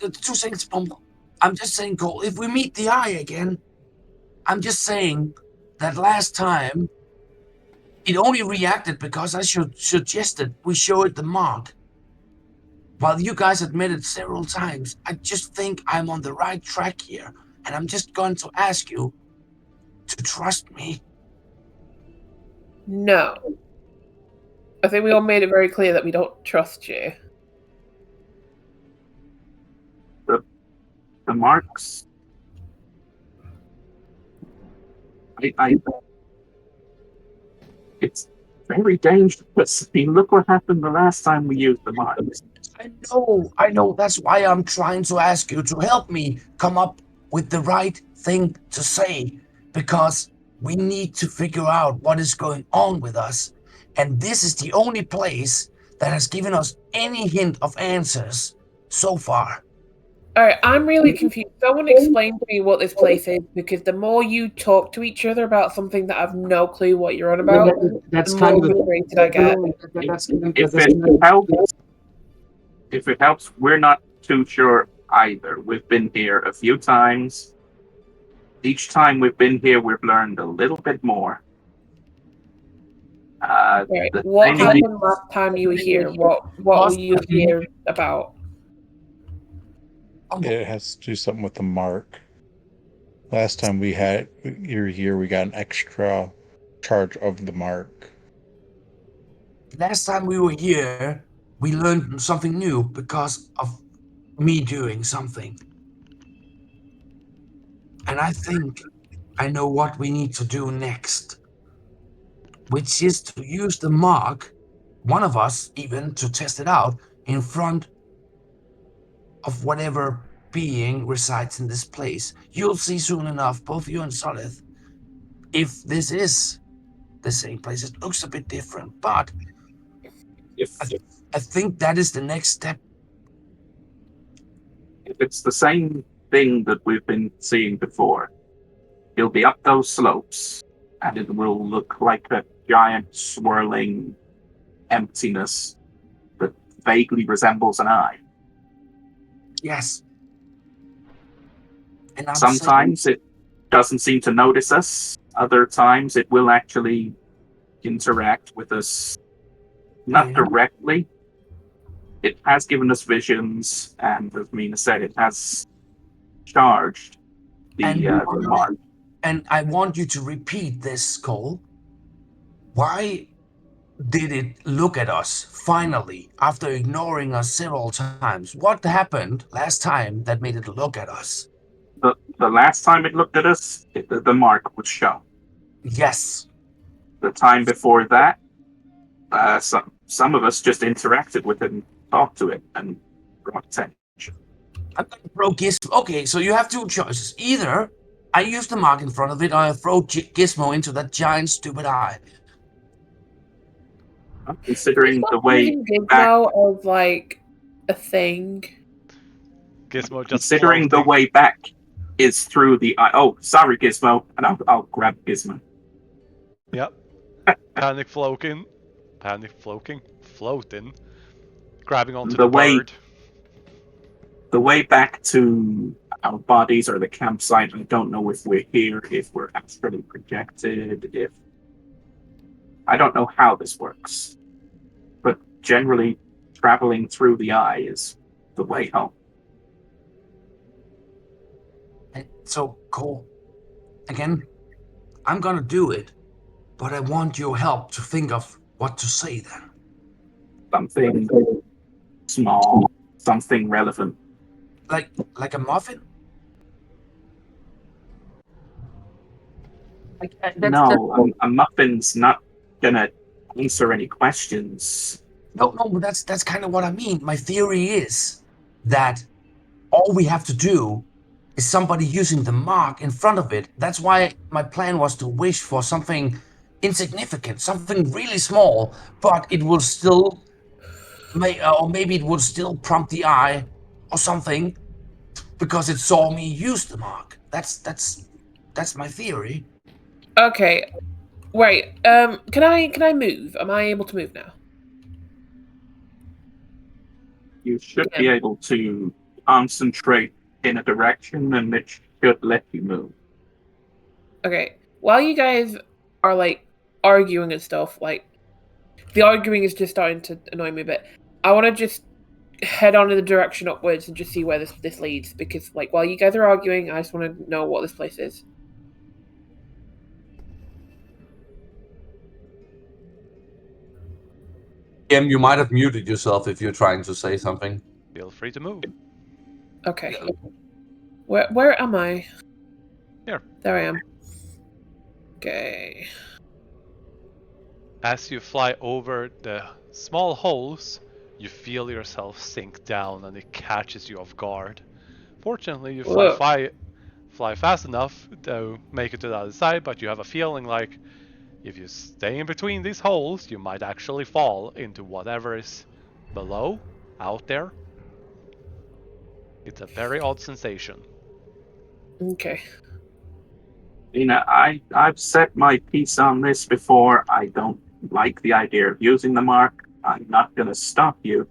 2 seconds, Bumble. I'm just saying, Cole, if we meet the eye again, I'm just saying that last time it only reacted because I suggested we show it the mark. While you guys admitted several times, I just think I'm on the right track here, and I'm just going to ask you to trust me. No. I think we all made it very clear that we don't trust you. The marks. It's very dangerous. I mean, look what happened the last time we used the marks. I know. That's why I'm trying to ask you to help me come up with the right thing to say, because we need to figure out what is going on with us. And this is the only place that has given us any hint of answers so far. Alright, I'm really confused. Someone explain to me what this place is, because the more you talk to each other about something that I have no clue what you're on about, That's the kind more of frustrated I get. If it helps, we're not too sure either. We've been here a few times. Each time we've been here, we've learned a little bit more. Right. What happened last time you were here? What were you here about? It has to do something with the mark. Last time you were here, we got an extra charge of the mark. Last time we were here, we learned something new because of me doing something. And I think I know what we need to do next, which is to use the mark, one of us even, to test it out in front of whatever being resides in this place. You'll see soon enough, both you and Solith, if this is the same place. It looks a bit different, but I think that is the next step. If it's the same thing that we've been seeing before, it'll be up those slopes, and it will look like a giant swirling emptiness that vaguely resembles an eye. Yes. And sometimes it doesn't seem to notice us. Other times it will actually interact with us. Not directly. It has given us visions, and as Mina said, it has charged the mark. And I want you to repeat this, Cole. Why did it look at us finally after ignoring us several times? What happened last time that made it look at us? The last time it looked at us, the mark was shown. Yes. The time before that, some of us just interacted with it and talked to it and brought attention. Okay, so you have two choices. Either I use the mark in front of it, or I throw Gizmo into that giant stupid eye. Considering the way Gizmo as like a thing. Gizmo just considering the way back is through the eye. Oh, sorry, Gizmo, and I'll grab Gizmo. Yep. Panic floating, floating, grabbing onto the bird. The way back to our bodies or the campsite, I don't know if we're here, if we're astrally projected, if... I don't know how this works. But generally, traveling through the eye is the way home. So, Cole, again, I'm gonna do it, but I want your help to think of what to say then. Something small, something relevant. Like a muffin? No, a muffin's not gonna answer any questions. No, but that's kind of what I mean. My theory is that all we have to do is somebody using the mark in front of it. That's why my plan was to wish for something insignificant, something really small, but it will still, or maybe it would still prompt the eye or something because it saw me use the mark. That's my theory. Okay. Wait. Can I move? Am I able to move now? You should be able to concentrate in a direction, and it should let you move. Okay. While you guys are like arguing and stuff, like the arguing is just starting to annoy me a bit. I want to just head on in the direction upwards and just see where this leads, because like while you guys are arguing, I just want to know what this place is. You might have muted yourself if you're trying to say something. Feel free to move. Okay. Where am I? Here. There I am. Okay. As you fly over the small holes, you feel yourself sink down and it catches you off guard. Fortunately, you fly fast enough to make it to the other side, but you have a feeling like if you stay in between these holes, you might actually fall into whatever is below, out there. It's a very odd sensation. Okay. I've set my piece on this before. I don't like the idea of using the mark. I'm not gonna stop you.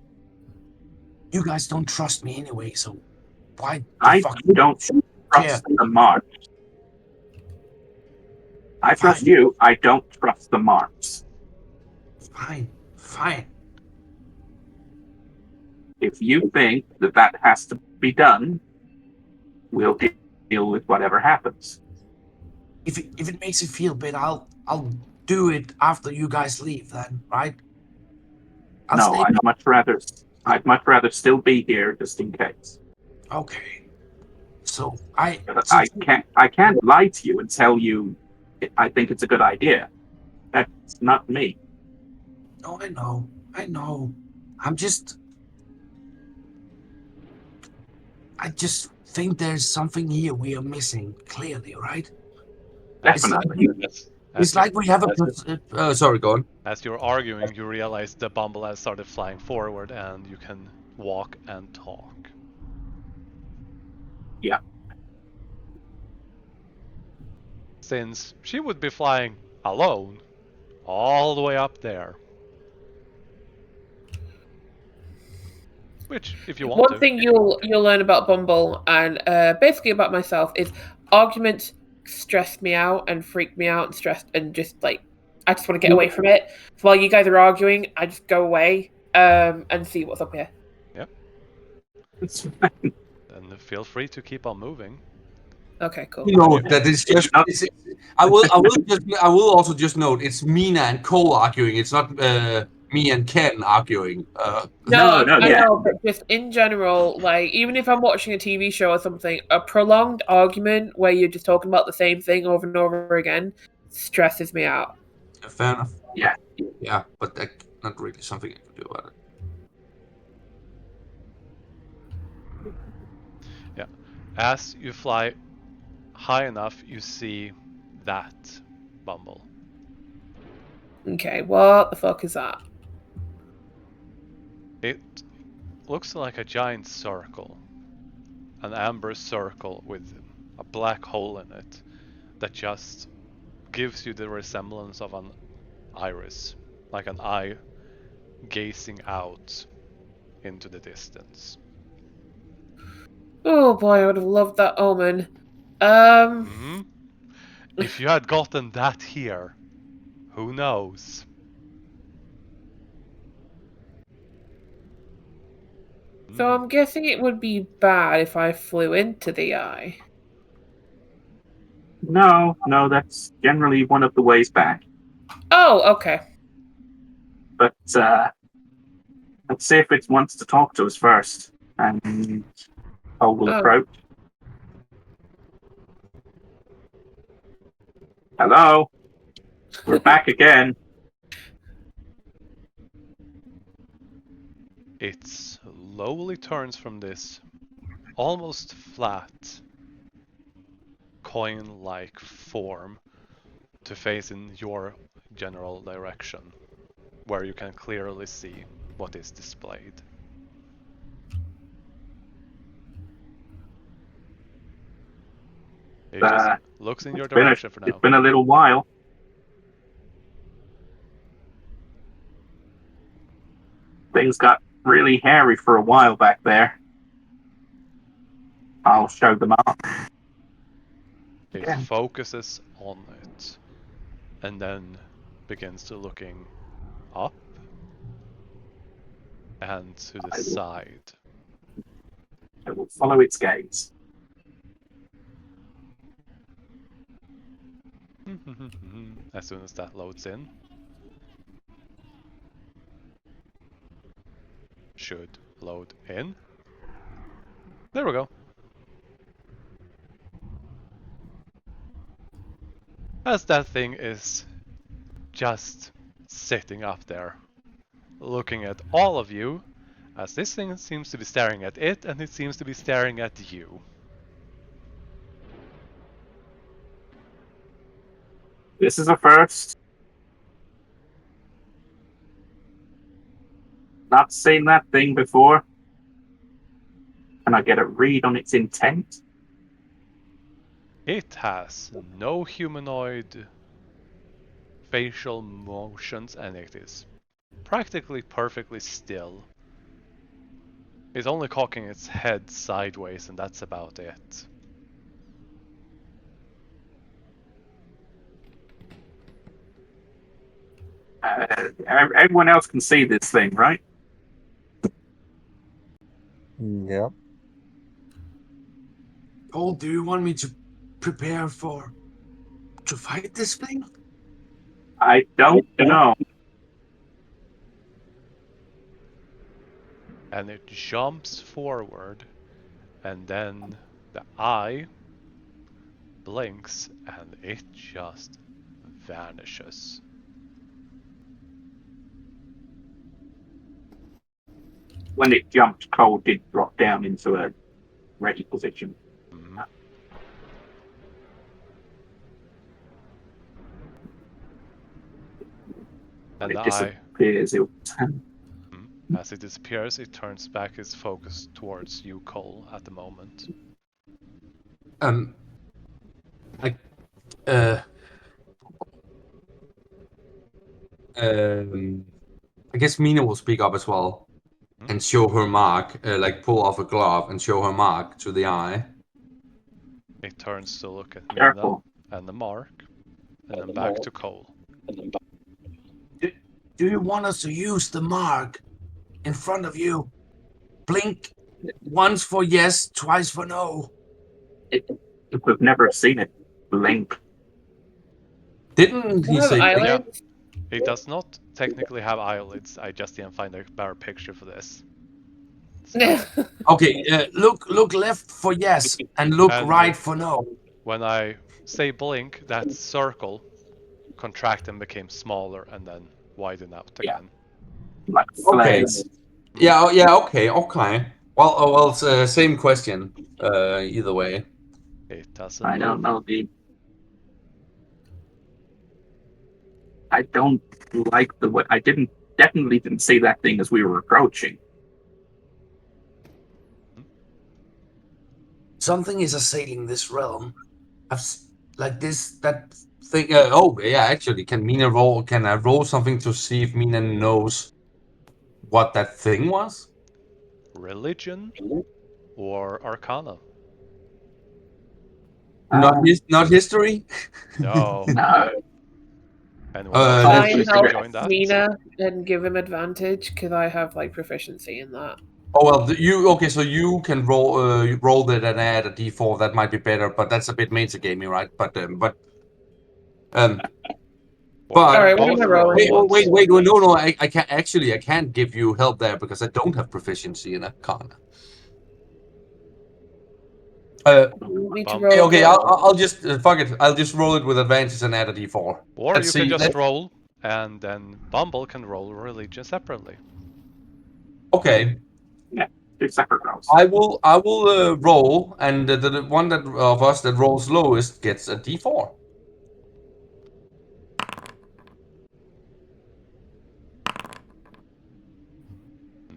You guys don't trust me anyway, so why the I fuck don't trust the mark. I trust you. I don't trust the marks. Fine. If you think that has to be done, we'll deal with whatever happens. If it makes you feel better, I'll do it after you guys leave then, right? I'd much rather still be here just in case. Okay. So I can't lie to you and tell you I think it's a good idea. That's not me. No, I know. I just think there's something here we are missing, clearly, right? Definitely. It's like we have a... sorry, go on. As you're arguing, you realize the bumble has started flying forward and you can walk and talk. Yeah. Since she would be flying alone all the way up there. Which, if you want One thing you'll learn about Bumble and basically about myself is arguments stress me out and freak me out and stress and just like I just want to get away from it. So while you guys are arguing, I just go away and see what's up here. Yep. It's fine. Then feel free to keep on moving. Okay, cool. No, that is just. I will also just note it's Mina and Cole arguing. It's not me and Ken arguing. No, I know, but just in general, like even if I'm watching a TV show or something, a prolonged argument where you're just talking about the same thing over and over again stresses me out. Fair enough. Yeah, but that's not really something I can do about it. Yeah, as you fly high enough, you see that bumble. Okay, what the fuck is that? It looks like a giant circle, an amber circle with a black hole in it that just gives you the resemblance of an iris, like an eye gazing out into the distance. Oh boy, I would have loved that omen. If you had gotten that here, who knows? So I'm guessing it would be bad if I flew into the eye. No, that's generally one of the ways back. Oh, okay. But Let's see if it wants to talk to us first. And Cole will Oh. approach. Hello? We're back again. It slowly turns from this almost flat coin-like form to face in your general direction, where you can clearly see what is displayed. It just looks in your direction for now. It's been a little while. Things got really hairy for a while back there. I'll show them up. It Yeah. focuses on it and then begins to looking up and to the side. I will follow its gaze. As soon as that loads in. Should load in. There we go. As that thing is just sitting up there, looking at all of you, as this thing seems to be staring at it, and it seems to be staring at you. This is a first. Not seen that thing before. Can I get a read on its intent? It has no humanoid facial motions, and it is practically perfectly still. It's only cocking its head sideways, and that's about it. Everyone else can see this thing, right? Yep. Cole, do you want me to prepare to fight this thing? I don't know. And it jumps forward, and then the eye blinks, and it just vanishes. When it jumped, Cole did drop down into a ready position. Mm-hmm. And the eye, disappears. as it disappears, it turns back its focus towards you, Cole, at the moment. I guess Mina will speak up as well and show her mark, like pull off a glove and show her mark to the eye. It turns to look at Mina Careful. and the mark, and then back to Cole. Do you want us to use the mark in front of you? Blink once for yes, twice for no. If we've never seen it blink. Didn't he say blink? Eyelids? It does not technically have eyelids. I just didn't find a better picture for this. So, Okay, look left for yes and look And right for no. when I say blink, that circle contracted and became smaller and then widened out again. Like Okay. flares. Yeah, okay. Well, it's same question. Either way. It doesn't I don't move. know, I don't like the way I definitely didn't see that thing as we were approaching. Something is assailing this realm. That Think. Oh, yeah. Actually, can Mina roll? Can I roll something to see if Mina knows what that thing was? Religion or Arcana? Not history. No. No. Anyone Uh, else let's Try wants and to help join that? Mina and give him advantage because I have like proficiency in that. Oh well, okay? So you can roll that and add a d4. That might be better, but that's a bit metagamey, right? But But Alright, what am I rolling? wait, no, I can't actually. I can't give you help there because I don't have proficiency in Arcana. You need to Bum. roll. Okay, I'll just fuck it. I'll just roll it with advantage and add a d4. Or Let's you see. can just Let's- roll, and then Bumble can roll religion separately. Okay, Two separate rolls. I will roll, and the one that of us that rolls lowest gets a d4.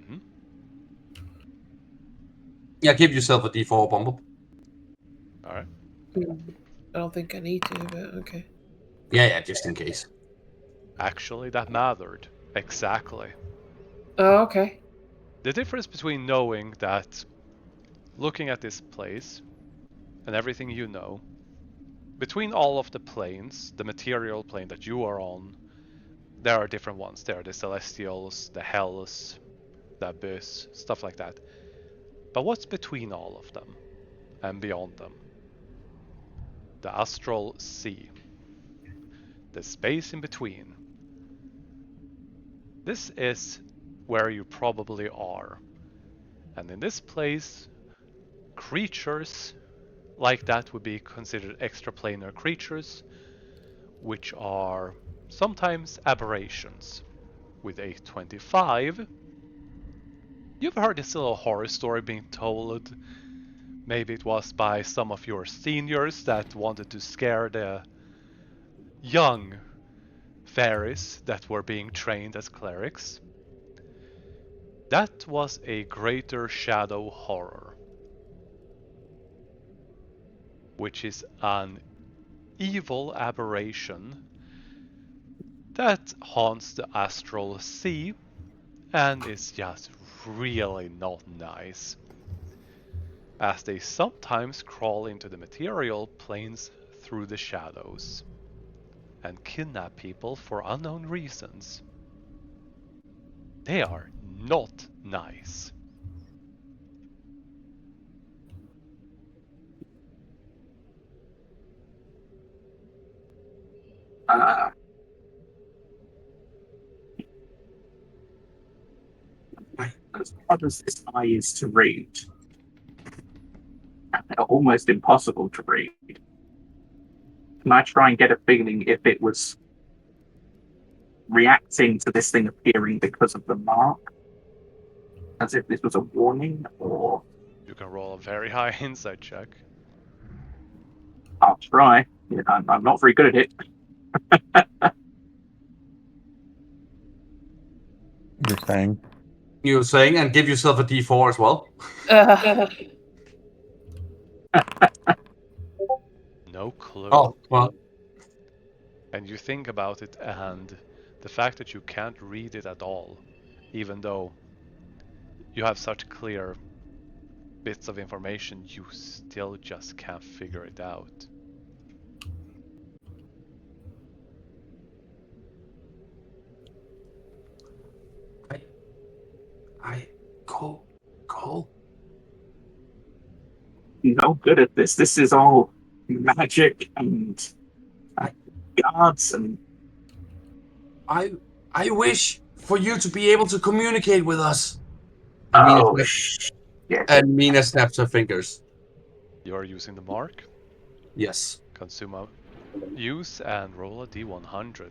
Hmm. Yeah, give yourself a d4, Bumble. All right. I don't think I need to, but okay. Yeah, just in case. Actually, that mattered. Exactly. Oh, okay. The difference between knowing that, looking at this place, and everything you know, between all of the planes, the material plane that you are on, there are different ones. There are the Celestials, the Hells, the Abyss, stuff like that. But what's between all of them and beyond them? The Astral Sea. The space in between. This is where you probably are. And in this place, creatures like that would be considered extraplanar creatures, which are sometimes aberrations. With a 25, you've heard this little horror story being told. Maybe it was by some of your seniors that wanted to scare the young fairies that were being trained as clerics. That was a greater shadow horror, which is an evil aberration that haunts the astral sea and is just really not nice, as they sometimes crawl into the material planes through the shadows and kidnap people for unknown reasons. They are not nice. As hard as this eye is to read, and almost impossible to read, can I try and get a feeling if it was reacting to this thing appearing because of the mark? As if this was a warning, or You can roll a very high insight check. I'll try. Yeah, I'm not very good at it. You're saying? You're saying, and give yourself a d4 as well. No clue. Oh, well, And you think about it, and the fact that you can't read it at all, even though you have such clear bits of information, you still just can't figure it out. Cole. I'm not good at this. This is all magic and guards and. I wish for you to be able to communicate with us. Oh, yeah. And Mina snaps her fingers. You're using the mark. Yes. Consume a use and roll a d100.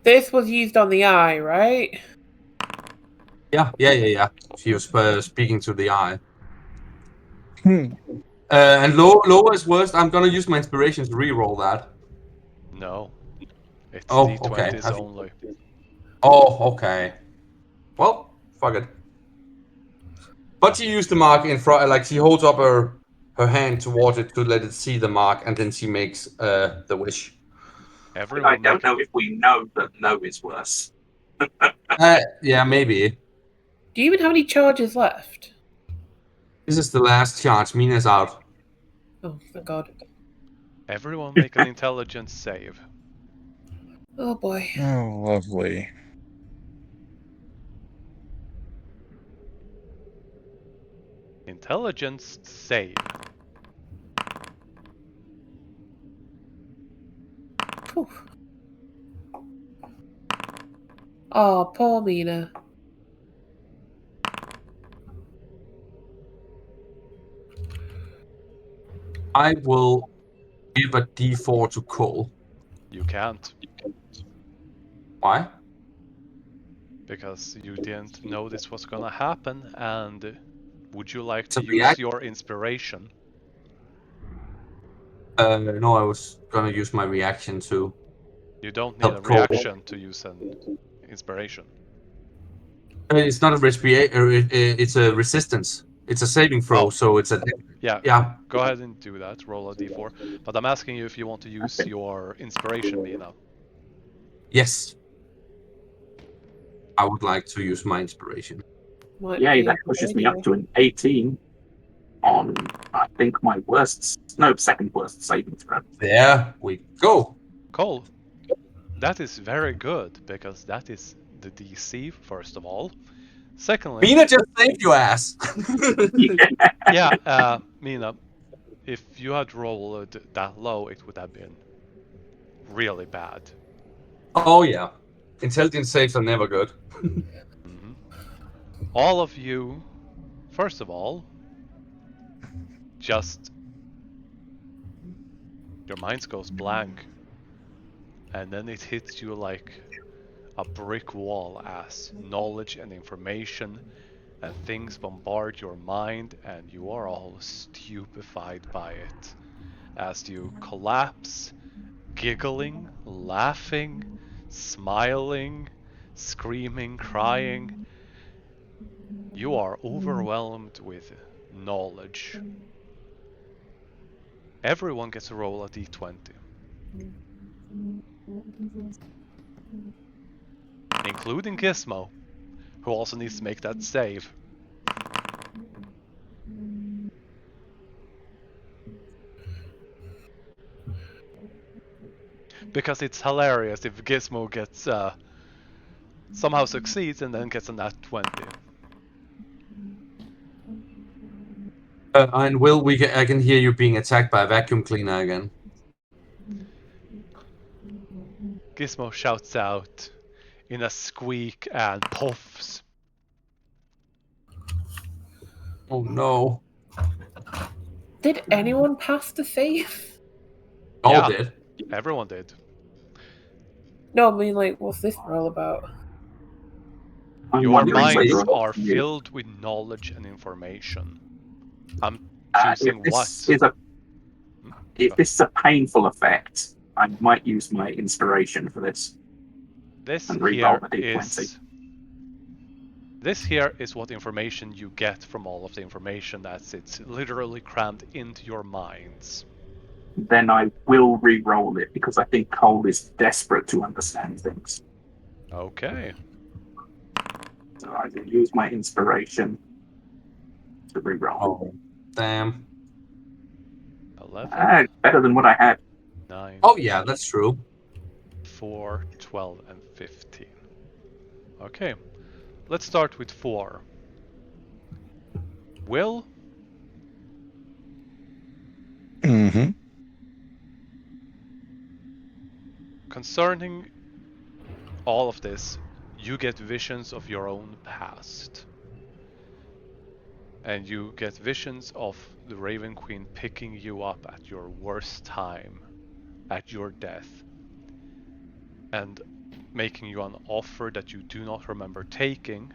This was used on the eye, right? Yeah. She was speaking to the eye. Hmm. And lowest worst, I'm gonna use my inspiration to re-roll that. No. It's Oh, d20s okay. only. Oh, okay. Well, fuck it. But she used the mark in front, like she holds up her hand towards it to let it see the mark, and then she makes the wish. I Everyone don't make know if we know that no is worse. Yeah, maybe. Do you even have any charges left? This is the last charge. Mina's out. Oh, thank God. everyone make an intelligence save. Oh boy. Oh, lovely. Intelligence save. Poof. Oh, poor Mina. I will give a D4 to Cole. You can't, Why? because you didn't know this was gonna happen, and would you like to To use react? your inspiration? No, I was gonna use my reaction to. You don't need a Help Cole. reaction to use an inspiration. It's not a it's a resistance. It's a saving throw, Oh. so it's a Yeah, yeah. go ahead and do that. Roll a d4. But I'm asking you if you want to use your inspiration, Mina. Yes. I would like to use my inspiration. Might Yay, be that a pushes good me up idea. to an 18 on, I think, my second worst saving throw. There we go. Cole, that is very good, because that is the DC, first of all. Secondly, Mina just saved your ass. yeah, Mina, if you had rolled that low, it would have been really bad. Oh yeah. Intelligence saves are never good. Mhm. All of you, first of all, just your mind goes blank, and then it hits you like a brick wall as knowledge and information and things bombard your mind, and you are all stupefied by it as you collapse, giggling, laughing, smiling, screaming, crying. You are overwhelmed with knowledge. Everyone gets a roll a d20, including Gizmo, who also needs to make that save. Because it's hilarious if Gizmo gets somehow succeeds and then gets a nat 20. And Will, I can hear you being attacked by a vacuum cleaner again. Gizmo shouts out in a squeak and puffs. Oh no. Did anyone pass the save? All Yeah. did. Everyone did. No, I mean, like, what's this all about? I'm Your wondering whether minds or not are you- filled with knowledge and information. I'm if choosing this what? is a Hmm? if this is a painful effect, I might use my inspiration for this This and re-roll here the d20. this here is what information you get from all of the information that's it's literally crammed into your minds. Then I will re-roll it because I think Cole is desperate to understand things. Okay. So I will use my inspiration to re-roll. Oh, damn. 11, Better than what I had. 9, Oh yeah, that's true. 4, 12, and 15. Okay. Let's start with 4. Will, Mm-hmm. concerning all of this, you get visions of your own past. And you get visions of the Raven Queen picking you up at your worst time, at your death, and making you an offer that you do not remember taking,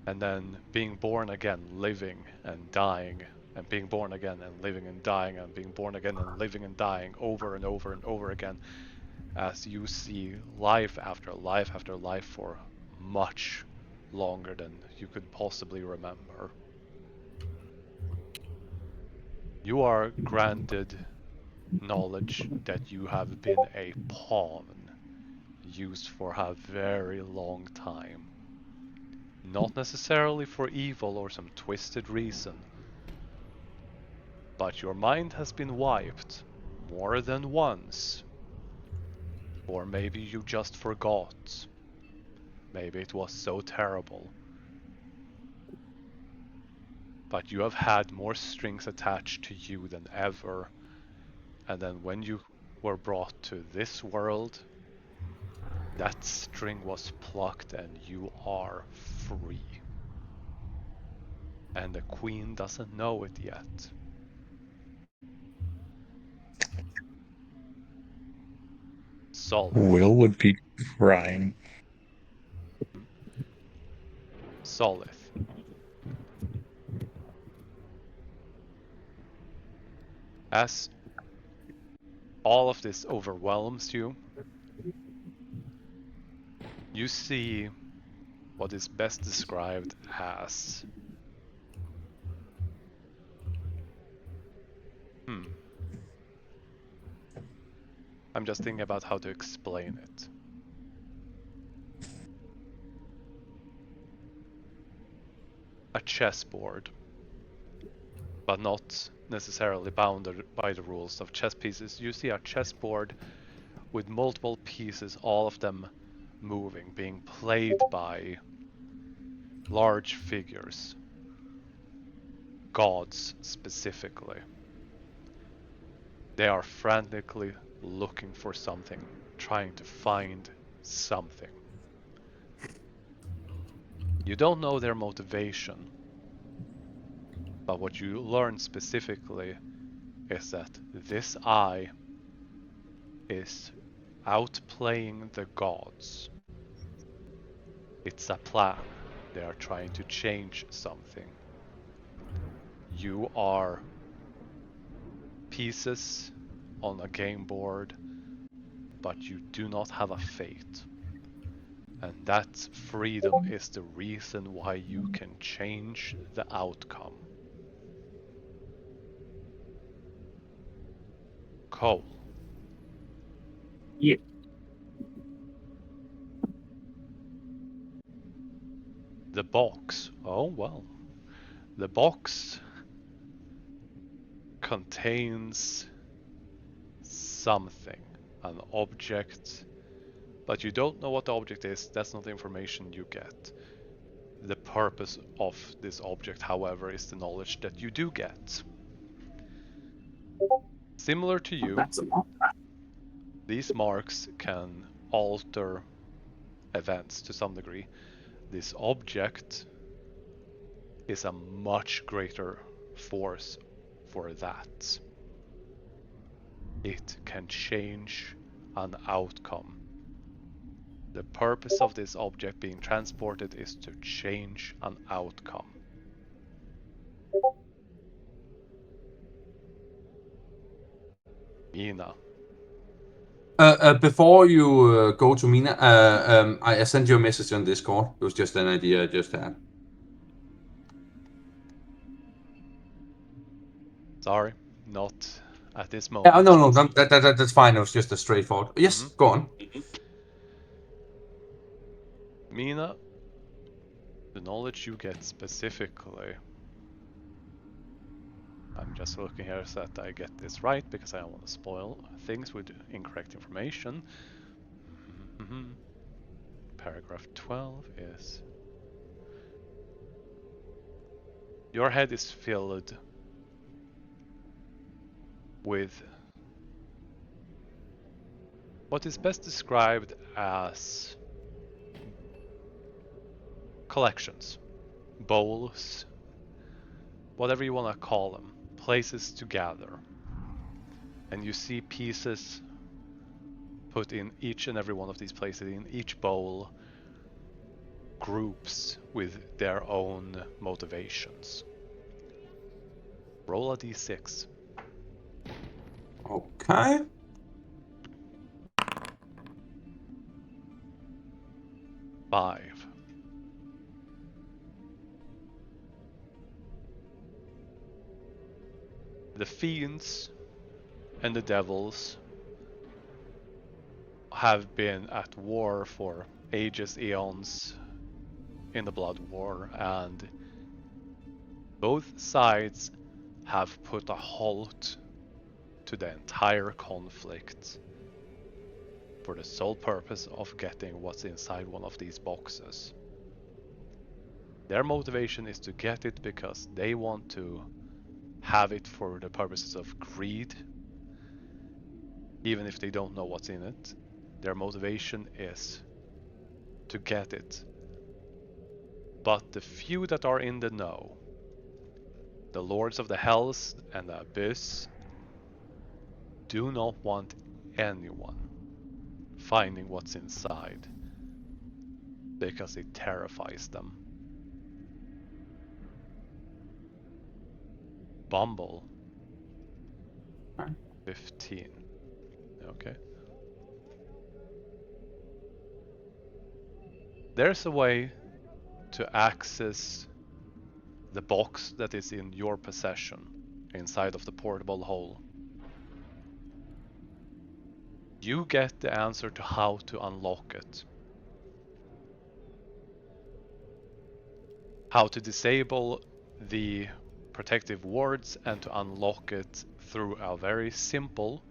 and then being born again, living and dying, and being born again and living and dying, and being born again and living and dying over and over and over again, as you see life after life after life for much longer than you could possibly remember. You are granted knowledge that you have been a pawn used for a very long time. Not necessarily for evil or some twisted reason, but your mind has been wiped more than once. Or maybe you just forgot. Maybe it was so terrible. But you have had more strings attached to you than ever, and then when you were brought to this world, that string was plucked and you are free. And the queen doesn't know it yet. Solid. Will would be crying. Solith. As all of this overwhelms you, you see what is best described as I'm just thinking about how to explain it. A chessboard, but not necessarily bounded by the rules of chess pieces. You see a chessboard with multiple pieces, all of them moving, being played by large figures, gods specifically. They are frantically looking for something, trying to find something. You don't know their motivation, but what you learn specifically is that this eye is outplaying the gods. It's a plan. They are trying to change something. You are pieces on a game board, but you do not have a fate. And that freedom is the reason why you can change the outcome. Cole. Yeah. The box. Oh well. The box contains something, an object, but you don't know what the object is. That's not the information you get. The purpose of this object, however, is the knowledge that you do get. Similar to you, That's a lot. these marks can alter events to some degree. This object is a much greater force for that. It can change an outcome. The purpose of this object being transported is to change an outcome. Mina. Before you go to Mina, I sent you a message on Discord. It was just an idea I just had. Sorry, not at this moment. Yeah, no, that's fine. It was just a straightforward. Yes, go on. Mina, the knowledge you get specifically. I'm just looking here so that I get this right because I don't want to spoil things with incorrect information. Paragraph 12 is your head is filled with what is best described as collections, bowls, whatever you want to call them, places to gather. And you see pieces put in each and every one of these places, in each bowl, groups with their own motivations. Roll a d6. Okay. Five. The fiends and the devils have been at war for ages, eons in the Blood War, and both sides have put a halt to the entire conflict for the sole purpose of getting what's inside one of these boxes. Their motivation is to get it because they want to have it for the purposes of greed, even if they don't know what's in it. Their motivation is to get it. But the few that are in the know, the Lords of the Hells and the Abyss, do not want anyone finding what's inside because it terrifies them. Bumble. 15. Okay. There's a way to access the box that is in your possession inside of the portable hole. You get the answer to how to unlock it. How to disable the protective wards and to unlock it through a very simple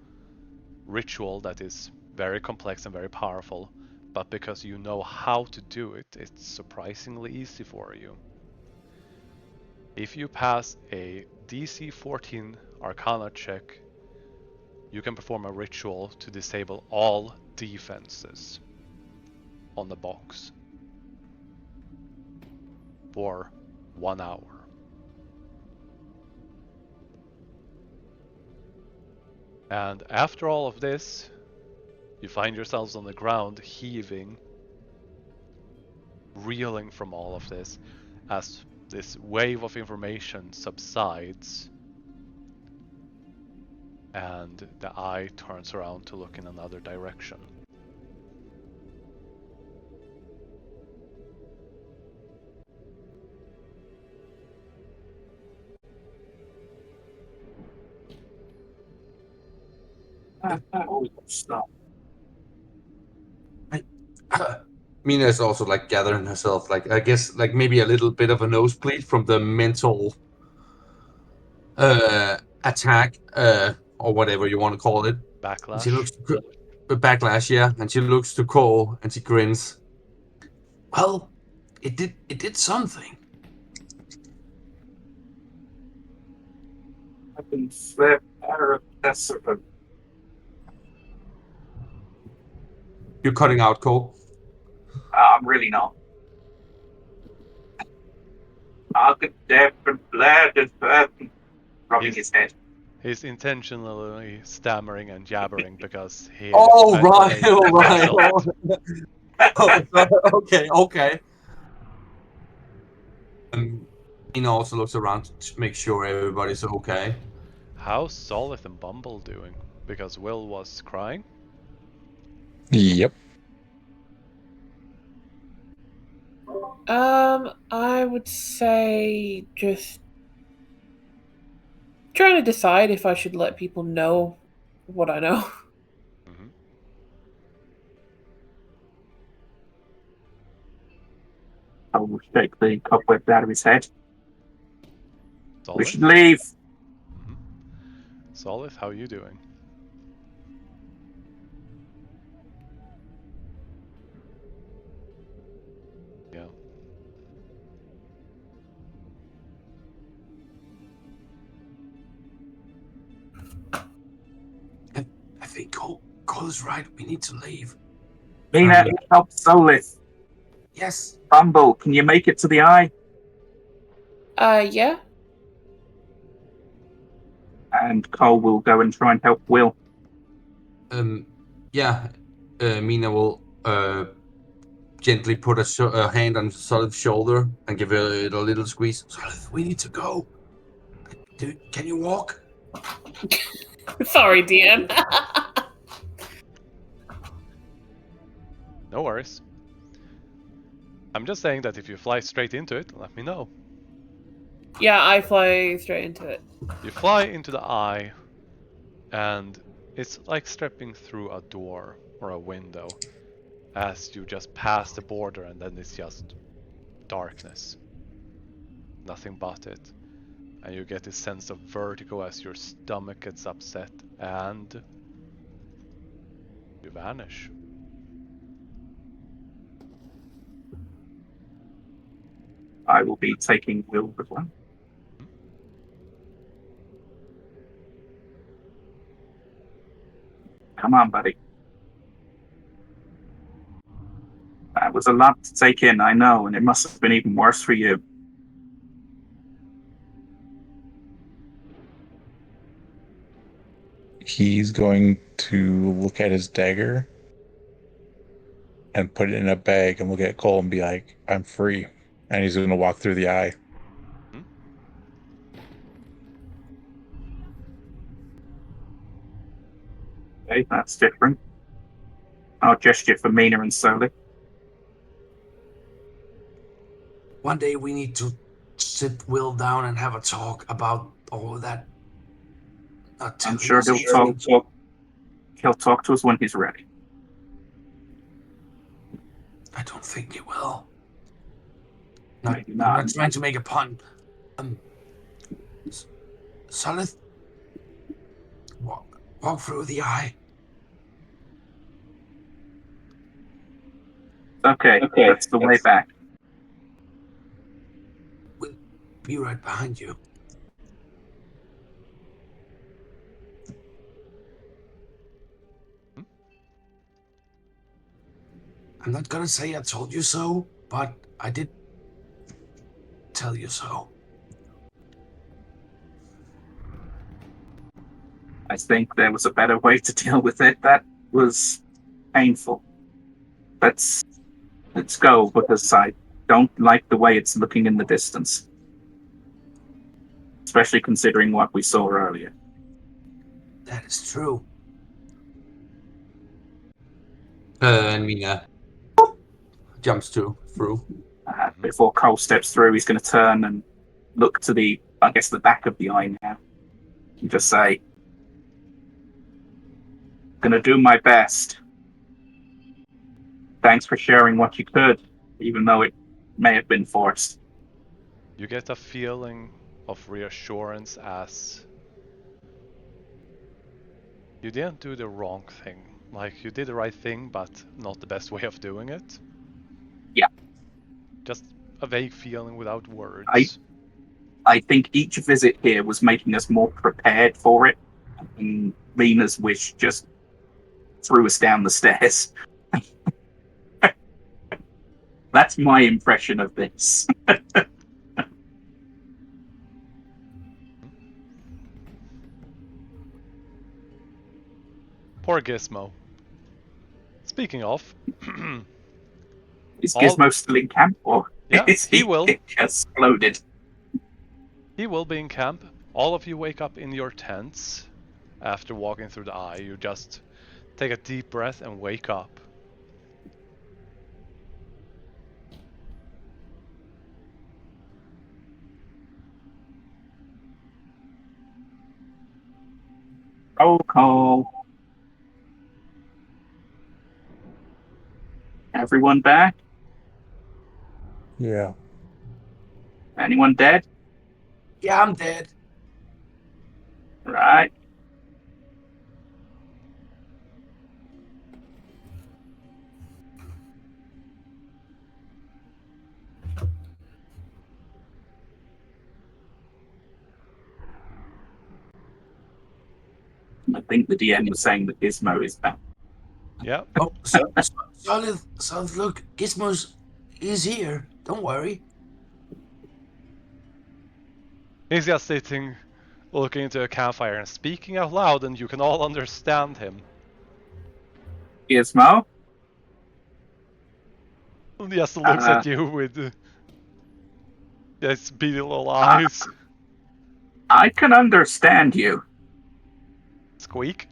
ritual that is very complex and very powerful, but because you know how to do it, it's surprisingly easy for you. If you pass a DC 14 Arcana check, you can perform a ritual to disable all defenses on the box for 1 hour. And after all of this, you find yourselves on the ground heaving, reeling from all of this as this wave of information subsides and the eye turns around to look in another direction. Stop. Mina is also like gathering herself, like I guess like maybe a little bit of a nosebleed from the mental attack or whatever you want to call it. And she Backlash. looks to backlash, yeah, and she looks to Cole and she grins. Well, it did something. I've been flip parapecific. You're cutting out, Cole. I'm really not. I could deaf and bled and rubbing his head. He's intentionally stammering and jabbering because he is Oh right, isolating oh right. himself. Okay. Mina also looks around to make sure everybody's okay. How's Solith and Bumble doing? Because Will was crying? Yep. I would say just trying to decide if I should let people know what I know. Mm-hmm. I will shake the cobwebs out of his head. Solith? We should leave. Mm-hmm. Solith, how are you doing? Yeah. I think Cole is right. We need to leave. Mina, help Solith. Yes. Bumble, can you make it to the eye? Yeah. And Cole will go and try and help Will. Yeah. Mina will gently put a hand on Solid's shoulder and give it a little squeeze. Solid, we need to go. Dude, can you walk? Sorry, DM. No worries. I'm just saying that if you fly straight into it, let me know. Yeah, I fly straight into it. You fly into the eye, and it's like stepping through a door or a window as you just pass the border, and then it's just darkness. Nothing but it. And you get this sense of vertigo as your stomach gets upset, and you vanish. I will be taking Will as well. Come on, buddy. That was a lot to take in, I know, and it must have been even worse for you. He's going to look at his dagger and put it in a bag and look at Cole and be like, I'm free. And he's going to walk through the eye. Okay, that's different. I'll gesture for Mina and Soli. One day we need to sit Will down and have a talk about all of that. I'm sure he'll talk to us when he's ready. I don't think he will. Maybe I'm not. not trying to make a pun. Solid. Walk through the eye. Okay, that's the way back. We'll be right behind you. I'm not gonna say I told you so, but I did tell you so. I think there was a better way to deal with it. That was painful. Let's go, because I don't like the way it's looking in the distance. Especially considering what we saw earlier. That is true. And Mina jumps through. Before Cole steps through, he's going to turn and look to the back of the eye now. And just say, going to do my best. Thanks for sharing what you could, even though it may have been forced. You get a feeling of reassurance as you didn't do the wrong thing. Like, you did the right thing, but not the best way of doing it. Yeah. Just a vague feeling without words. I think each visit here was making us more prepared for it, and Mina's wish just threw us down the stairs. That's my impression of this. Poor Gizmo. Speaking of... Is Gizmo still in camp, or yeah, is he will. Exploded? He will be in camp. All of you wake up in your tents after walking through the eye. You just take a deep breath and wake up. Roll call. Everyone back? Yeah. Anyone dead? Yeah, I'm dead. Right. I think the DM was saying that Gizmo is back. Yeah. Oh, Solid, look, Gizmo's is here. Don't worry. He's just sitting, looking into a campfire and speaking out loud, and you can all understand him. Gizmo? He just looks at you with his beady little eyes. I can understand you. Squeak.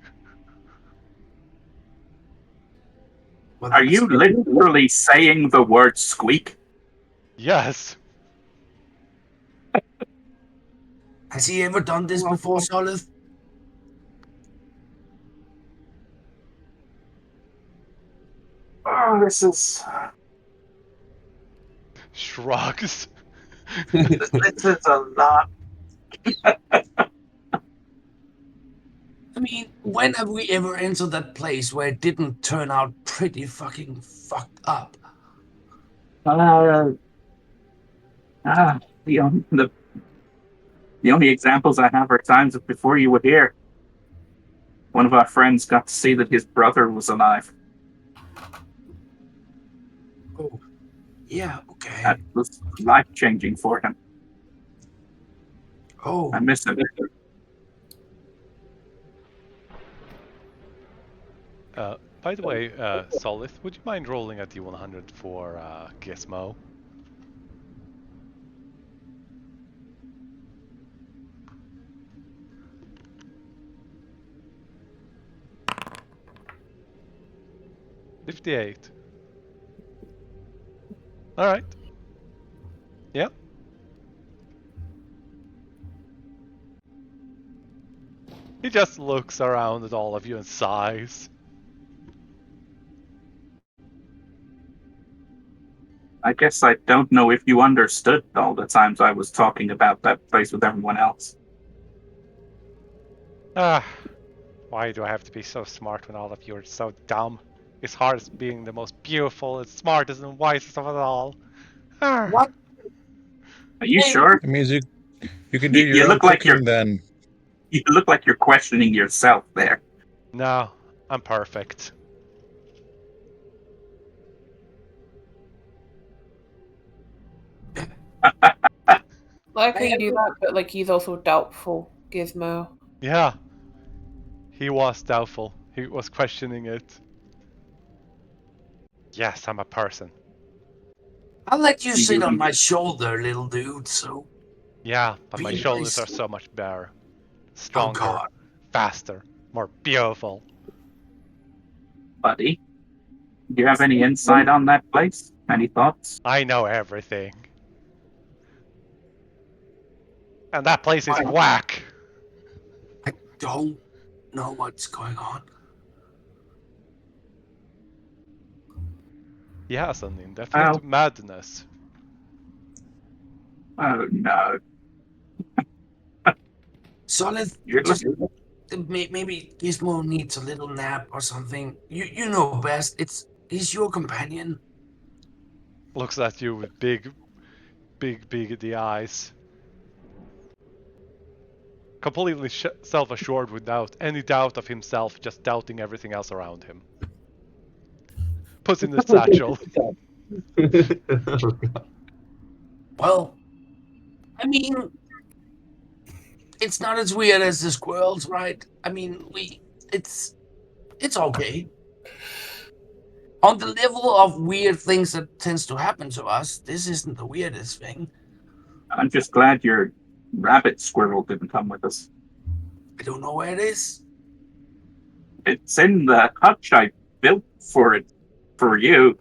Well, Are you literally saying the word squeak? Yes. Has he ever done this before, Solid? Oh, this is... Shrugs. this is a lot. I mean, when have we ever entered that place where it didn't turn out pretty fucking fucked up? The only examples I have are times before you were here. One of our friends got to see that his brother was alive. Oh, yeah, okay. That was life-changing for him. Oh, I miss him. By the way, Solith, would you mind rolling a D100 for Gizmo? $58. All right. Yeah. He just looks around at all of you and sighs. I guess I don't know if you understood all the times I was talking about that place with everyone else. Ah, why do I have to be so smart when all of you are so dumb? It's hard as being the most beautiful and smartest and wisest of us all. Ah. what? Are you sure? It means you can do You your own look like cooking then. You look like you're questioning yourself there. No, I'm perfect. Like how you do that, but like he's also doubtful, Gizmo. Yeah. He was doubtful. He was questioning it. Yes, I'm a person. I'll let you You sit on can- my shoulder, little dude, so... Yeah, but my Be shoulders nice. are so much better. Oh, Stronger, God. faster, more beautiful. Buddy, do you have any insight on that place? Any thoughts? I know everything. And that place is Wow. whack. I don't know what's going on. He has an indefinite Well- madness. Oh no. Solid, You're just looking- maybe Gizmo needs a little nap or something. You know best. He's your companion. Looks at you with big the eyes. Completely self-assured without any doubt of himself, just doubting everything else around him. Puts in the satchel. Well, I mean, it's not as weird as the squirrels, right? I mean, it's okay. On the level of weird things that tends to happen to us, this isn't the weirdest thing. I'm just glad your rabbit squirrel didn't come with us. I don't know where it is. It's in the hutch I built for you.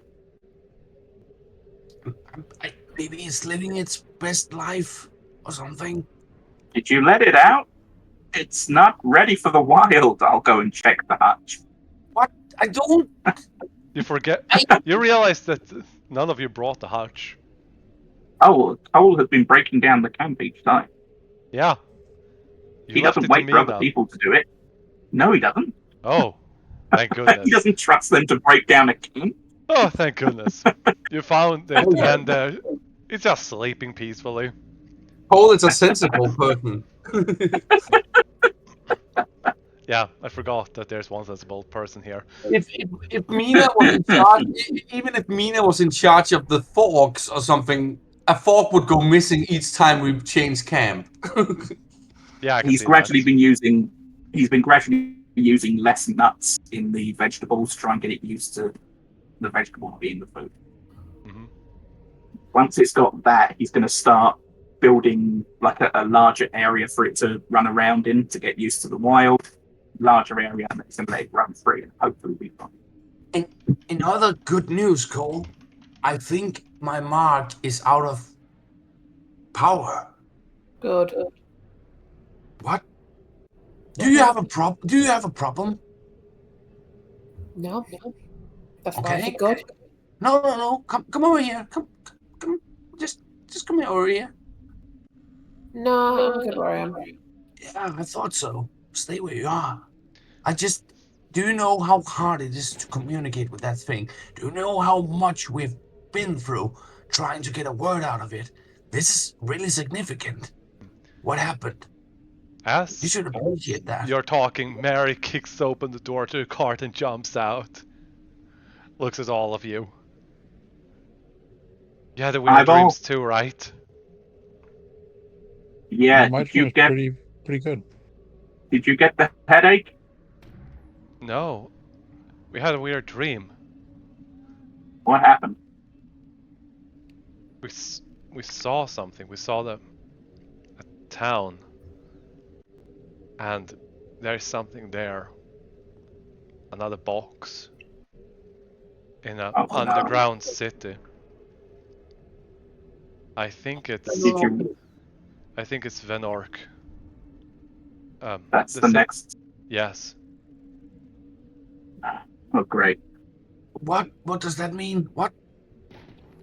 Maybe it's living its best life or something. Did you let it out? It's not ready for the wild. I'll go and check the hutch. What? I don't. You forget. You realize that none of you brought the hutch. Oh, Cole has been breaking down the camp each time. Yeah. You He left doesn't it to wait me for other now. people to do it. No, he doesn't. Oh, thank goodness. He doesn't trust them to break down a camp. Oh, thank goodness. You found it, and it's just sleeping peacefully. Paul is a sensible person. Yeah, I forgot that there's one sensible person here. If Mina was in charge, even if Mina was in charge of the forks or something, a fork would go missing each time we change camp. Yeah, I can He's see gradually that. been gradually using less nuts in the vegetables to try and get it used to the vegetable being the food. Mm-hmm. Once it's got that, he's going to start building like a larger area for it to run around in to get used to the wild. Larger area, and he's going to let it run free and hopefully be fine. In other good news, Cole, I think my mark is out of power. Good. What? Do you have a problem? No. That's Okay. okay. Good. No. Come over here. Come. Just come over here. No, I'm good where I am. Yeah, I thought so. Stay where you are. Do you know how hard it is to communicate with that thing? Do you know how much we've been through trying to get a word out of it? This is really significant. What happened? You As should appreciate that. you're talking, Mary kicks open the door to the cart and jumps out. Looks at all of you. You had the weird Eyeball? dreams too, right? Yeah. My Did you dream was get? pretty good. Did you get the headache? No. We had a weird dream. What happened? We saw something. We saw a town. And there's something there. Another box. In an Oh, no. underground city. I think it's Did you? Venork. That's the next. Yes. Oh, great. What? What does that mean? What?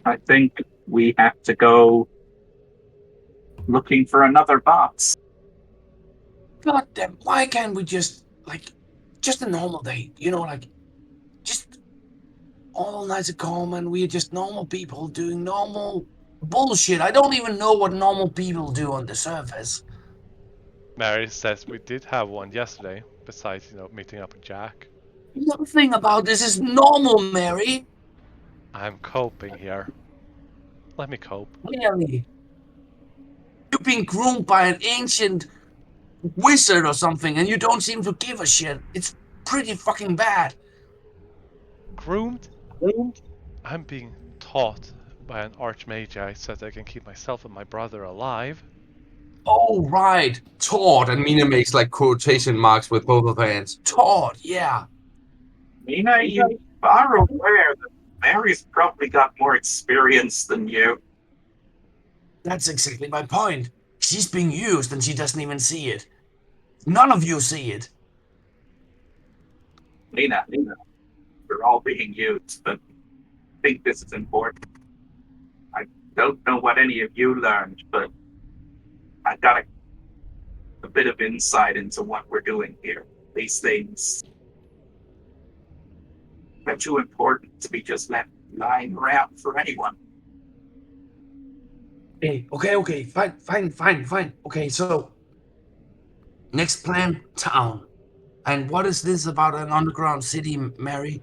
I think we have to go looking for another box. God damn! Why can't we just just a normal day? You know, just all nice and calm, and we're just normal people doing normal bullshit. I don't even know what normal people do on the surface. Mary says we did have one yesterday, besides, meeting up with Jack. Nothing about this is normal, Mary. I'm coping here. Let me cope. Mary, you're being groomed by an ancient wizard or something, and you don't seem to give a shit. It's pretty fucking bad. Groomed? I'm being taught by an archmagi so that I can keep myself and my brother alive. Oh, right. Taught. And Mina makes quotation marks with both of her hands. Taught, yeah. Mina, you are aware that Mary's probably got more experience than you. That's exactly my point. She's being used and she doesn't even see it. None of you see it. Mina, we're all being used, but I think this is important. I don't know what any of you learned, but I got a bit of insight into what we're doing here. These things are too important to be just left lying around for anyone. Hey, okay, fine. Okay, so next plan, town. And what is this about an underground city, Mary?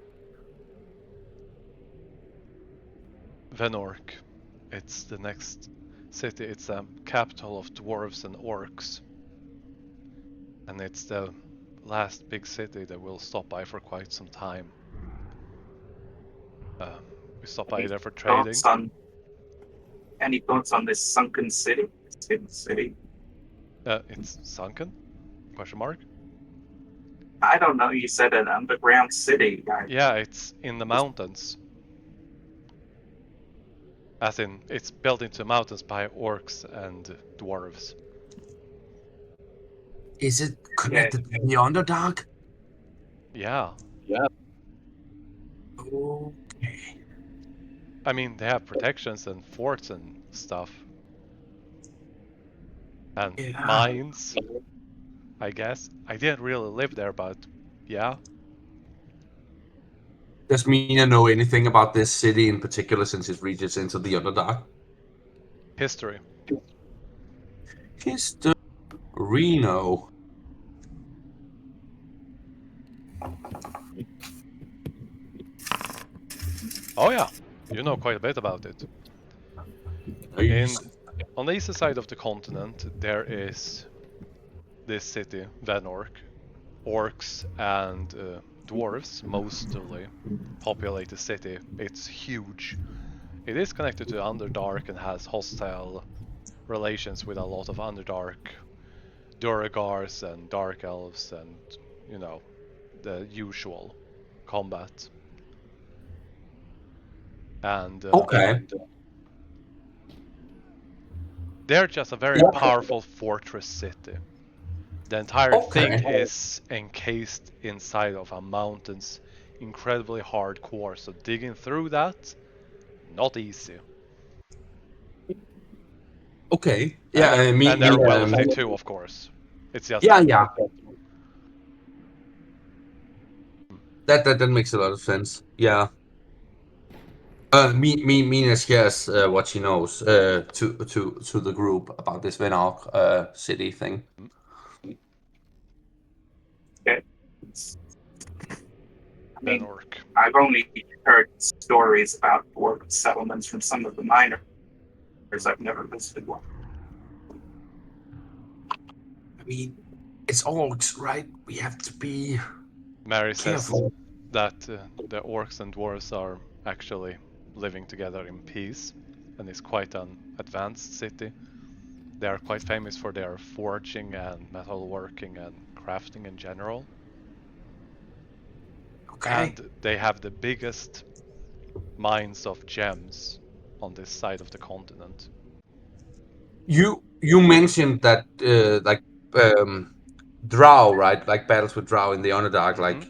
Venork. It's the next city. It's the capital of dwarves and orcs. And it's the last big city that we'll stop by for quite some time. We stop by there for trading. Any thoughts on this sunken city? This hidden city? It's sunken? Question mark? I don't know. You said an underground city. Yeah, it's in the mountains. As in, it's built into mountains by orcs and dwarves. Is it connected to the Underdark? Yeah. Okay. I mean, they have protections and forts and stuff. And mines, I guess. I didn't really live there, but yeah. Does Mina know anything about this city in particular since it reaches into the Underdark? History. Reno. Oh yeah, you know quite a bit about it. On the east side of the continent, there is this city, Venork. Orcs and dwarves mostly populate the city. It's huge. It is connected to Underdark and has hostile relations with a lot of Underdark Duragars and Dark Elves and, the usual combat. And they're just a very powerful fortress city. The entire thing is encased inside of a mountain's incredibly hard core, so digging through that, not easy. Okay. Yeah, and they're wealthy too, of course. It's just yeah. That makes a lot of sense. Yeah. Mina shares what she knows to the group about this Venark city thing. Okay. I Then mean, orc. I've only heard stories about orc settlements from some of the miners. I've never visited one. I mean, it's orcs, right? We have to be Mary says careful. that the orcs and dwarves are actually living together in peace, and it's quite an advanced city. They are quite famous for their forging and metalworking and crafting in general. Okay. And they have the biggest mines of gems on this side of the continent. You mentioned that drow, right? Like battles with drow in the Underdark. Like,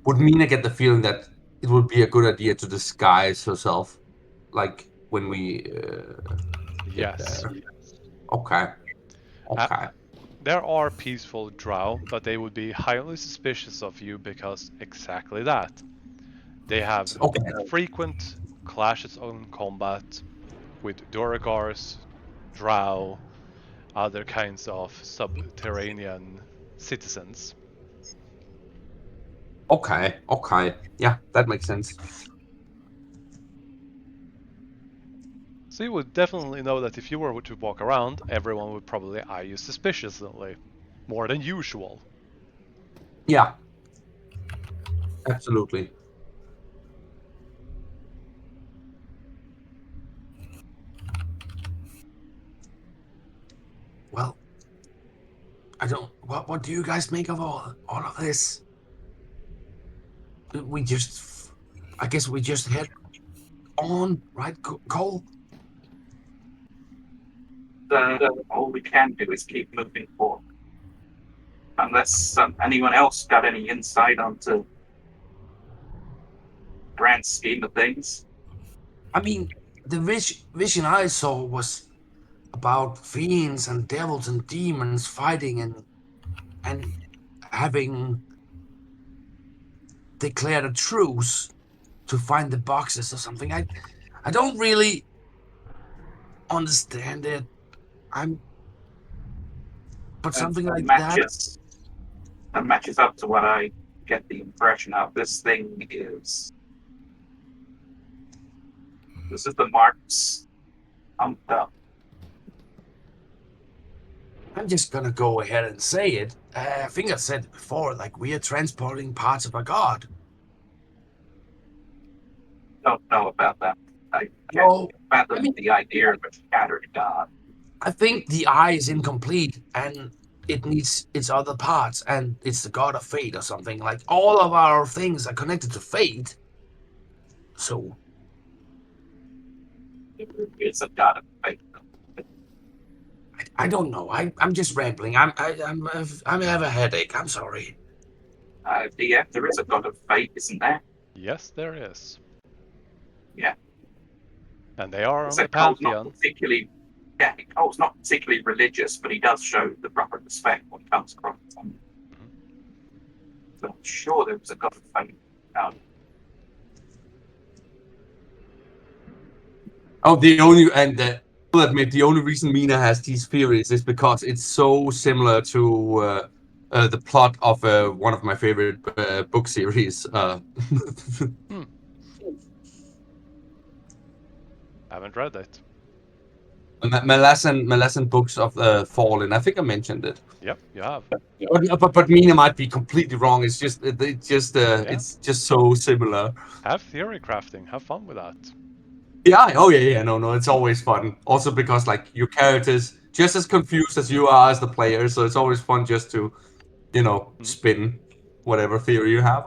would Mina get the feeling that it would be a good idea to disguise herself, like when we get Yes. there? Okay. Okay. There are peaceful drow, but they would be highly suspicious of you because exactly that. They have Okay. frequent clashes on combat with Duragars, drow, other kinds of subterranean citizens. Okay. Okay. Yeah, that makes sense. So you would definitely know that if you were to walk around, everyone would probably eye you suspiciously, more than usual. Yeah. Absolutely. Well, I don't. What do you guys make of all of this? We just, I guess we just head on, right, Cole? All we can do is keep moving forward. Unless anyone else got any insight onto grand scheme of things. I mean, the vision I saw was about fiends and devils and demons fighting and having declared a truce to find the boxes or something. I don't really understand it. But something like that. That matches up to what I get the impression of. This is the marks pumped up. I'm just gonna go ahead and say it. I think I said it before, like we are transporting parts of a god. Don't know about that. I No, can't fathom the idea of a scattered god. I think the eye is incomplete and it needs its other parts, and it's the god of fate or something. Like all of our things are connected to fate. So It's a god of fate. I don't know. I'm just rambling. I have a headache. I'm sorry. Yeah, there is a god of fate, isn't there? Yes, there is. Yeah. And they are on the Cole's not pantheon. particularly, Cole's not particularly religious, but he does show the proper respect when he comes across him. So I'm sure there was a god of fate. Oh, the only and I'll admit the only reason Mina has these theories is because it's so similar to the plot of one of my favorite book series. Haven't read it. Melassan Books of Fallen. I think I mentioned it. Yep, you have. But Mina might be completely wrong. It's just it's just so similar. Have theory crafting. Have fun with that. Yeah. Oh yeah. No. It's always fun. Also because like your character's just as confused as you are as the player, so it's always fun just to, spin whatever theory you have.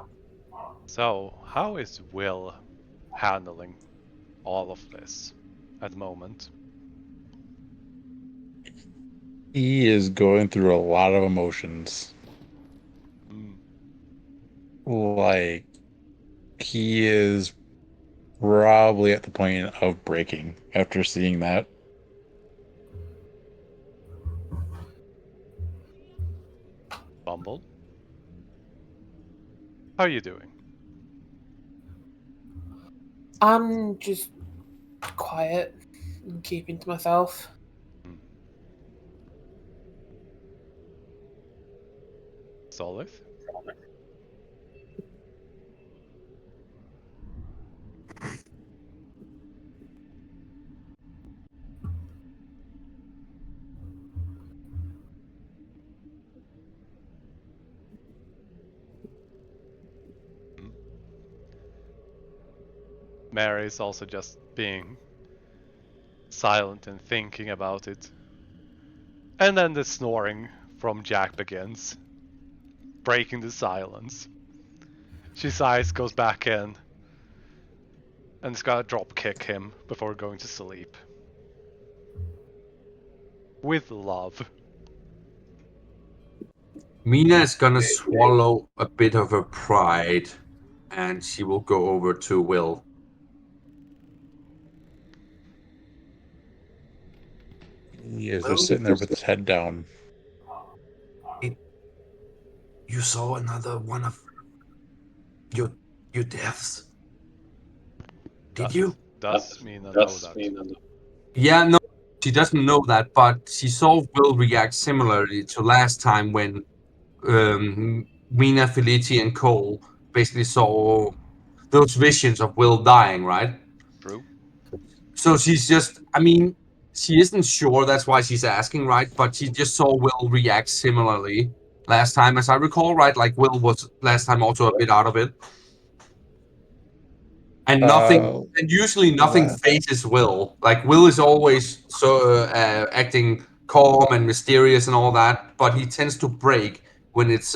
So, how is Will handling all of this at the moment? He is going through a lot of emotions. Like, he is probably at the point of breaking after seeing that. Bumble? How are you doing? I'm just quiet and keeping to myself. Solith. Mary is also just being silent and thinking about it. And then the snoring from Jack begins, breaking the silence. She sighs, goes back in, and is gonna drop kick him before going to sleep. With love. Mina is gonna swallow a bit of her pride, and she will go over to Will. He is just sitting there with his head down. You saw another one of your deaths. Did you? Does Mina know that? Yeah, no, she doesn't know that, but she saw Will react similarly to last time when Mina, Felici, and Cole basically saw those visions of Will dying, right? True. So she's just, I mean, she isn't sure, that's why she's asking, right? But she just saw Will react similarly last time, as I recall, right? Like Will was last time also a bit out of it. And nothing, and usually nothing phases Will. Like Will is always so acting calm and mysterious and all that, but he tends to break when it's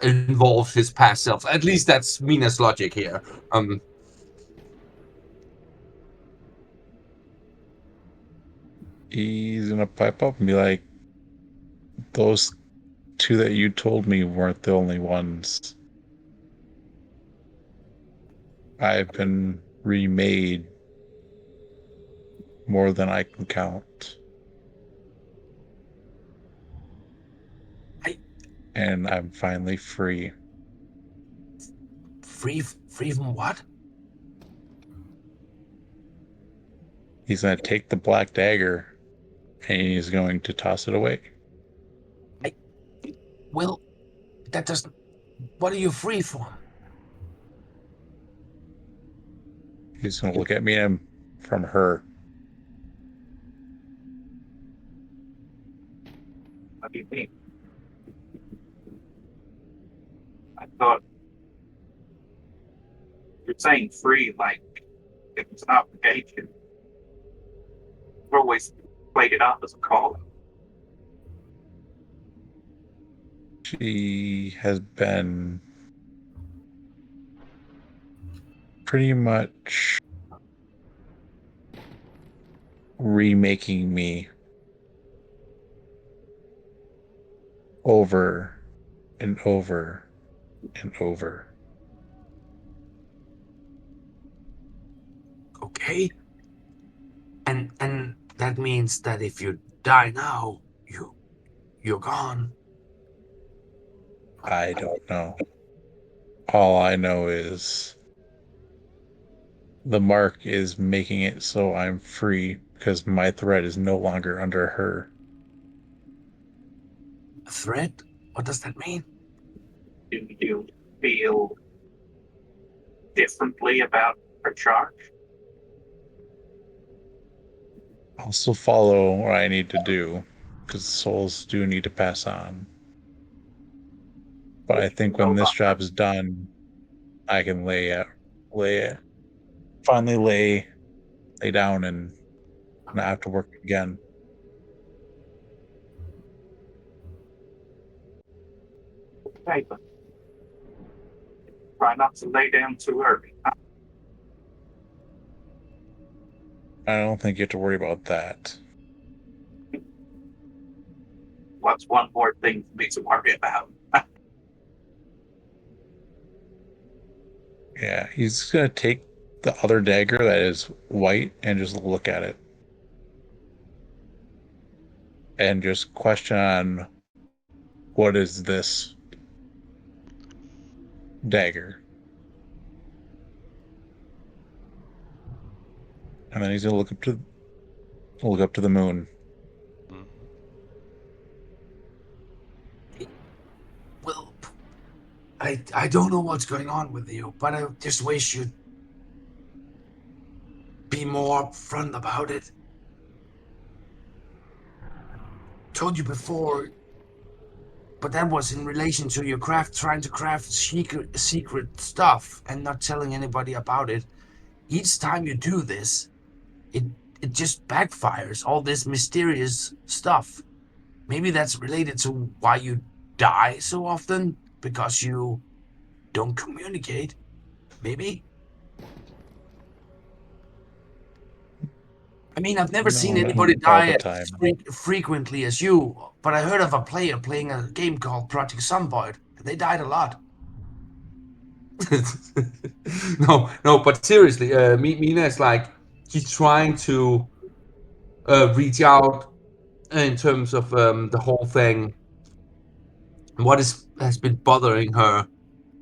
involves his past self. At least that's Mina's logic here. He's gonna pipe up and be like, those two that you told me weren't the only ones. I've been remade more than I can count. And I'm finally free. Free from what? He's going to take the black dagger and he's going to toss it away. Well, that doesn't. What are you free from? He's going to look at me and from her. What do you mean? I thought you're saying free like it was an obligation. We've always played it off as a call. She has been pretty much remaking me over and over and over. Okay. And that means that if you die now, you're gone. I don't know. All I know is the mark is making it so I'm free because my threat is no longer under her. A threat? What does that mean? Do you feel differently about her charge? I'll still follow what I need to do because souls do need to pass on. But I think when this job is done, I can finally lay down and not have to work again. Okay, but try not to lay down too early. I don't think you have to worry about that. What's one more thing for me to worry about? Yeah, he's gonna take the other dagger that is white and just look at it. And just question on what is this dagger? And then he's gonna look up to the moon. Mm-hmm. I don't know what's going on with you, but I just wish you'd be more upfront about it. Told you before, but that was in relation to your trying to craft secret stuff and not telling anybody about it. Each time you do this, it just backfires, all this mysterious stuff. Maybe that's related to why you die so often, because you don't communicate. Maybe. I mean, I've never seen anybody all the die time. as frequently as you, but I heard of a player playing a game called Project Sunvoid. They died a lot. No, but seriously, Mina is like, she's trying to reach out in terms of the whole thing. What has been bothering her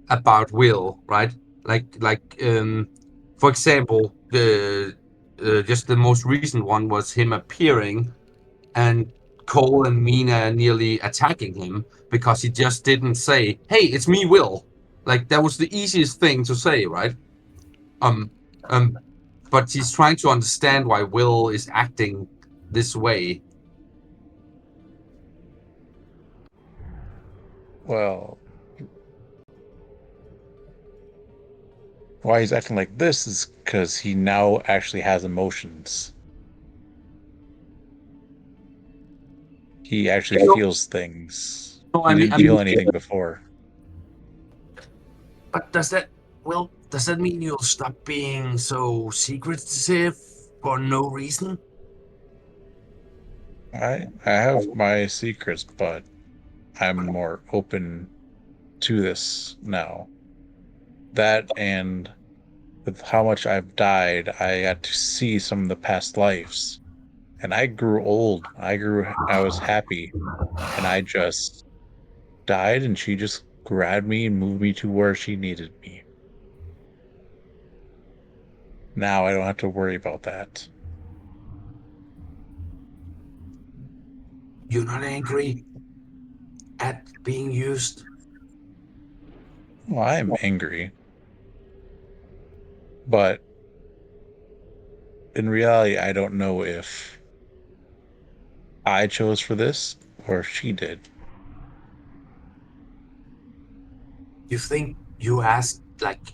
about Will, right? For example, just the most recent one was him appearing and Cole and Mina nearly attacking him because he just didn't say, "Hey, it's me, Will." Like that was the easiest thing to say, right? Um, um, but she's trying to understand why Will is acting this way. Well, why he's acting like this is because he now actually has emotions. He actually feels things. No, He I didn't mean, feel anything before. but does that mean you'll stop being so secretive for no reason? I have my secrets, but I'm more open to this now. That and with how much I've died, I got to see some of the past lives. And I grew old. I was happy. And I just died and she just grabbed me and moved me to where she needed me. Now I don't have to worry about that. You're not angry at being used? Well, I'm angry. But in reality, I don't know if I chose for this or if she did. You think you asked, like,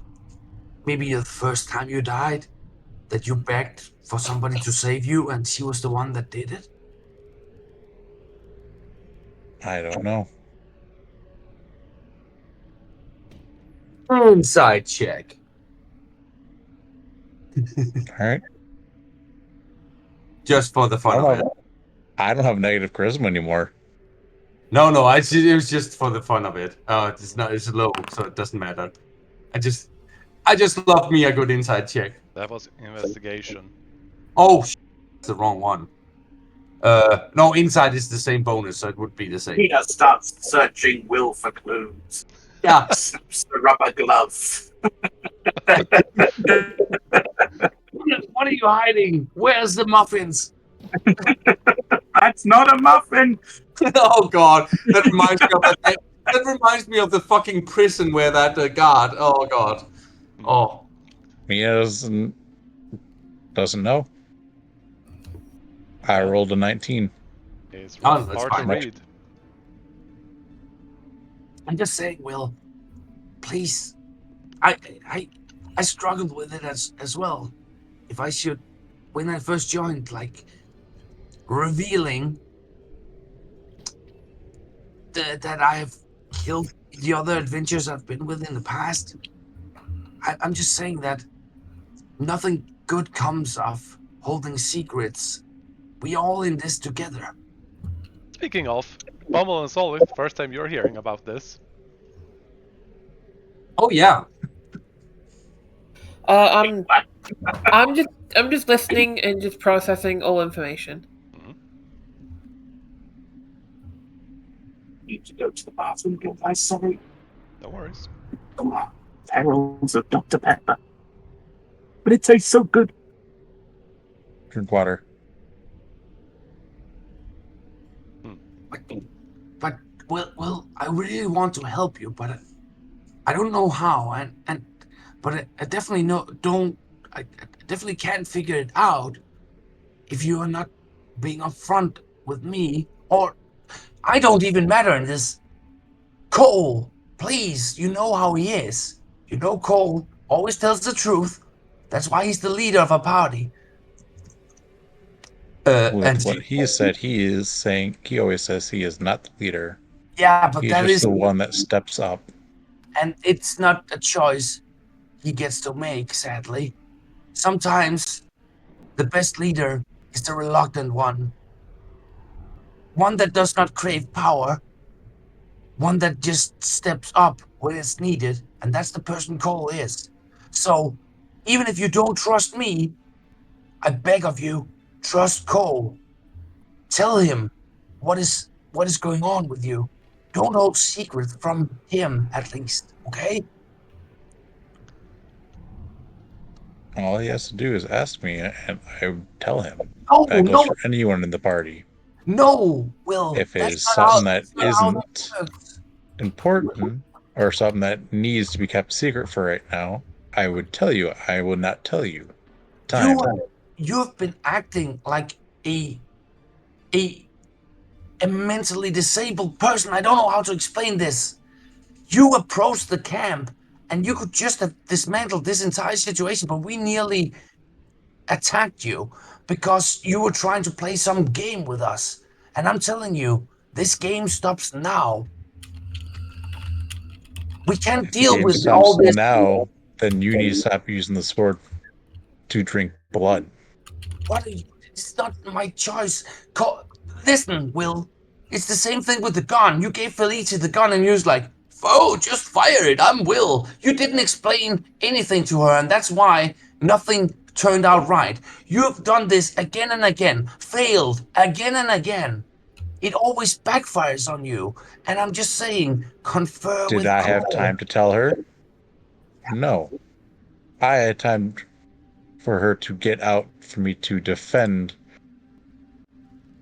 maybe the first time you died, that you begged for somebody to save you and she was the one that did it? I don't know. Inside check. All right. Just for the fun of it. I don't have negative charisma anymore. No, it was just for the fun of it. It's low, so it doesn't matter. I just love me a good inside check. That was investigation. Oh, that's the wrong one. No, inside is the same bonus, so it would be the same. Peter starts searching Will for clues. Yeah. Snaps the rubber glove. What are you hiding? Where's the muffins? That's not a muffin. Oh God, that reminds me of that. That reminds me of the fucking prison where that guard. Oh God. Oh. Mia doesn't know. I rolled a 19. It's Oh, that's hard to fine. read. I'm just saying, Will, please. I struggled with it as well. If I should, when I first joined, like, revealing that I have killed the other adventures I've been with in the past. I'm just saying that nothing good comes of holding secrets. We all in this together. Speaking of, Bumble and Solid, first time you're hearing about this. Oh yeah. I'm just listening and just processing all information. Need to go to the bathroom, guys. Sorry. No worries. Come on. Perils of Dr. Pepper. But it tastes so good. Drink water. But well, I really want to help you, but I don't know how, but I definitely I definitely can't figure it out if you are not being upfront with me, or I don't even matter in this. Cole, please, you know how he is. You know Cole always tells the truth. That's why he's the leader of a party. With what he said, he always says he is not the leader. Yeah, but He's that just is, the one that steps up. and it's not a choice he gets to make, sadly. Sometimes the best leader is the reluctant one that does not crave power, one that just steps up when it's needed, and that's the person Cole is. So, even if you don't trust me, I beg of you, trust Cole. Tell him what is going on with you. Don't hold secrets from him, at least, okay? All he has to do is ask me, and I would tell him. No, That goes no, for anyone in the party. no, Will. If it That's is not how something that that's not how that isn't works. important or something that needs to be kept secret for right now, I would tell you. I will not tell you. Time. You've been acting like a a mentally disabled person. I don't know how to explain this. You approached the camp and you could just have dismantled this entire situation, but we nearly attacked you because you were trying to play some game with us. And I'm telling you, this game stops now. We can't If the deal game with all stops this. now, then you need to stop using the sword to drink blood. What are you? It's not my choice. Listen, Will. It's the same thing with the gun. You gave Felicia the gun and you was like, "Oh, just fire it. I'm Will." You didn't explain anything to her, and that's why nothing turned out right. You've done this again and again, failed again and again. It always backfires on you. And I'm just saying, confer Did with I have Cole. time to tell her? No. I had time for her to get out for me to defend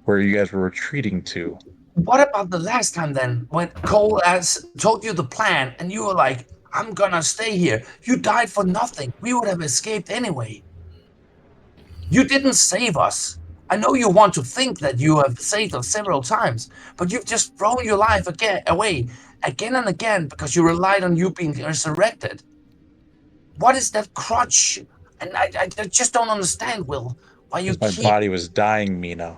where you guys were retreating to. What about the last time then, when Cole has told you the plan and you were like, "I'm gonna stay here"? You died for nothing. We would have escaped anyway. You didn't save us. I know you want to think that you have saved us several times, but you've just thrown your life away again and again because you relied on you being resurrected. What is that crutch? And I just don't understand, Will, why you Because my keep. body was dying, Mina.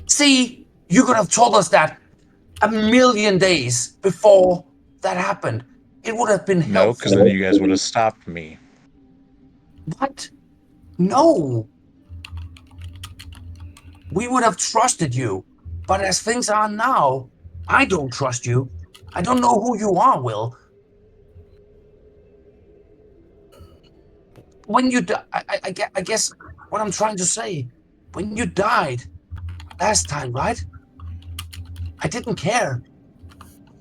See, you could have told us that a million days before that happened. It would have been No, because then helpful. you guys would have stopped me. What? No. We would have trusted you. But as things are now, I don't trust you. I don't know who you are, Will. When you I guess what I'm trying to say, when you died last time, right? I didn't care.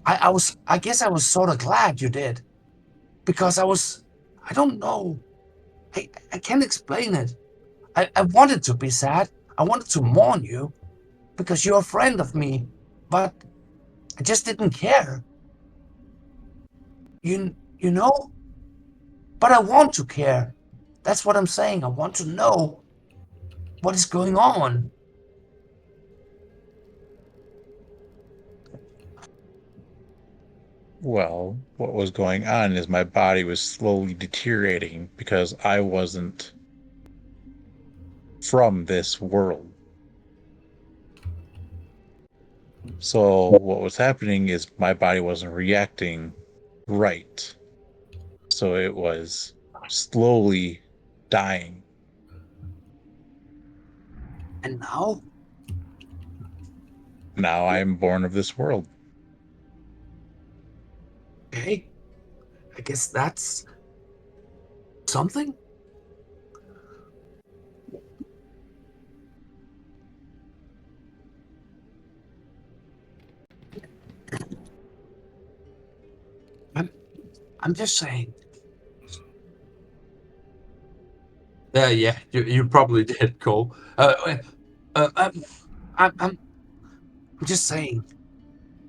I guess I was sort of glad you did. Because I don't know. I can't explain it. I wanted to be sad. I wanted to mourn you because you're a friend of me, but I just didn't care. You know? But I want to care. That's what I'm saying. I want to know what is going on. Well, what was going on is my body was slowly deteriorating because I wasn't from this world. So what was happening is my body wasn't reacting right. So it was slowly dying. And now? Now I am born of this world. Okay. I guess that's something? I'm just saying. Yeah, you probably did, Cole. I'm just saying.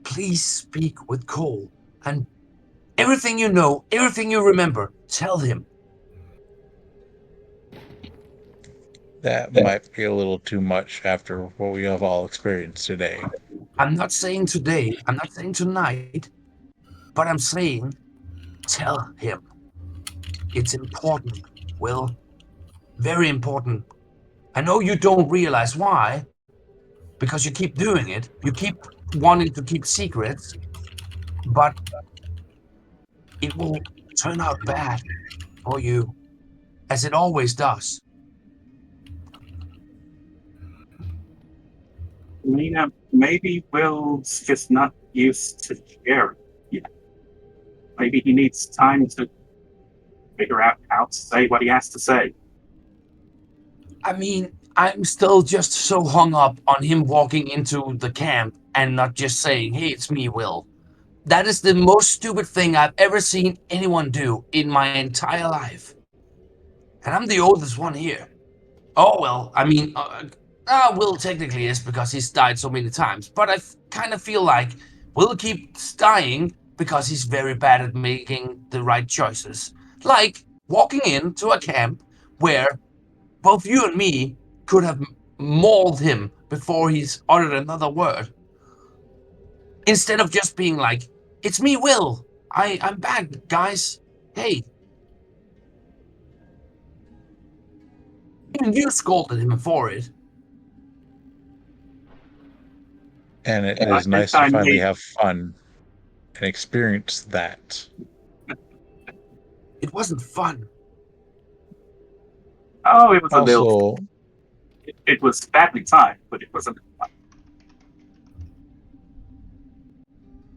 Please speak with Cole and Everything you know, everything you remember, tell him. That might be a little too much after what we have all experienced today. I'm not saying today, I'm not saying tonight, but I'm saying tell him. It's important, Will. Very important. I know you don't realize why, because you keep doing it. You keep wanting to keep secrets, but it will turn out bad for you, as it always does. Mina, maybe Will's just not used to sharing. Yeah. Maybe he needs time to figure out how to say what he has to say. I mean, I'm still just so hung up on him walking into the camp and not just saying, hey, it's me, Will. That is the most stupid thing I've ever seen anyone do in my entire life. And I'm the oldest one here. Oh, well, I mean, Will technically is because he's died so many times, but I kind of feel like Will keeps dying because he's very bad at making the right choices. Like walking into a camp where both you and me could have mauled him before he's uttered another word. Instead of just being like, it's me, Will. I'm back, guys. Hey. Even you scolded him for it. And it I is think nice to I finally need- have fun and experience that. It wasn't fun. Oh, it was a little. Also, It was badly timed, but it wasn't.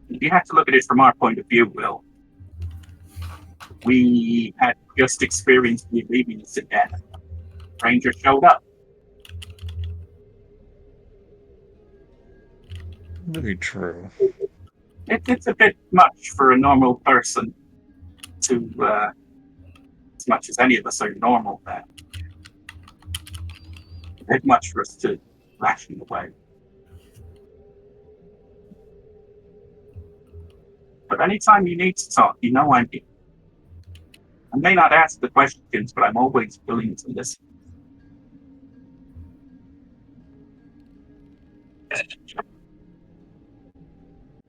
You have to look at it from our point of view, Will. We had just experienced the leaving us again. Ranger showed up. very true. It's a bit much for a normal person to, as much as any of us are normal, that a bit much for us to ration away. But anytime you need to talk, you know I'm here. I may not ask the questions, but I'm always willing to listen.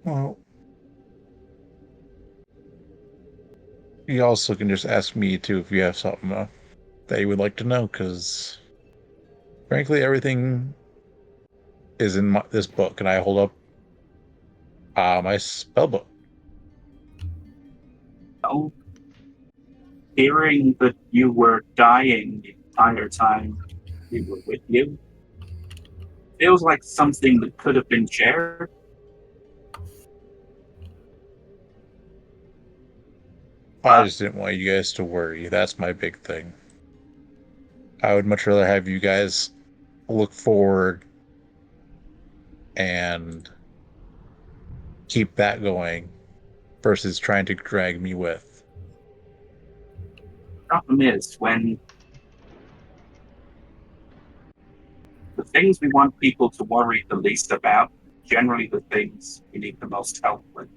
Well, you also can just ask me too if you have something that you would like to know, because frankly, everything is in this book, and I hold up my spell book. Oh, hearing that you were dying the entire time we were with you feels like something that could have been shared. I just didn't want you guys to worry. That's my big thing. I would much rather have you guys look forward and keep that going versus trying to drag me with. Problem is, when the things we want people to worry the least about, generally the things we need the most help with.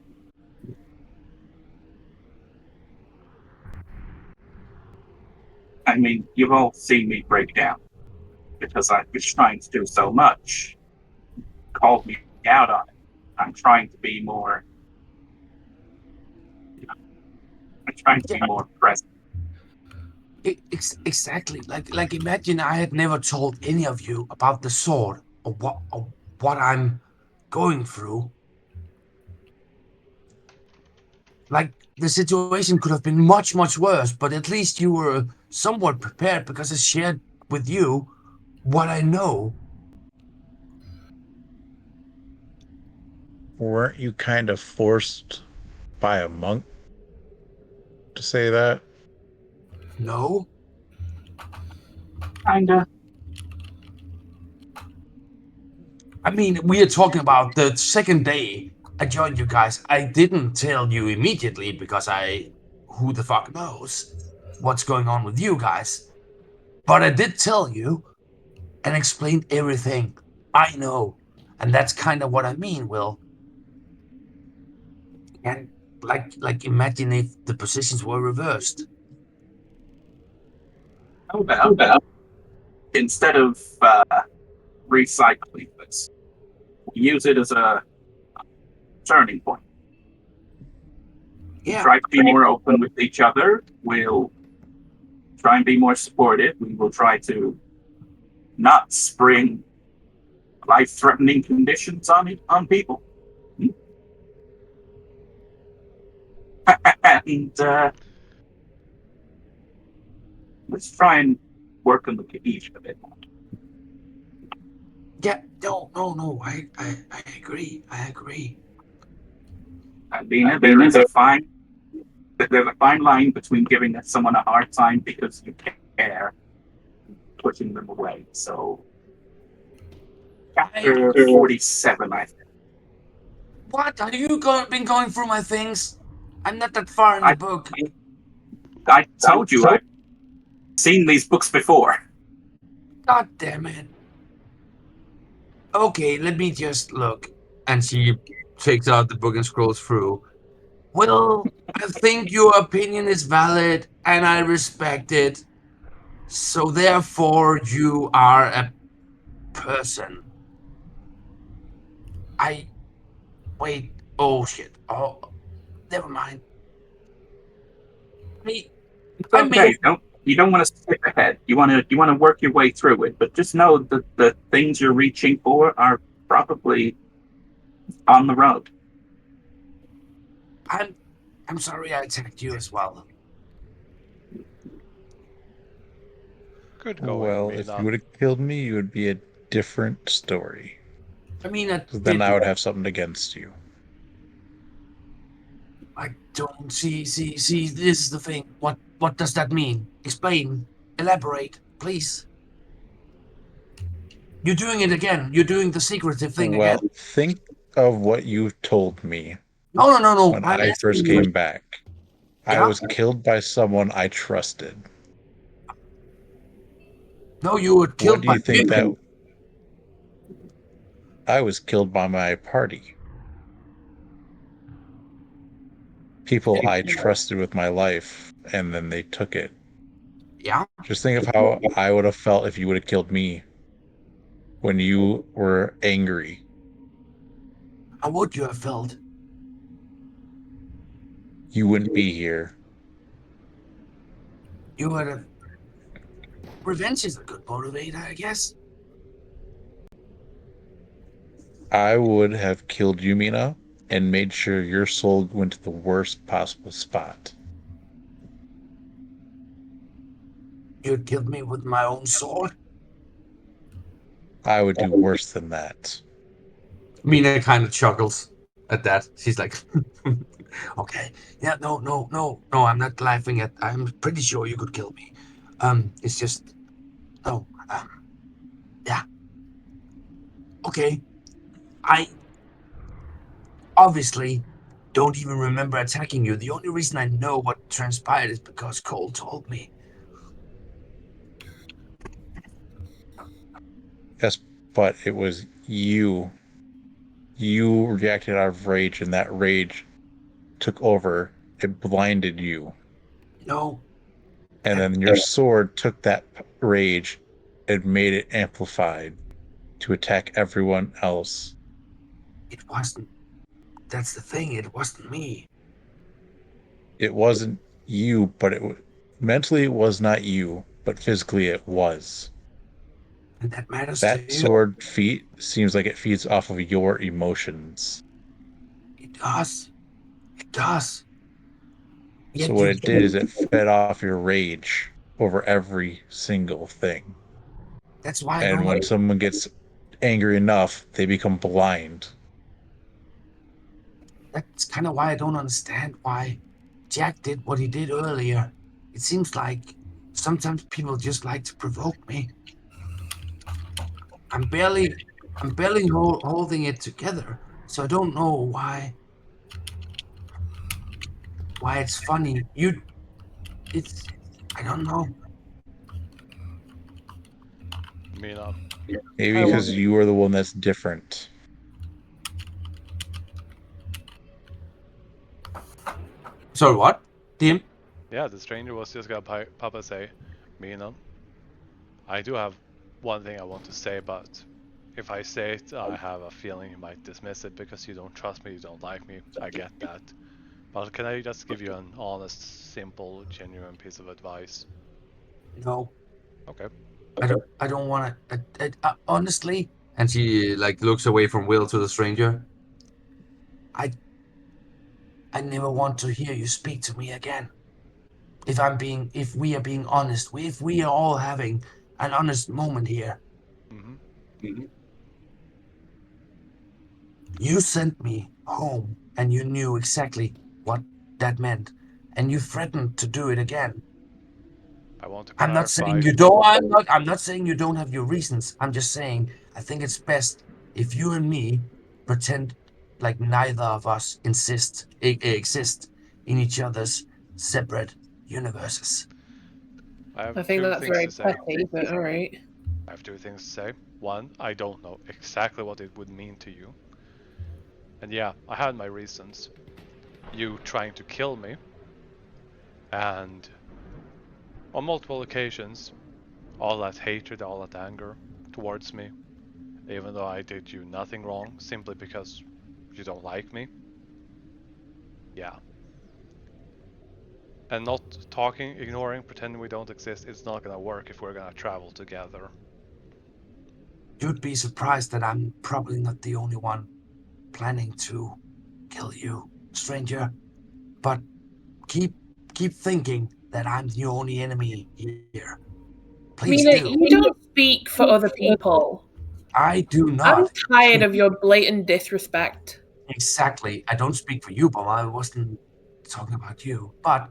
I mean, you've all seen me break down because I was trying to do so much. Called me out on it. I'm trying to be more. I'm trying to be more present. Exactly. Like imagine I had never told any of you about the sword or what I'm going through. Like the situation could have been much, much worse, but at least you were somewhat prepared because I shared with you what I know. Weren't you kind of forced by a monk to say that? No? Kinda. I mean, we are talking about the second day I joined you guys. I didn't tell you immediately because who the fuck knows what's going on with you guys. But I did tell you and explain everything I know. And that's kind of what I mean, Will. And Like imagine if the positions were reversed. How about instead of recycling this, use it as a turning point. Yeah. Try to be more open with each other. We'll try and be more supportive. We will try to not spring life-threatening conditions on people. And let's try and work on the cohesion a bit more. Yeah. No. I agree. I agree. I mean, there's a fine line between giving someone a hard time because you care, and pushing them away. So, chapter 47, I think. What? Have you been going through my things? I'm not that far in the book. I told you I've seen these books before. God damn it. Okay, let me just look. And she takes out the book and scrolls through. Well, I think your opinion is valid and I respect it. So therefore, you are a person. Wait. Oh, shit. Oh, never mind. It's okay. You don't want to skip ahead. You want to work your way through it. But just know that the things you're reaching for are probably on the road. I'm sorry I attacked you as well. Good going, Well, if you would have killed me, it would be a different story. I mean, Then I would have something against you. I don't see. This is the thing. What does that mean? Explain. Elaborate, please. You're doing it again. You're doing the secretive thing again. Well, think of what you told me. No. When I first came back, I Yeah? was killed by someone I trusted. No, you were killed What do by you think people. I was killed by my party. People I trusted with my life, and then they took it. Yeah? Just think of how I would have felt if you would have killed me when you were angry. How would you have felt? You wouldn't be here. You would have. Revenge is a good motivator, I guess. I would have killed Yumina and made sure your soul went to the worst possible spot. You'd killed me with my own sword? I would do worse than that. Mina kind of chuckles at that. She's like, Okay. Yeah, no, I'm not laughing at. I'm pretty sure you could kill me. It's just. No. Yeah. Okay. I obviously don't even remember attacking you. The only reason I know what transpired is because Cole told me. Yes, but it was you. You reacted out of rage, and that rage took over. It blinded you. No. And then your sword took that rage and made it amplified to attack everyone else. It wasn't. That's the thing. It wasn't me. It wasn't you, but mentally it was not you, but physically it was. And that matters to That you. sword seems like it feeds off of your emotions. It does. It does. Yet So what it did is it fed off your rage over every single thing. That's why I And don't. when someone gets angry enough, they become blind. That's kind of why I don't understand why Jack did what he did earlier. It seems like sometimes people just like to provoke me. I'm barely holding it together, so I don't know why it's funny. I don't know. Mina. Maybe because you are the one that's different. Sorry, what? DM? Yeah, the stranger was just gonna pop and say, Mina, I do have one thing I want to say, but if I say it, I have a feeling you might dismiss it because you don't trust me, you don't like me. I get that. But can I just give you an honest, simple, genuine piece of advice? No. Okay. I don't want to. Honestly, and she like looks away from Will to the stranger. I never want to hear you speak to me again. If we are being honest, if we are all having an honest moment here. Mm-hmm. You sent me home, and you knew exactly what that meant, and you threatened to do it again. I want to I'm not clarify. saying you don't. I'm not saying you don't have your reasons. I'm just saying I think it's best if you and me pretend like neither of us exist in each other's separate universes. I have I think two that's things very to say. petty, but alright. I have two things to say. One, I don't know exactly what it would mean to you. And yeah, I had my reasons. You trying to kill me, and on multiple occasions, all that hatred, all that anger towards me, even though I did you nothing wrong, simply because you don't like me. Yeah. And not talking, ignoring, pretending we don't exist, it's not gonna work if we're gonna travel together. You'd be surprised that I'm probably not the only one planning to kill you, stranger. But keep thinking that I'm the only enemy here. Please Mina, do. you don't speak for other people. I do I'm not. tired of your blatant disrespect. Exactly. I don't speak for you, but I wasn't talking about you. But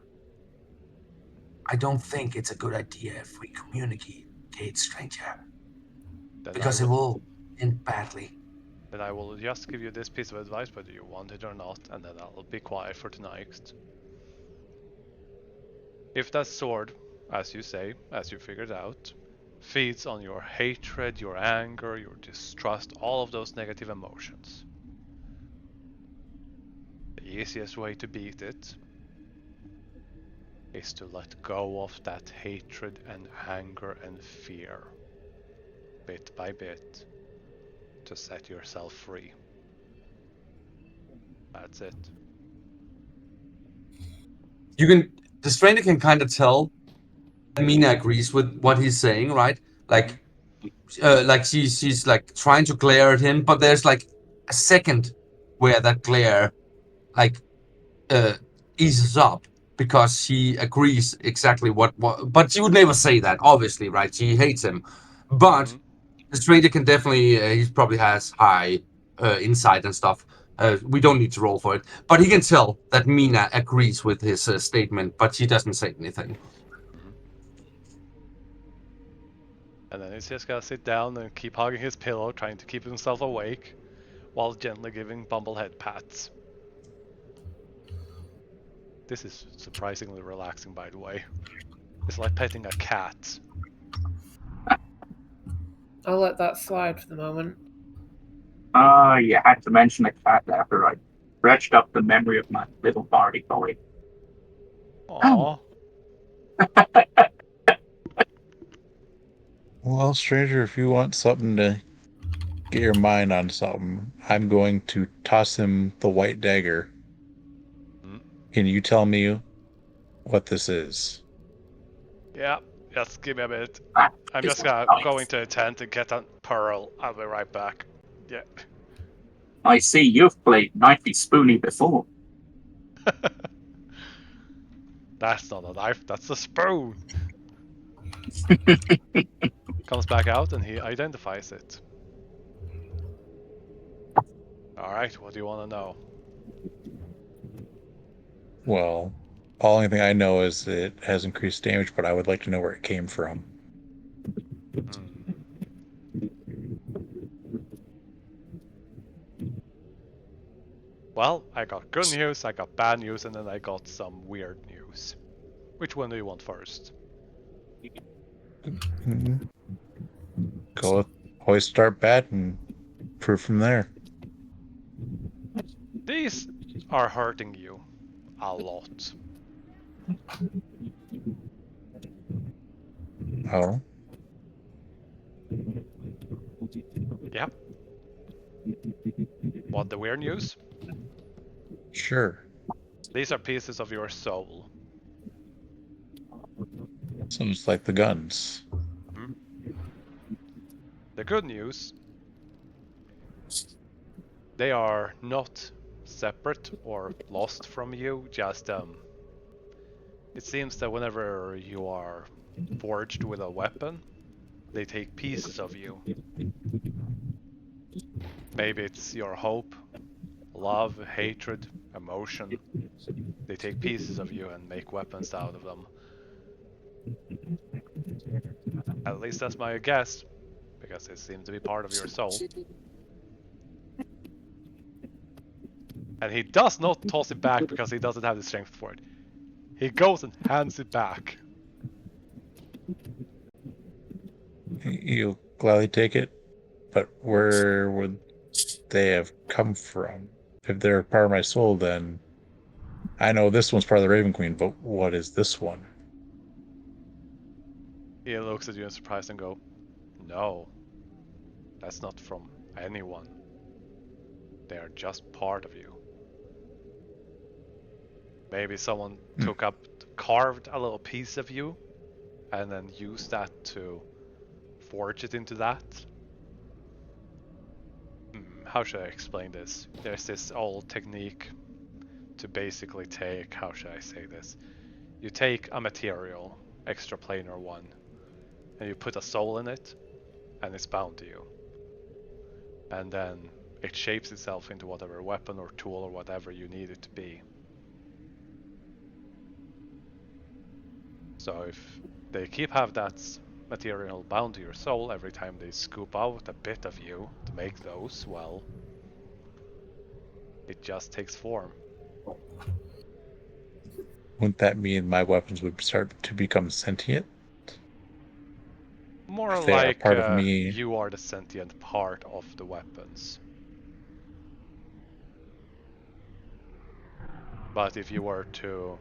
I don't think it's a good idea if we communicate, stranger, Then because it will end badly. Then I will just give you this piece of advice, whether you want it or not, and then I'll be quiet for tonight. If that sword, as you say, as you figured out, feeds on your hatred, your anger, your distrust, all of those negative emotions, the easiest way to beat it is to let go of that hatred and anger and fear, bit by bit, to set yourself free. That's it. The stranger can kind of tell that Mina agrees with what he's saying, right? Like, she's like trying to glare at him, but there's like a second where that glare like uh eases up because she agrees exactly what but she would never say that, obviously, right? She hates him, but the stranger can definitely he probably has high insight and stuff. We don't need to roll for it, but he can tell that Mina agrees with his statement, but she doesn't say anything. And then he's just gonna sit down and keep hugging his pillow, trying to keep himself awake, while gently giving Bumblehead pats. This is surprisingly relaxing, by the way. It's like petting a cat. I'll let that slide for the moment. You had to mention a cat after I dredged up the memory of my little Barty boy. Aww. Well, stranger, if you want something to get your mind on something, I'm going to toss him the white dagger. Can you tell me what this is? Yeah, just give me a minute. Ah, I'm this just was gonna nice. go into a tent and get a pearl. I'll be right back. Yeah. I see you've played Knifey Spoony before. That's not a knife, that's a spoon. Comes back out and he identifies it. Alright, what do you want to know? Well, only thing I know is it has increased damage, but I would like to know where it came from. Well, I got good news, I got bad news, and then I got some weird news. Which one do you want first? Always start bad and prove from there. These are hurting you a lot. Oh, Yep. Want the weird news? sure. These are pieces of your soul. Sounds like the guns. Hmm? The good news, they are not separate or lost from you, just it seems that whenever you are forged with a weapon, they take pieces of you. Maybe it's your hope, love, hatred, emotion. They take pieces of you and make weapons out of them. At least that's my guess, because they seem to be part of your soul. And he does not toss it back because he doesn't have the strength for it. He goes and hands it back. You'll gladly take it, but where would they have come from? If they're part of my soul, then I know this one's part of the Raven Queen, but what is this one? He looks at you in surprise and go, "No, that's not from anyone. They are just part of you. Maybe someone took up, carved a little piece of you, and then used that to forge it into that." How should I explain this? There's this old technique to basically take, how should I say this? You take a material, extraplanar one, and you put a soul in it, and it's bound to you. And then it shapes itself into whatever weapon or tool or whatever you need it to be. So if they have that material bound to your soul, every time they scoop out a bit of you to make those, well, it just takes form. Wouldn't that mean my weapons would start to become sentient? More If they are like part of me. you are the sentient part of the weapons. But if you were to,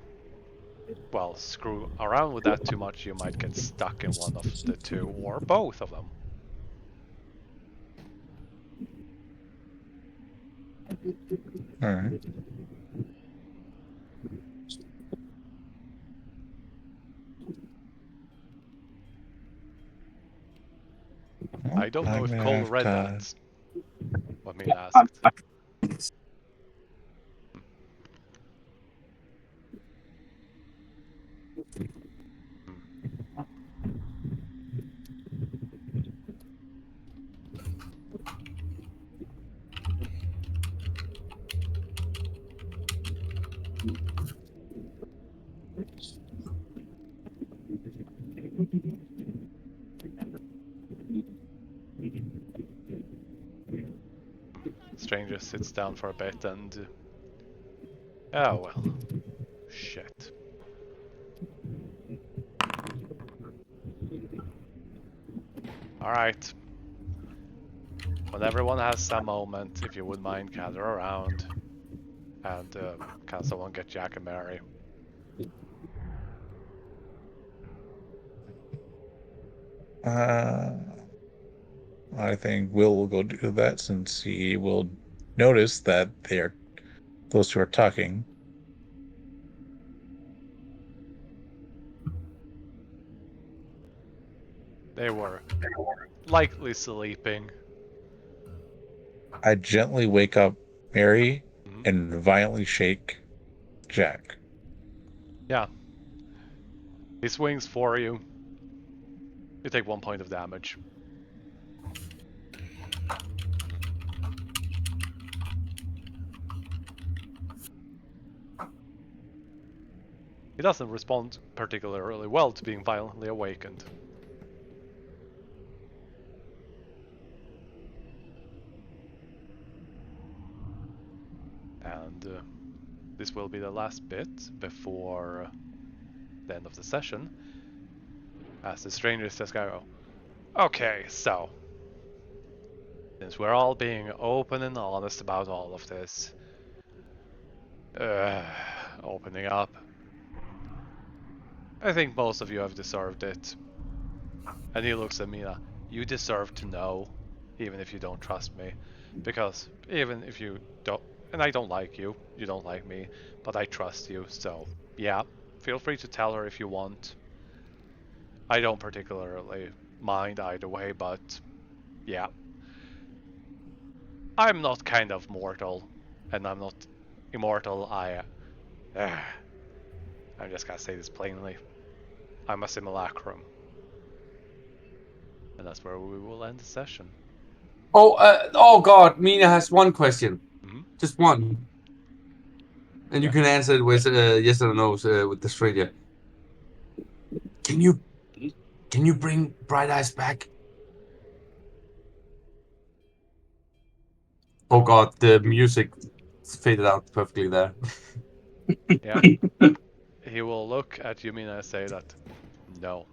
well, screw around with that too much, you might get stuck in one of the two or both of them. All right. Well, I don't know I'm if gonna Cole have read to. that, what Mina I, asked. I, Stranger sits down for a bit and... Oh well. Shit. Alright. When everyone has a moment, if you wouldn't mind, gather around. And can someone get Jack and Mary? Uh, I think Will go do that since he will notice that those two are talking. They were likely sleeping. I gently wake up Mary Mhm. and violently shake Jack. Yeah. He swings for you. You take 1 point of damage. He doesn't respond particularly well to being violently awakened. And this will be the last bit before the end of the session. As the stranger says, go, okay, so since we're all being open and honest about all of this, opening up, I think most of you have deserved it. And he looks at Mina. You deserve to know, even if you don't trust me. Because even if you don't, and I don't like you, you don't like me, but I trust you, so yeah, feel free to tell her if you want. I don't particularly mind either way, but yeah. I'm not kind of mortal, and I'm not immortal. I'm just gonna say this plainly. I'm a simulacrum. And that's where we will end the session. Oh God, Mina has one question. Mhm. Just one. And you Yeah. can answer it with yes or no with the straight yeah. Can you bring Bright Eyes back? Oh God, the music faded out perfectly there. Yeah. He will look at Yumina and say that no.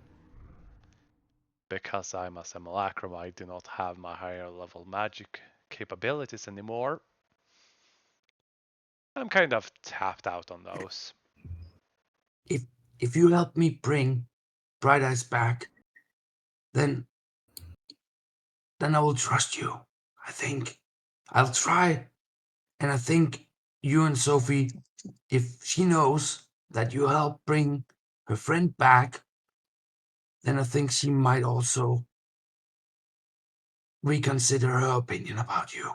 Because I'm a simulacrum, I do not have my higher level magic capabilities anymore. I'm kind of tapped out on those. If you help me bring Bright Eyes back, then I will trust you. I think I'll try, and I think you and Sophie, if she knows that you help bring her friend back, then I think she might also reconsider her opinion about you.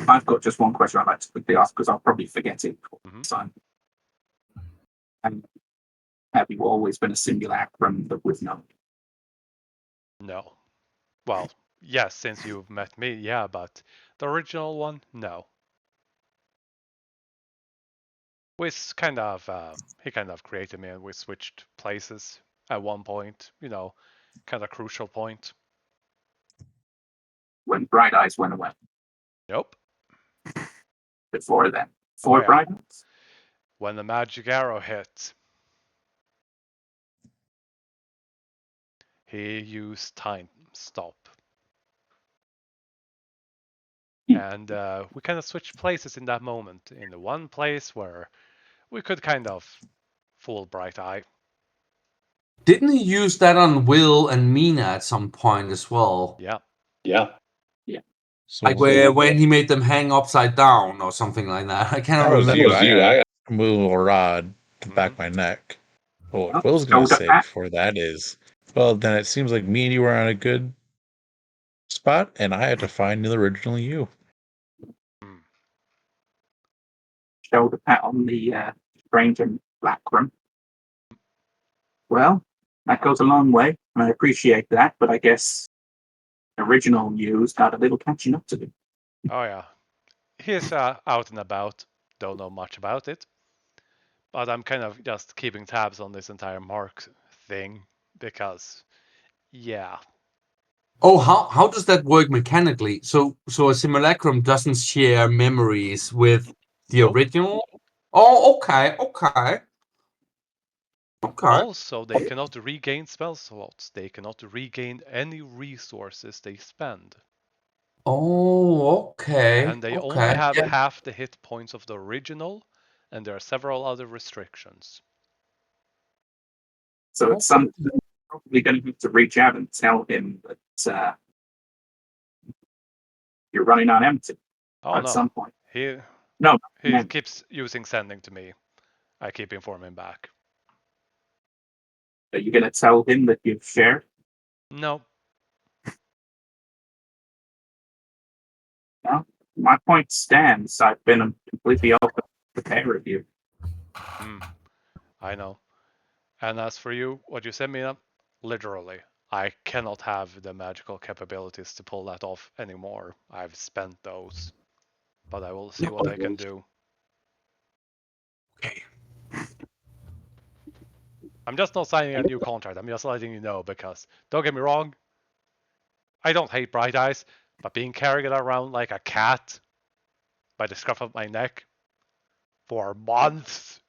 I've got just one question I'd like to quickly ask because I'll probably forget it next time. Have you always been a simulacrum that we've known? No. Well, yes, since you've met me, yeah, but the original one, no. We kind of, he kind of created me and we switched places at one point, kind of crucial point. When Bright Eyes went away? Nope. Before then? Before yeah. Bright Eyes? When the magic arrow hit, he used time stop. And we kind of switched places in that moment. In the one place where we could kind of fool Bright Eye. Didn't he use that on Will and Mina at some point as well? Yeah. So Like when he made them hang upside down or something like that. I cannot that was remember. you. I got a movable rod to the back of my neck. But what Will's going to say before that is, well, then it seems like me and you were on a good spot, and I had to find the original you. Shoulder pat on the strange and black room. Well, that goes a long way, and I appreciate that, but I guess original you's got a little catching up to do. Oh, yeah. He's out and about. Don't know much about it. But I'm kind of just keeping tabs on this entire Mark thing because, yeah. Oh, how does that work mechanically? So a simulacrum doesn't share memories with the original? Oh, okay. Also, they cannot regain spell slots. They cannot regain any resources they spend. Oh, okay. And they only have half the hit points of the original, and there are several other restrictions. So at some point, you're probably going to have to reach out and tell him that you're running on empty at some point. He keeps using sending to me. I keep informing back. Are you going to tell him that you've shared? No. No, my point stands. I've been completely open to pair of you. I know. And as for you, what you sent me, literally, I cannot have the magical capabilities to pull that off anymore. I've spent those. But I will see what I can do. Okay. I'm just not signing a new contract. I'm just letting you know because, don't get me wrong, I don't hate Bright Eyes, but being carried around like a cat by the scruff of my neck for months.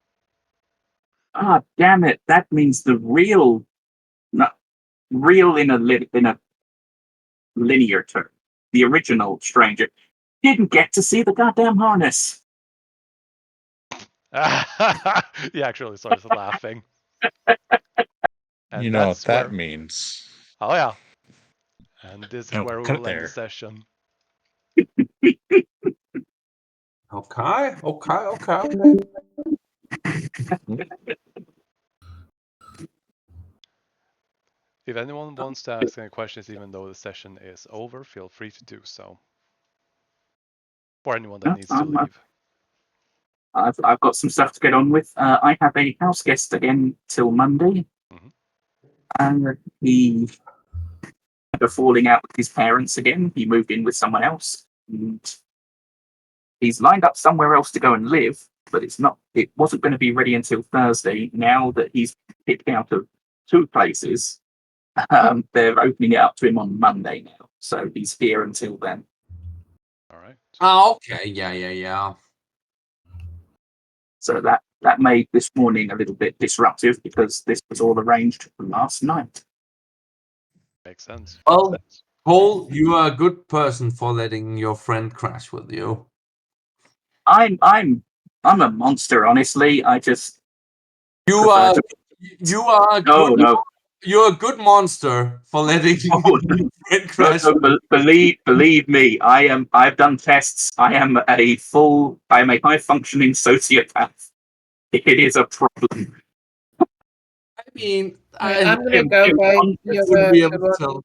Ah, damn it! That means the real in a linear term, the original stranger didn't get to see the goddamn harness. He actually starts laughing. And You know what that's that where. means. Oh yeah. And this is No, where we cut it will end the there. session. Okay. If anyone wants to ask any questions even though the session is over, feel free to do so. For anyone that needs to leave. I've got some stuff to get on with. I have a house guest again till Monday, and he had a falling out with his parents again. He moved in with someone else, and he's lined up somewhere else to go and live. But it's not. It wasn't going to be ready until Thursday. Now that he's picked out of 2 places, they're opening it up to him on Monday now. So he's here until then. All right. Okay. Yeah. So that made this morning a little bit disruptive because this was all arranged last night. Makes sense. Well, Paul, you are a good person for letting your friend crash with you. I'm a monster, honestly. I just You prefer are to- no. You're a good monster for letting your friend crash. Believe me, I've done tests. I am a high functioning sociopath. It is a problem. I mean, I'm gonna go by the wouldn't be able other to tell.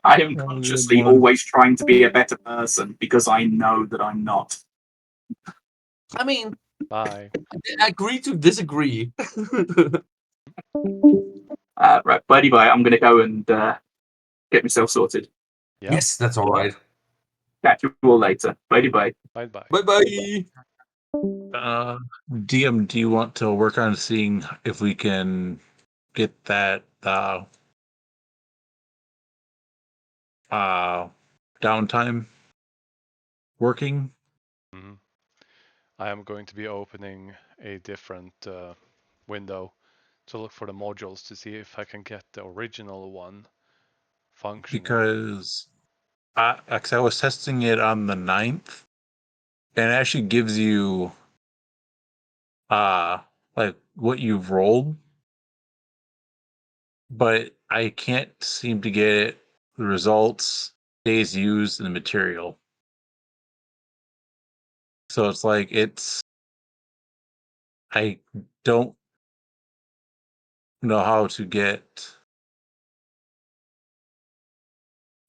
I am consciously always trying to be a better person because I know that I'm not. I mean, Bye. agree to disagree. Right, buddy, bye. I'm going to go and get myself sorted. Yep. Yes, that's all right. Catch you all later. Bye bye. Bye bye. Bye bye. DM, do you want to work on seeing if we can get that downtime working? I am going to be opening a different window to look for the modules to see if I can get the original one functioning. Because I was testing it on the 9th, and it actually gives you like what you've rolled, but I can't seem to get the results, days used, and the material. So it's like I don't know how to get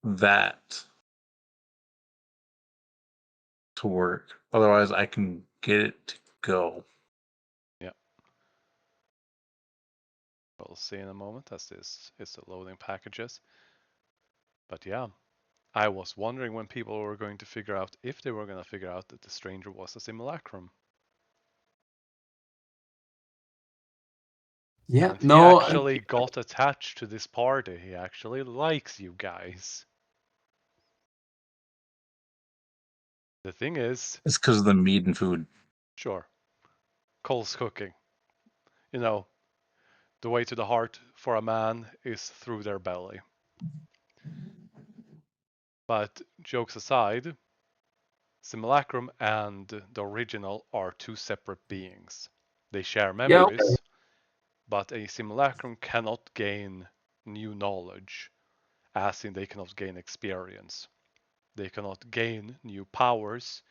that to work. Otherwise, I can get it to go. Yeah. We'll see in a moment as this is the loading packages. But yeah, I was wondering when people were going to figure out if they were going to figure out that the stranger was a simulacrum. Yeah, And he no. actually got attached to this party. He actually likes you guys. The thing is, It's because of the meat and food. sure, Cole's cooking. You know, the way to the heart for a man is through their belly. But jokes aside, Simulacrum and the original are 2 separate beings. They share memories, but a simulacrum cannot gain new knowledge, as in they cannot gain experience. They cannot gain new powers.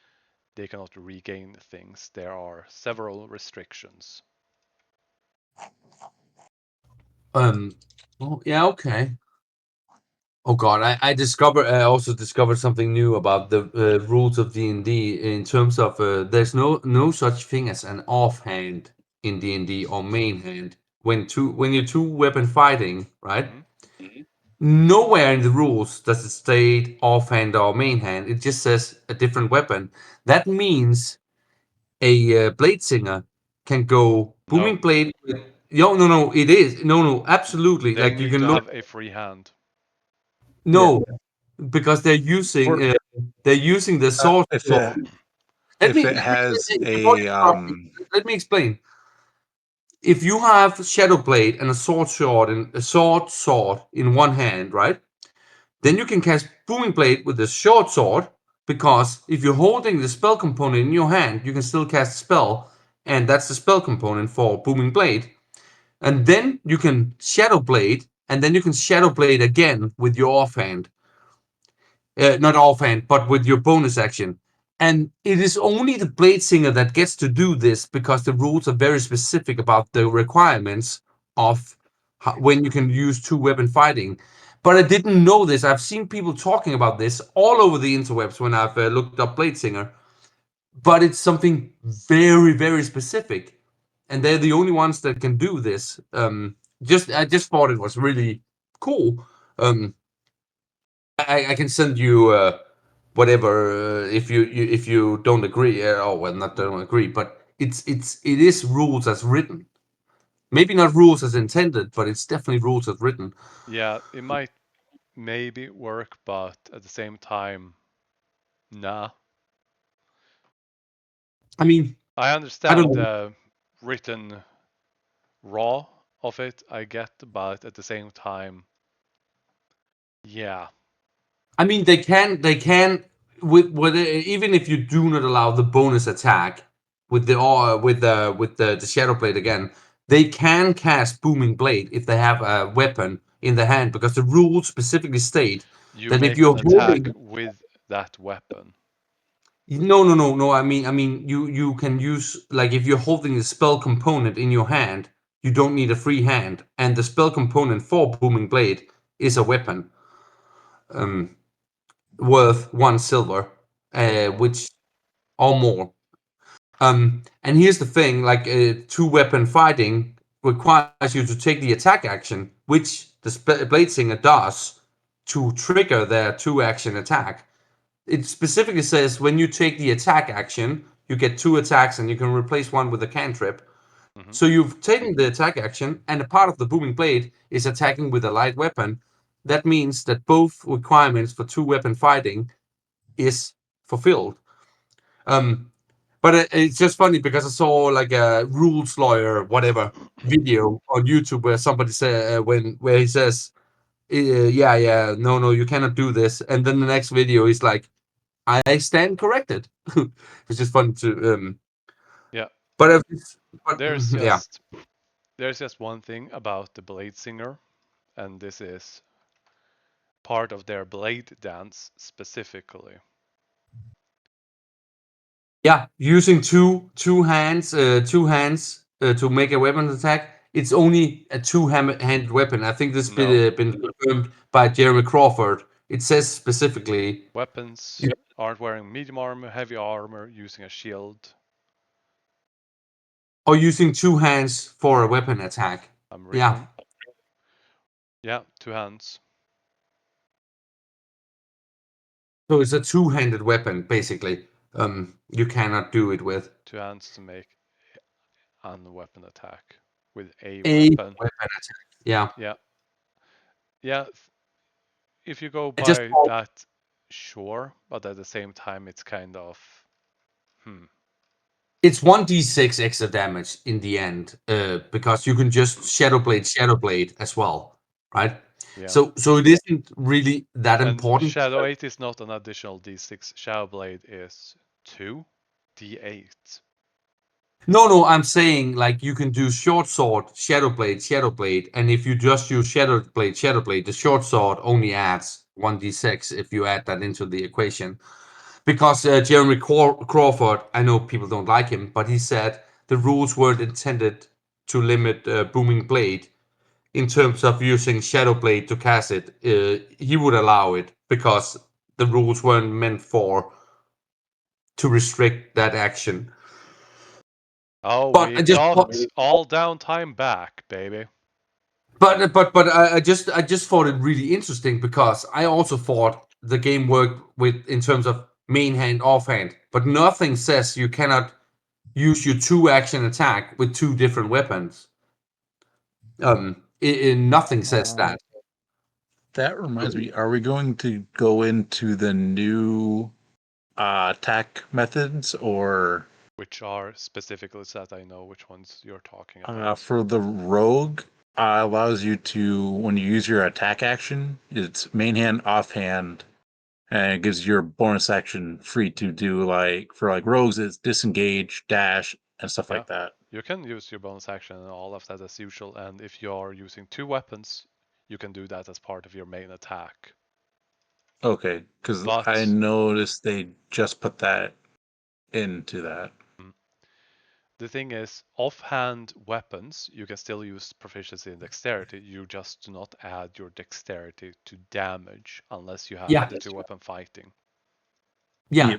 They cannot regain things. There are several restrictions. Oh, yeah, okay. Oh God, I also discovered something new about the rules of D&D in terms of there's no such thing as an offhand in D&D or main hand when you're 2 weapon fighting, right? Nowhere in the rules does it state offhand or main hand. It just says a different weapon. That means a blade singer can go booming blade. No, it is no, absolutely. They Like you need can to look. have a free hand. No, because they're using the sword. If Let me it has before you a start, let me explain. If you have Shadow Blade and a sword in one hand, right? Then you can cast Booming Blade with the short sword, because if you're holding the spell component in your hand, you can still cast a spell and that's the spell component for Booming Blade. And then you can Shadow Blade, and then you can Shadow Blade again with your offhand. Not offhand, but with your bonus action. And it is only the Blade Singer that gets to do this because the rules are very specific about the requirements of when you can use two weapon fighting. But I didn't know this. I've seen people talking about this all over the interwebs when I've looked up Blade Singer. But it's something very, very specific. And they're the only ones that can do this. I just thought it was really cool. I can send you whatever if you don't agree. Oh well, not don't agree, but it is rules as written. Maybe not rules as intended, but it's definitely rules as written. Yeah, it might maybe work, but at the same time, nah. I mean, I I understand don't know. the written raw of it, I get, but at the same time, yeah. I mean, they can with even if you do not allow the bonus attack with the Shadow Blade again, they can cast Booming Blade if they have a weapon in the hand because the rules specifically state You that if make an you're attack holding. with that weapon. No. I mean, you can use like if you're holding the spell component in your hand, you don't need a free hand, and the spell component for Booming Blade is a weapon, um, worth 1 silver, Or more. which or more. And here's the thing: like two weapon fighting requires you to take the attack action, which the Blade Singer does to trigger their two action attack. It specifically says when you take the attack action, you get two attacks and you can replace one with a cantrip. Mm-hmm. So you've taken the attack action, and a part of the Booming Blade is attacking with a light weapon. That means that both requirements for two weapon fighting is fulfilled. Um, but it's just funny because I saw like a rules lawyer, whatever, video on YouTube where somebody said where he says, yeah, no, you cannot do this, and then the next video is like, I stand corrected. It's just fun to Yeah. but, but There's yeah. just one thing about the Blade Singer, and this is part of their blade dance specifically. Yeah, using two hands to make a weapon attack. It's only a two-handed weapon. I think this has No. been confirmed by Jeremy Crawford. It says specifically, Weapons aren't wearing medium armor, heavy armor, using a shield. or using two hands for a weapon attack. I'm Yeah, reading. Yeah, two hands. so it's a two-handed weapon basically. You cannot do it with Two hands to make a weapon attack with a a weapon. weapon attack. Yeah, Yeah. Yeah. If you go I just by thought that, sure, but at the same time, it's kind of it's 1d6 extra damage in the end, because you can just Shadow Blade as well, right? yeah. So it isn't really that And important. Shadow 8 is not an additional d6. Shadow Blade is 2d8. No, I'm saying like you can do short sword, Shadow Blade, and if you just use Shadow Blade, the short sword only adds 1d6 if you add that into the equation. Because Jeremy Crawford, I know people don't like him, but he said the rules weren't intended to limit Booming Blade in terms of using Shadow Blade to cast it. He would allow it because the rules weren't meant for to restrict that action. Oh, But we I just got all downtime back, baby. but I just thought it really interesting because I also thought the game worked with in terms of main hand offhand, but nothing says you cannot use your two action attack with two different weapons. Nothing says that. That reminds me, are we going to go into the new attack methods, or Which are specifically so that I know which ones you're talking about. for the rogue, allows you to, when you use your attack action, it's main hand, offhand, and it gives your bonus action free to do, like for like rogues, it's disengage, dash, and stuff like that. You can use your bonus action and all of that as usual, and if you're using 2 weapons, you can do that as part of your main attack. Okay, because But- I noticed they just put that into that. The thing is, offhand weapons, you can still use proficiency in dexterity. You just do not add your dexterity to damage unless you have Yeah. the 2-weapon fighting. Yeah.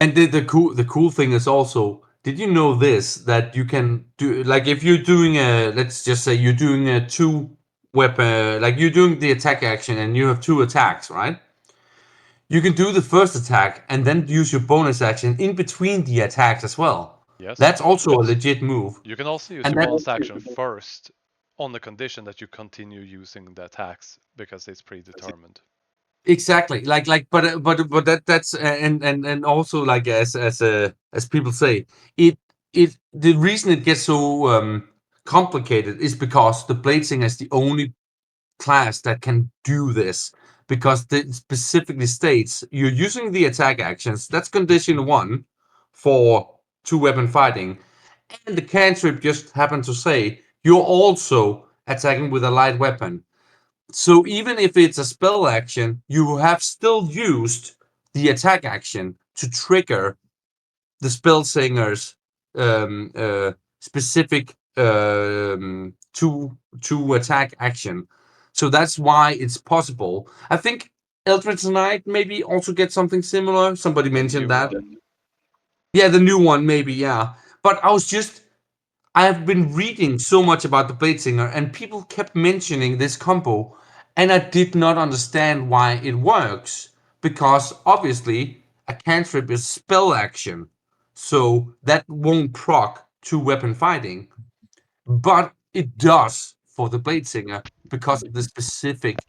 And the cool thing is also, did you know this, that you can do, like, if you're doing let's just say you're doing a 2-weapon, like you're doing the attack action and you have 2 attacks, right? You can do the first attack and then use your bonus action in between the attacks as well. Yes. That's also a legit move. You can also use And your then- bonus action first, on the condition that you continue using the attacks because it's predetermined. Exactly, but that's and also, like, as people say, it the reason it gets so complicated is because the Bladesinger is the only class that can do this, because it specifically states you're using the attack actions. That's condition 1 for 2-weapon fighting, and the cantrip just happened to say you're also attacking with a light weapon. So even if it's a spell action, you have still used the attack action to trigger the spell singer's specific to attack action. So that's why it's possible. I think Eldritch Knight maybe also get something similar. Somebody mentioned that. Yeah, the new one maybe, yeah. But I have been reading so much about the Bladesinger, and people kept mentioning this combo, and I did not understand why it works, because obviously a cantrip is spell action, so that won't proc 2-weapon fighting, but it does for the Bladesinger because of the specific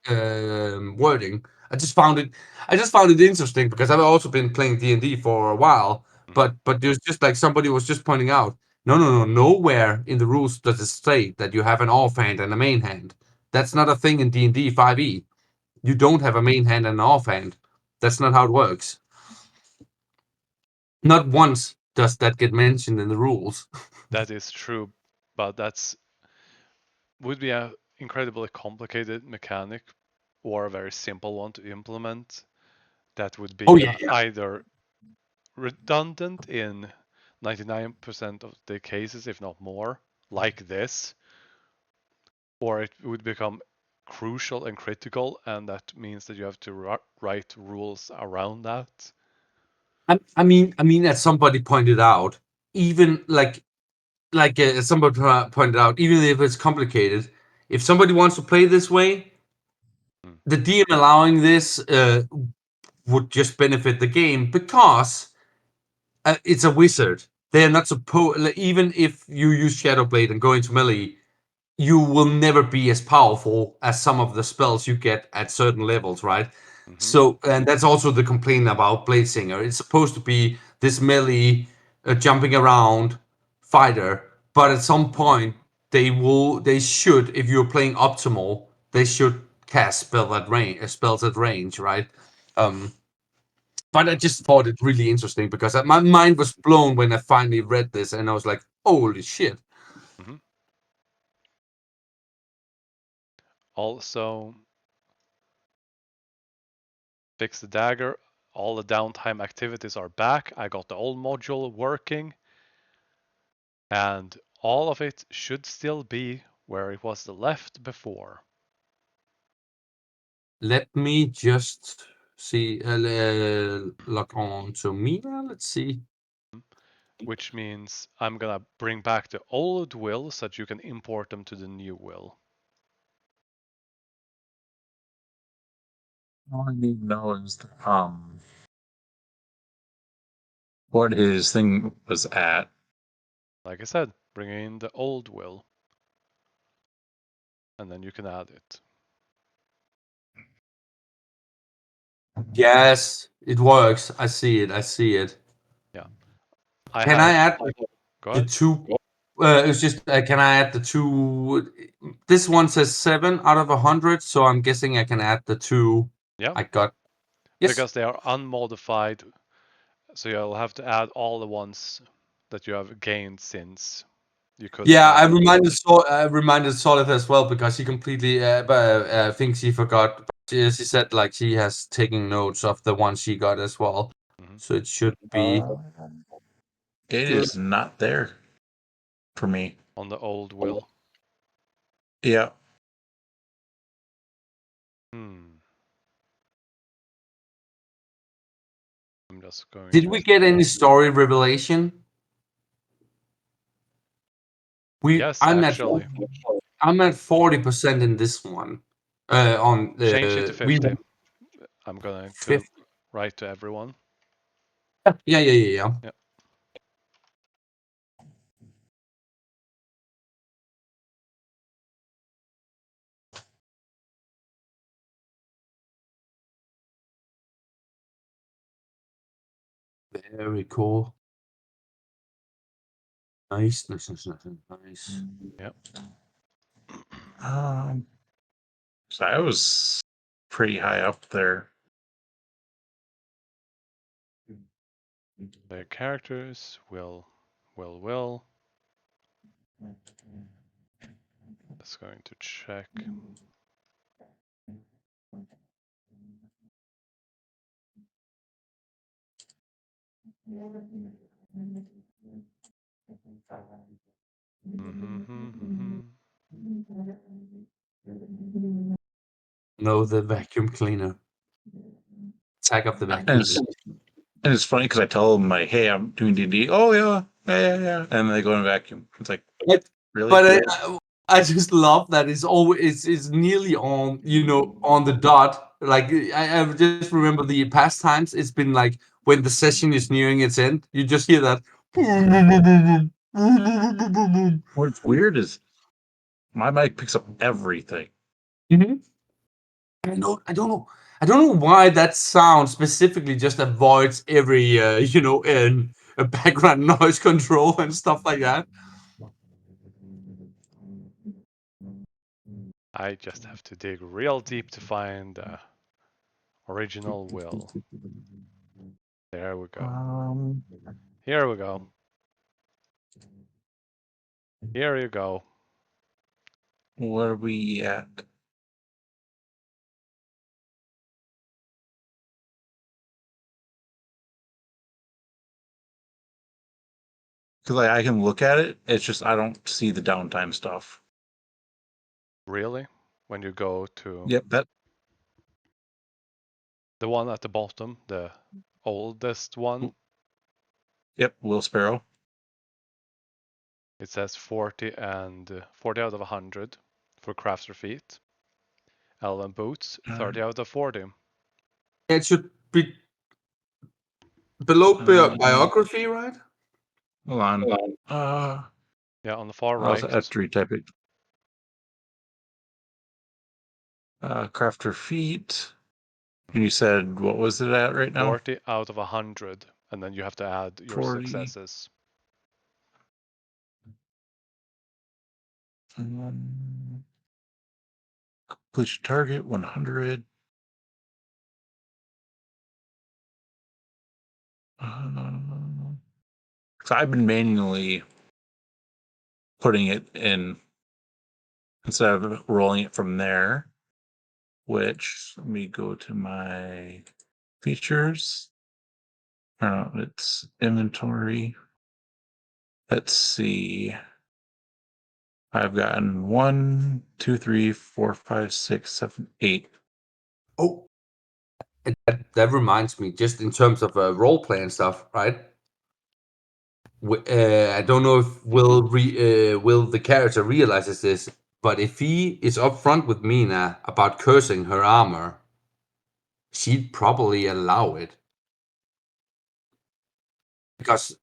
wording. I just found it interesting, because I've also been playing D&D for a while, but there's just, like, somebody was just pointing out, no, nowhere in the rules does it state that you have an offhand and a main hand. That's not a thing in D&D 5e. You don't have a main hand and an offhand. That's not how it works. Not once does that get mentioned in the rules. That is true, but would be an incredibly complicated mechanic or a very simple one to implement that would be either redundant in 99% of the cases, if not more, like this, or it would become crucial and critical, and that means that you have to write rules around that. I mean, as somebody pointed out, even like somebody pointed out, even if it's complicated, if somebody wants to play this way, the DM allowing this would just benefit the game, because it's a wizard. They're not supposed, even if you use Shadowblade and go into melee, you will never be as powerful as some of the spells you get at certain levels, right? So, and that's also the complaint about Bladesinger. It's supposed to be this melee, jumping around fighter, but at some point they should, if you're playing optimal, they should cast spells at range, right? But I just thought it really interesting, because my mind was blown when I finally read this, and I was like, holy shit. Also, fix the dagger. All the downtime activities are back. I got the old module working, and all of it should still be where it was left before. Let me just see, log on to Mina. Let's see. Which means I'm gonna bring back the old will so that you can import them to the new will. All I need to know is what his thing was at. Like I said, bring in the old will, and then you can add it. Yes, it works. I see it. Yeah. Can I add Go the ahead. 2? It's just, can I add the 2? This one says 7 out of 100, so I'm guessing I can add the 2 Yeah. I got. Yes. Because they are unmodified, so you'll have to add all the ones that you have gained since you could. Yeah, I reminded Solid as well because he completely thinks he forgot. She said like she has taken notes of the one she got as well, so it should be. It is not there for me. On the old will. Yeah. I'm just going. Did we get any story revelation? Yes, actually. I'm at 40% in this one. On the Change it to 50. I'm going to write to everyone. Yeah. Yeah. Very cool. Nice. Yep. So I was pretty high up there. The characters will. Just going to check. No, the vacuum cleaner. Tag up the vacuum. And it's funny because I tell them like, "Hey, I'm doing D&D." Oh yeah, and they go in vacuum. It's like, really? But I just love that it's nearly on on the dot. Like I just remember the past times. It's been like when the session is nearing its end, you just hear that. What's weird is my mic picks up everything. Mm-hmm. I don't know why that sound specifically just avoids every a background noise control and stuff like that. I just have to dig real deep to find the original will. There we go. Here we go. Here you go. Where are we at? Because I can look at it. It's just I don't see the downtime stuff. Really? When you go to Yep, that the one at the bottom, the oldest one. Yep, Will Sparrow. It says 40 and 40 out of 100 for crafter feet. Elven boots, 30 out of 40. It should be below biography, right? Hold on. Yeah, on the far I right. also have to retype it. Crafter feet. And you said what was it at right now? 40 out of 100, and then you have to add your 40. successes. Completion target 100. So I've been manually putting it in instead of rolling it from there. Which let me go to my features. It's inventory. Let's see. I've gotten 1, 2, 3, 4, 5, 6, 7, 8. Oh, and that reminds me, just in terms of role play and stuff, right? I don't know if Will the character realizes this, but if he is upfront with Mina about cursing her armor, she'd probably allow it because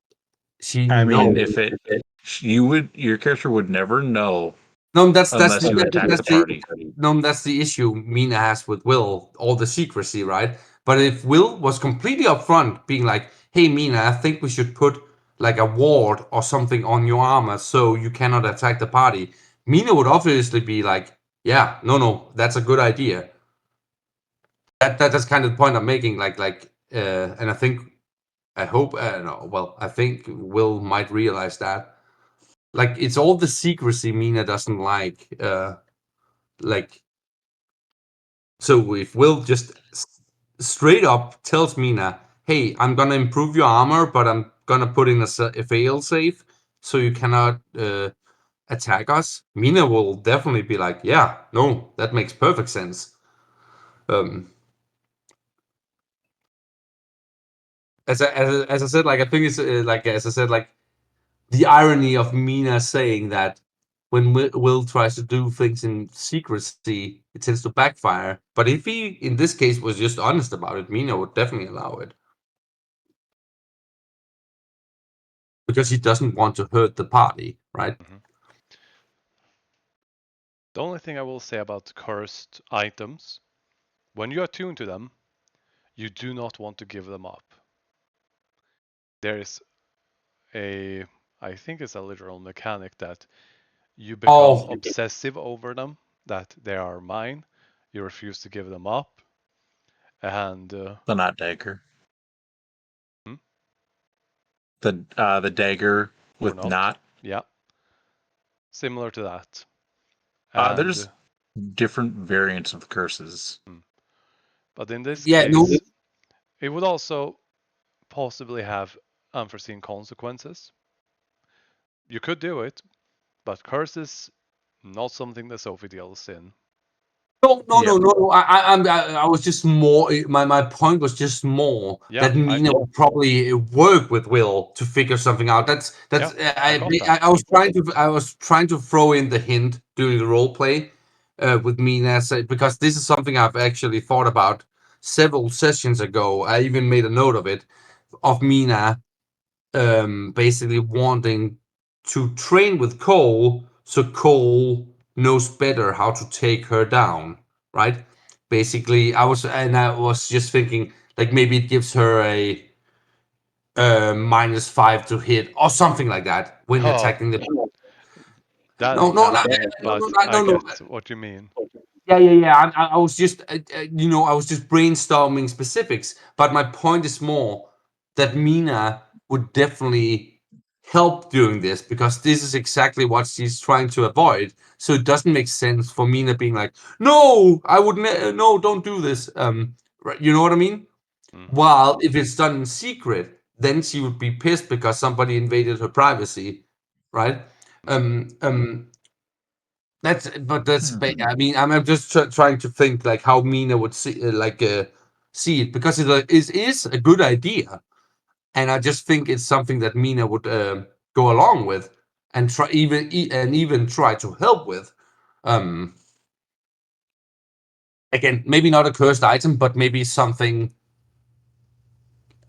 she I mean, knows. your character would never know No, that's unless you attack the party. that's the issue Mina has with Will, all the secrecy, right? But if Will was completely upfront, being like, "Hey, Mina, I think we should put like a ward or something on your armor so you cannot attack the party," Mina would obviously be like, "Yeah, no, that's a good idea." That's kind of the point I'm making. And I think I hope. No, well, I think Will might realize that. Like, it's all the secrecy Mina doesn't like. Like, so if Will just straight up tells Mina, "Hey, I'm gonna improve your armor, but I'm gonna put in a fail safe, so you cannot attack us," Mina will definitely be like, "Yeah, no, that makes perfect sense." As I said, like, I think it's like, as I said, like, the irony of Mina saying that when Will tries to do things in secrecy, it tends to backfire. But if he, in this case, was just honest about it, Mina would definitely allow it. Because he doesn't want to hurt the party, right? The only thing I will say about cursed items, when you attune to them, you do not want to give them up. There is I think it's a literal mechanic that you become obsessive over them, that they are mine. You refuse to give them up, and The not dagger. Hmm? The dagger with not. Yeah, similar to that. There's different variants of curses. But in this case, it would also possibly have unforeseen consequences. You could do it, but curses, not something that Sophie deals in. No. I was just more. My point was just more that Mina would probably work with Will to figure something out. That's. I was trying to throw in the hint during the role play with Mina, because this is something I've actually thought about several sessions ago. I even made a note of it, of Mina basically wanting to train with Cole, so Cole knows better how to take her down, right? Basically, I was just thinking, like, maybe it gives her a -5 to hit or something like that when attacking the. That No, ain't happening, but I get what you mean. Yeah. I was just, I was just brainstorming specifics, but my point is more that Mina would definitely help doing this, because this is exactly what she's trying to avoid. So it doesn't make sense for Mina being like, "No, I would no, don't do this." Right, you know what I mean? While if it's done in secret, then she would be pissed because somebody invaded her privacy, right? That's I mean, I'm just trying to think like how Mina would see it, because it is a good idea, and I just think it's something that Mina would go along with and try even try to help with. Again, maybe not a cursed item, but maybe something,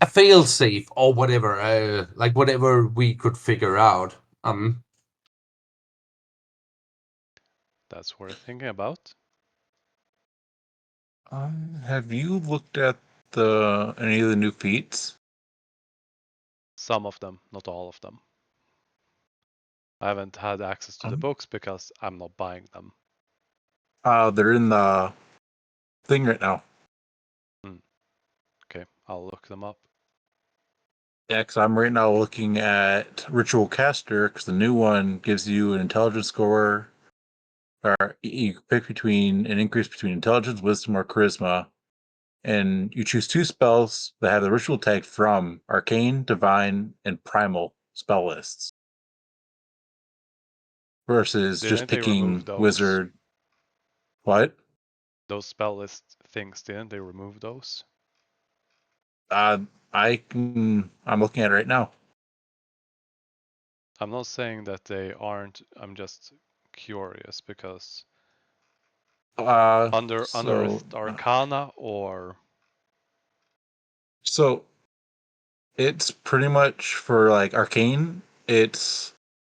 a fail safe or whatever, like whatever we could figure out. That's worth thinking about. Have you looked at any of the new feats? Some of them, not all of them. I haven't had access to the books because I'm not buying them. They're in the thing right now. Okay, I'll look them up. Yeah, because I'm right now looking at Ritual Caster, because the new one gives you an intelligence score, or you pick between an increase between intelligence, wisdom, or charisma, and you choose 2 spells that have the ritual tag from arcane, divine, and primal spell lists, versus just picking wizard. What? Those spell list things, didn't they remove those? I'm looking at it right now. I'm not saying that they aren't. I'm just curious because unearthed arcana or. So it's pretty much for like arcane. It's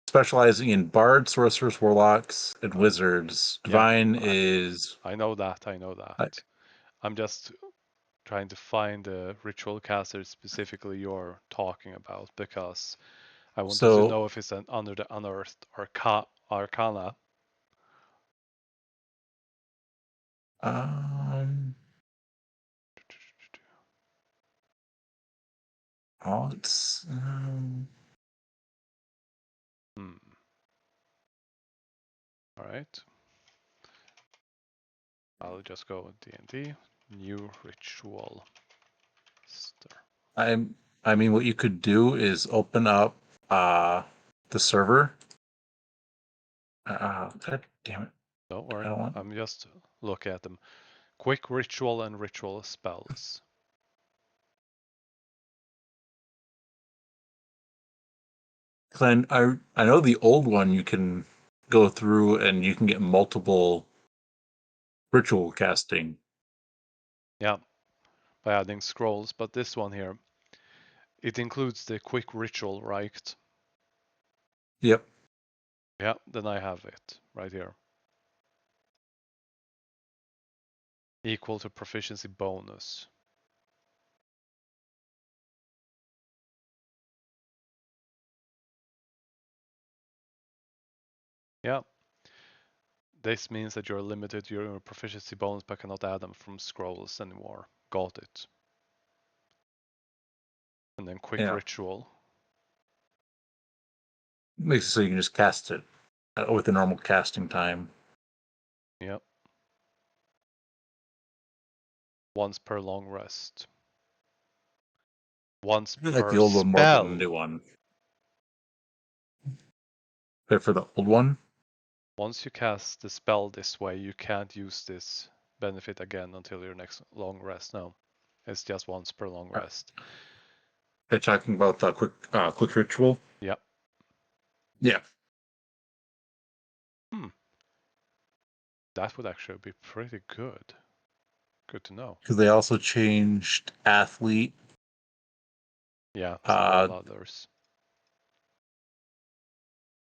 specializing in bards, sorcerers, warlocks, and wizards. Divine is. I know that. I'm just trying to find the ritual caster specifically you're talking about, because I wanted to know if it's under the unearthed arcana. Oh, it's All right. I'll just go D&D, new ritual. I mean, what you could do is open up the server. God damn it! Don't worry, I don't want. I'm just looking at them. Quick ritual and ritual spells. I know the old one you can go through and you can get multiple ritual casting. Yeah, by adding scrolls, but this one here, it includes the quick ritual, right? Yep. Yeah, then I have it right here. Equal to proficiency bonus. Yeah. This means that you're limited to your proficiency bonus but cannot add them from scrolls anymore. Got it. And then quick ritual. Makes it so you can just cast it with the normal casting time. Yep. Once per long rest. Once I like per the old one more than the spell. new one. But for the old one, Once you cast the spell this way, you can't use this benefit again until your next long rest. No, it's just once per long rest. they're talking about the quick ritual. Yep. Yeah. That would actually be pretty good. Good to know. Because they also changed athlete. Yeah, several others.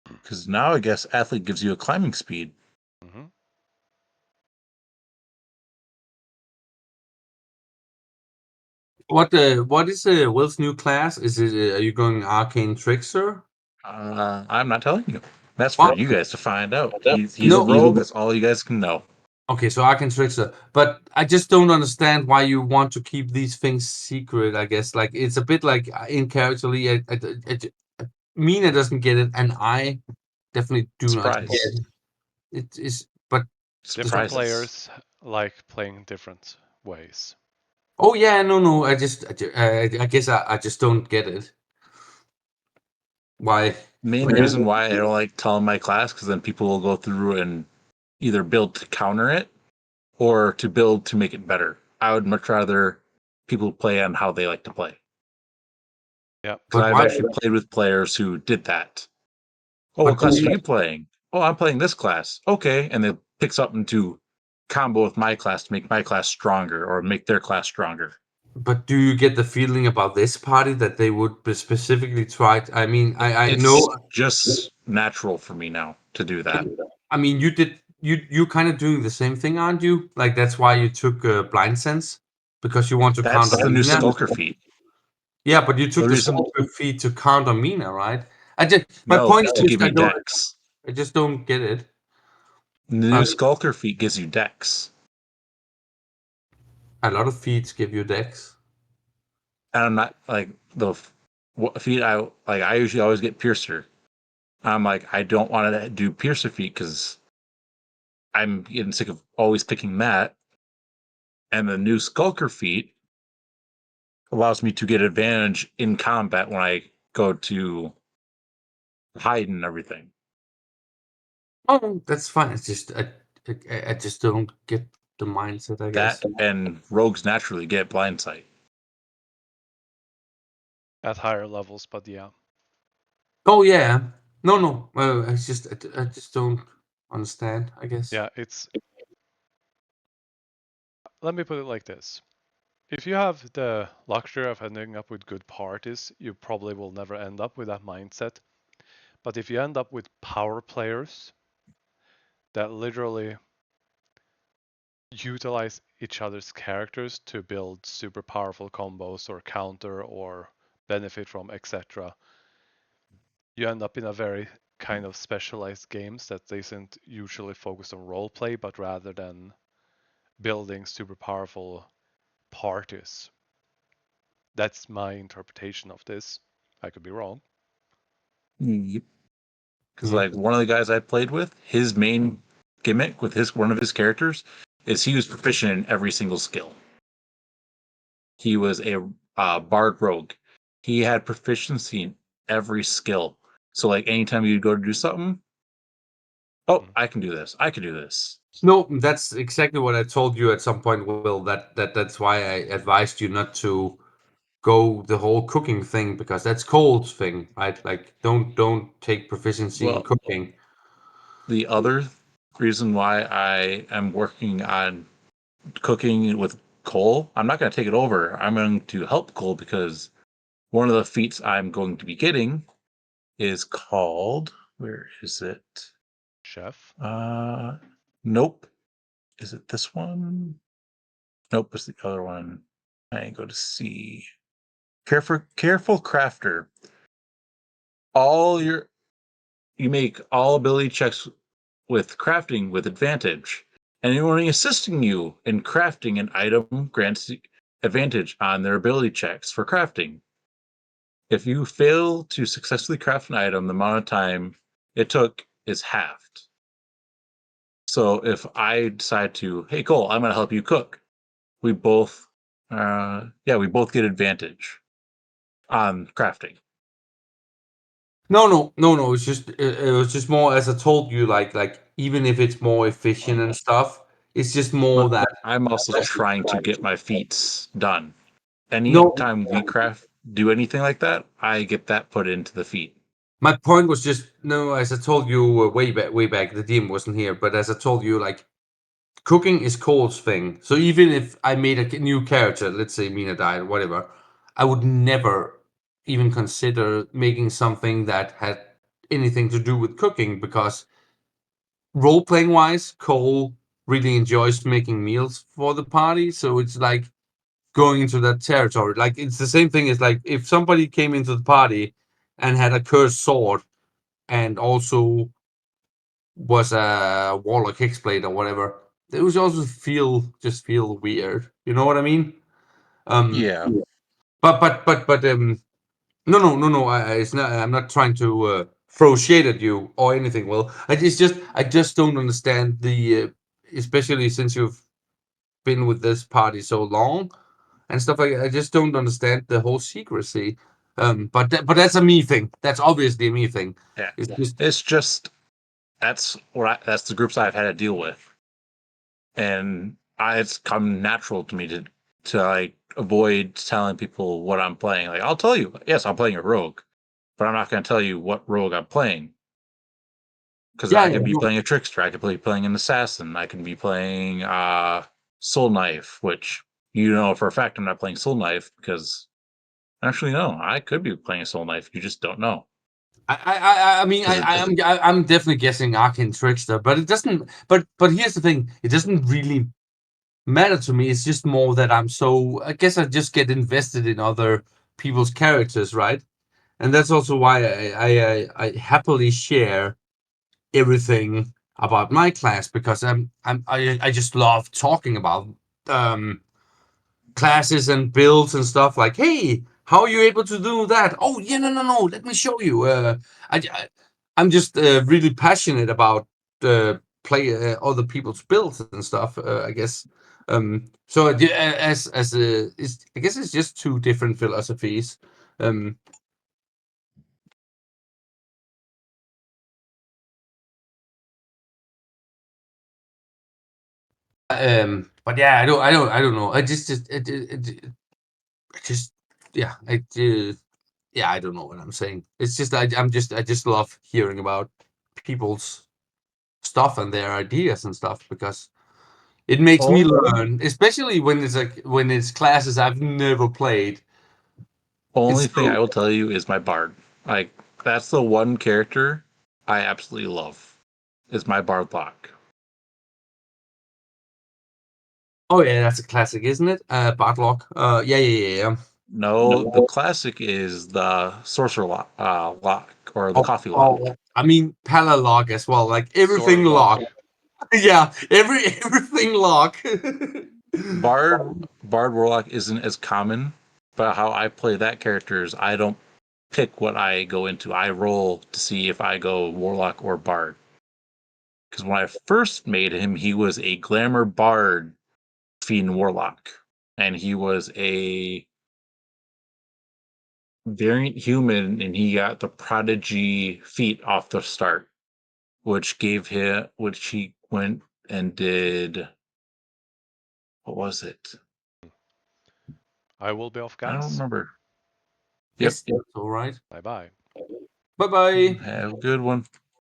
Because now I guess athlete gives you a climbing speed. Mm-hmm. What is Will's new class? Is it are you going arcane trickster? I'm not telling you. That's for What? you guys to find out. He's a No. rogue. That's all you guys can know. Okay, so arcane trickster, but I just don't understand why you want to keep these things secret. I guess like it's a bit like in characterly. Mina doesn't get it, and I definitely do not get Surprise. it. It is, but Different Surprises. players like playing different ways. oh yeah, no. I guess I just don't get it. Why? Main reason why I don't like telling my class because then people will go through and either build to counter it or to build to make it better. I would much rather people play on how they like to play. Yeah. Because But I've why? actually played with players who did that. Oh, what But class are you playing? Oh, I'm playing this class. Okay, and they pick something to combo with my class to make my class stronger or make their class stronger. But do you get the feeling about this party that they would be specifically try? I mean, I It's know. just natural for me now to do that. I mean, you kind of doing the same thing, aren't you? Like that's why you took blind sense because you want to That's counter the new Mina. Skulker feat. Yeah, but you took The the reason, sculpture feat to counter Mina, right? My no, point is to just give you Dex. I just don't get it. The new Skulker feat gives you Dex. A lot of feats give you dex. And I'm not like the feat I like. I usually always get Piercer. I'm like, I don't want to do Piercer feat because I'm getting sick of always picking that. And the new Skulker feat allows me to get advantage in combat when I go to hide and everything. Oh, that's fine. It's just I just don't get the mindset, I guess. That and rogues naturally get blind sight. At higher levels, but yeah. Oh yeah, no. It's just I just don't understand, I guess. Yeah, it's... Let me put it like this. If you have the luxury of ending up with good parties, you probably will never end up with that mindset. But if you end up with power players that literally utilize each other's characters to build super powerful combos or counter or benefit from, etc., you end up in a very kind of specialized games that isn't usually focused on roleplay, but rather than building super powerful parties. That's my interpretation of this. I could be wrong. Yep. Because Yeah. like one of the guys I played with, his main gimmick with one of his characters is he was proficient in every single skill. He was a bard rogue. He had proficiency in every skill. So like anytime you'd go to do something, oh, I can do this. I can do this. No, that's exactly what I told you at some point, Will. That's why I advised you not to go the whole cooking thing, because that's Cole's thing, right? Like, don't take proficiency in Well, cooking. the other reason why I am working on cooking with Cole, I'm not going to take it over. I'm going to help Cole because one of the feats I'm going to be getting is called, where is it? Chef. Nope. Is it this one? Nope, it's the other one. I go to C. Careful crafter. You make all ability checks with crafting with advantage. Anyone assisting you in crafting an item grants advantage on their ability checks for crafting. If you fail to successfully craft an item, the amount of time it took is halved. So if I decide to, hey Cole, I'm going to help you cook, we both, we both get advantage on crafting. No. It was just more, as I told you, like even if it's more efficient and stuff, it's just more But that. I'm also trying to get my feats done. No, Anytime we do anything like that, I get that put into the feat. my point was just, no, as I told you way back, the DM wasn't here, but as I told you, like, cooking is Cole's thing. So even if I made a new character, let's say Mina died, whatever, I would never even consider making something that had anything to do with cooking, because role playing wise, Cole really enjoys making meals for the party. So it's like going into that territory. Like, it's the same thing as, like, if somebody came into the party and had a cursed sword and also was a warlock hexblade or whatever, it would also feel weird. You know what I mean? Yeah. But no. It's not. I'm not trying to throw shade at you or anything. Well, I just don't understand especially since you've been with this party so long and stuff like that. I just don't understand the whole secrecy. But that's a me thing. That's obviously a me thing. Yeah. It's just That's that's the groups I've had to deal with. And it's come natural to me to like avoid telling people what I'm playing. Like I'll tell you, yes, I'm playing a rogue, but I'm not going to tell you what rogue I'm playing. Because yeah, I yeah. could be No. playing a trickster, I could be playing an assassin, I can be playing Soul Knife, which you know for a fact I'm not playing Soul Knife because actually no, I could be playing a Soul Knife. You just don't know I mean, because it doesn't. I'm definitely guessing Arcane Trickster, but it doesn't. But here's the thing: it doesn't really matter to me. It's just more that I'm so. I guess I just get invested in other people's characters, right? And that's also why I happily share everything about my class, because I just love talking about um classes and builds and stuff. Like, hey, how are you able to do that? Oh yeah, no, let me show you. I I'm just really passionate about play other people's builds and stuff, I guess. So as I guess it's just two different philosophies. um but yeah, I don't know. I just yeah, yeah, I don't know what I'm saying. It's just I just love hearing about people's stuff and their ideas and stuff, because it makes me learn, especially when it's classes I've never played. Only It's thing I so will tell you is my bard. Like that's the one character I absolutely love. Is my bard lock. Oh yeah, that's a classic, isn't it? Bartlock. Yeah. No, the classic is the sorcerer lock or the Oh, coffee lock. oh, I mean Pala lock as well. Like everything Sword lock. lock. Yeah, everything lock. Bard Warlock isn't as common But how I play that character is I don't pick what I go into. I roll to see if I go Warlock or Bard. Because when I first made him, he was a Glamour Bard Fiend Warlock. And he was a variant human, and he got the Prodigy feat off the start, which he went and did. What was it? I will be off, I don't guys. remember. Yes, Yep. that's all right. Bye bye. Bye bye. Have a good one.